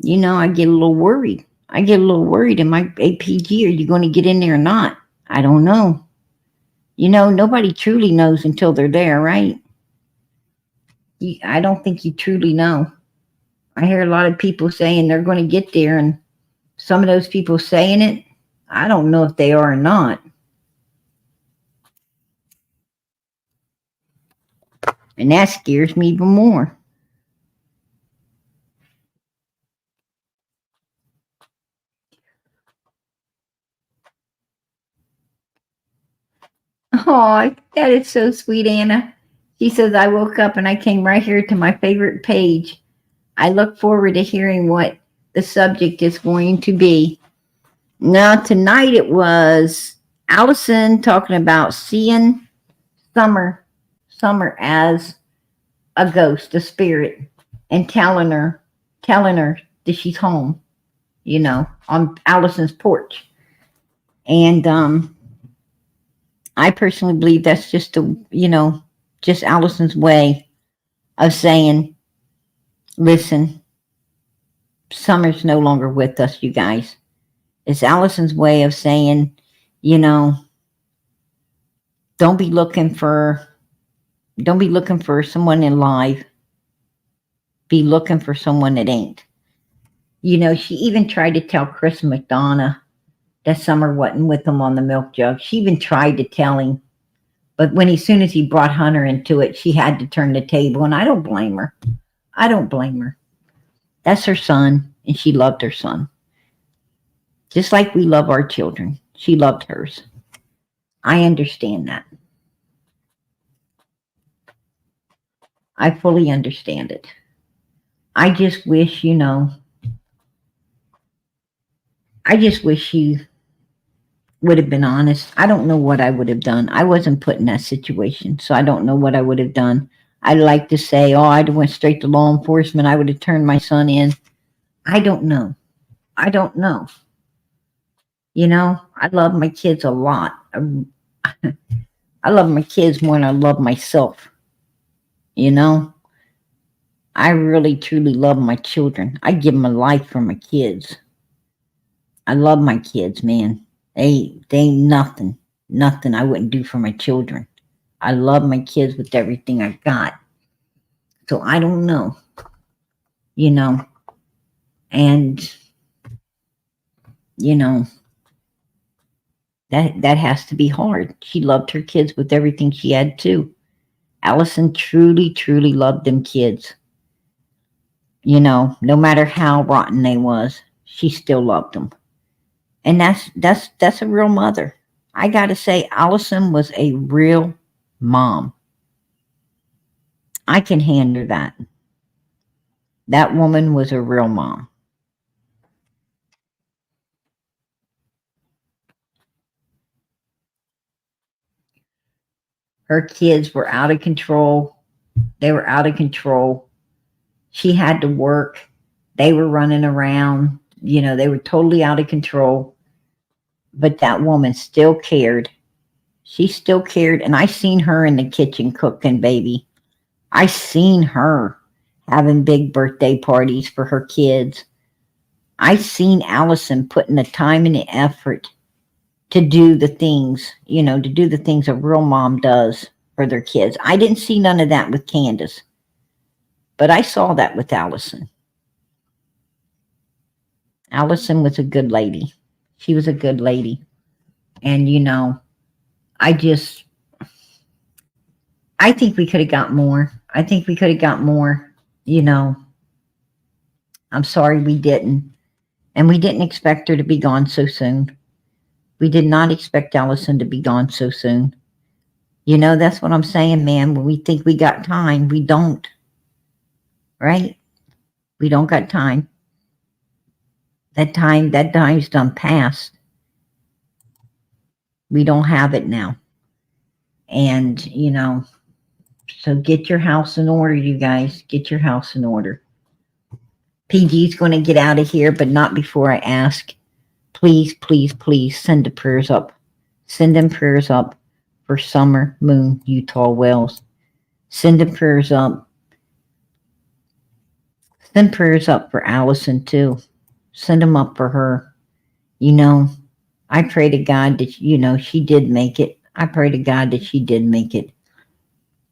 you know, I get a little worried. I get a little worried. In my APG, are you going to get in there or not? I don't know. You know, nobody truly knows until they're there, right? I don't think you truly know. I hear a lot of people saying they're going to get there, and some of those people saying it, I don't know if they are or not. And that scares me even more. Oh, that is so sweet, Anna. She says, I woke up and I came right here to my favorite page. I look forward to hearing what the subject is going to be. Now, tonight it was Allison talking about seeing Summer as a ghost, a spirit, and telling her that she's home, you know, on Allison's porch. And I personally believe that's just just Allison's way of saying, listen, Summer's no longer with us, you guys. It's Allison's way of saying, you know, don't be looking for someone in life. Be looking for someone that ain't. You know, she even tried to tell Chris McDonough that Summer wasn't with him on the milk jug. She even tried to tell him. But as soon as he brought Hunter into it, she had to turn the table. And I don't blame her. I don't blame her. That's her son, and she loved her son. Just like we love our children. She loved hers. I understand that. I fully understand it. I just wish, I just wish you would have been honest. I don't know what I would have done. I wasn't put in that situation, so I don't know what I would have done. I'd like to say, oh, I'd have went straight to law enforcement. I would have turned my son in. I don't know. I don't know. You know, I love my kids a lot. I love my kids more than I love myself. You know, I really truly love my children. I give my life for my kids. I love my kids, man. They ain't nothing I wouldn't do for my children. I love my kids with everything I got. So I don't know, and that has to be hard. She loved her kids with everything she had too. Allison truly, truly loved them kids. No matter how rotten they was, she still loved them. And that's a real mother. I gotta say, Allison was a real mom. I can hand her that. That woman was a real mom. Her kids were out of control. They were out of control. She had to work. They were running around, they were totally out of control. But that woman still cared. She still cared. And I seen her in the kitchen cooking, baby. I seen her having big birthday parties for her kids. I seen Allison putting the time and the effort to do the things, to do the things a real mom does for their kids. I didn't see none of that with Candace, but I saw that with Allison. Allison was a good lady. She was a good lady. And, I just, I think we could have got more. I think we could have got more, I'm sorry we didn't. And we didn't expect her to be gone so soon. We did not expect Allison to be gone so soon. That's what I'm saying, man. When we think we got time, we don't. Right? We don't got time. That time's done past. We don't have it now. And, so get your house in order, you guys. Get your house in order. PG's going to get out of here, but not before I ask. Please, please, please send the prayers up. Send them prayers up for Summer Moon, Utah Wells. Send the prayers up. Send prayers up for Allison, too. Send them up for her. I pray to God that, she did make it. I pray to God that she did make it.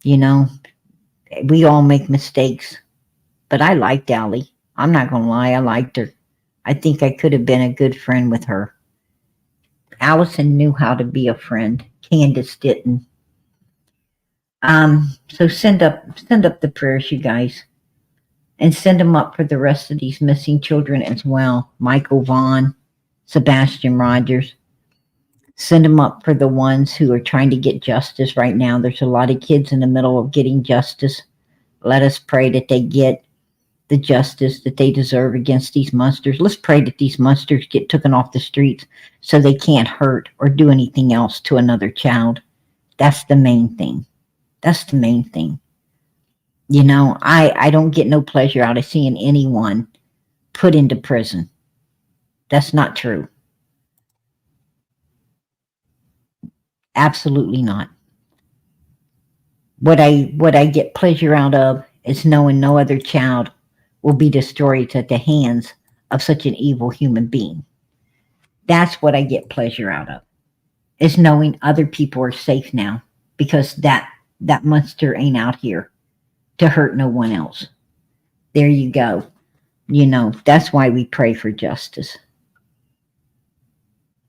We all make mistakes. But I liked Allie. I'm not going to lie. I liked her. I think I could have been a good friend with her. Allison knew how to be a friend. Candace didn't. So send up the prayers, you guys. And send them up for the rest of these missing children as well. Michael Vaughn, Sebastian Rogers. Send them up for the ones who are trying to get justice right now. There's a lot of kids in the middle of getting justice. Let us pray that they get the justice that they deserve against these monsters. Let's pray that these monsters get taken off the streets so they can't hurt or do anything else to another child. That's the main thing. That's the main thing. I don't get no pleasure out of seeing anyone put into prison. That's not true. Absolutely not. What I get pleasure out of is knowing no other child will be destroyed at the hands of such an evil human being. That's what I get pleasure out of, is knowing other people are safe now, because that monster ain't out here to hurt no one else. There you go. That's why we pray for justice.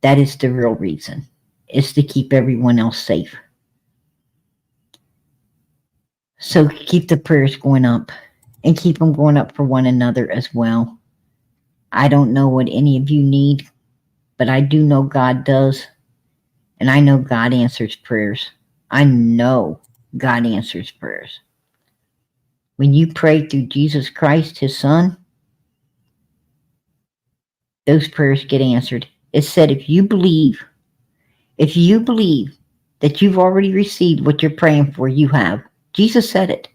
That is the real reason, is to keep everyone else safe. So keep the prayers going up, and keep them going up for one another as well. I don't know what any of you need, but I do know God does. And I know God answers prayers. I know God answers prayers. When you pray through Jesus Christ, his son, those prayers get answered. It said, if you believe that you've already received what you're praying for, you have. Jesus said it.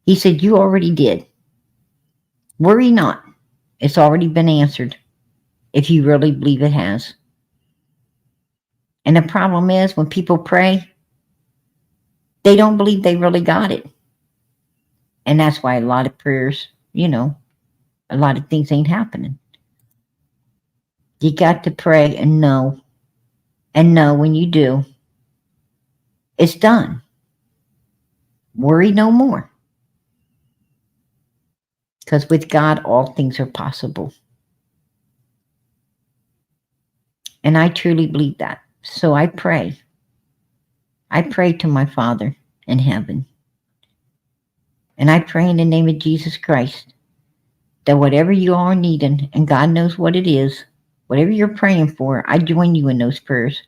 He said, you already did. Worry not. It's already been answered, if you really believe it has. And the problem is, when people pray, they don't believe they really got it. And that's why a lot of prayers, a lot of things ain't happening. You got to pray and know when you do, it's done. Worry no more. Because with God, all things are possible. And I truly believe that. So I pray. I pray to my Father in heaven. And I pray in the name of Jesus Christ that whatever you are needing, and God knows what it is, whatever you're praying for, I join you in those prayers.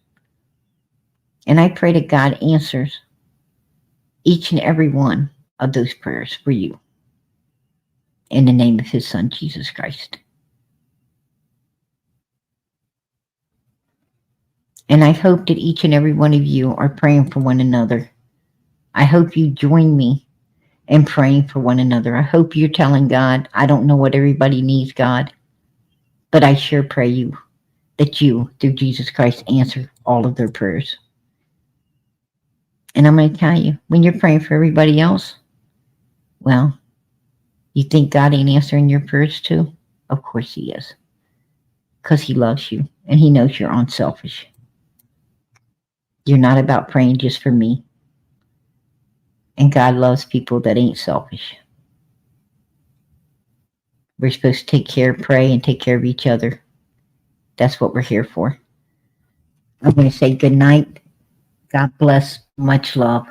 And I pray that God answers each and every one of those prayers for you. In the name of his son, Jesus Christ. And I hope that each and every one of you are praying for one another. I hope you join me and praying for one another. I hope you're telling God, I don't know what everybody needs, God, but I sure pray you that you, through Jesus Christ, answer all of their prayers. And I'm going to tell you, when you're praying for everybody else, well, you think God ain't answering your prayers too? Of course he is. Because he loves you and he knows you're unselfish. You're not about praying just for me. And God loves people that ain't selfish. We're supposed to take care, pray, and take care of each other. That's what we're here for. I'm going to say good night. God bless. Much love.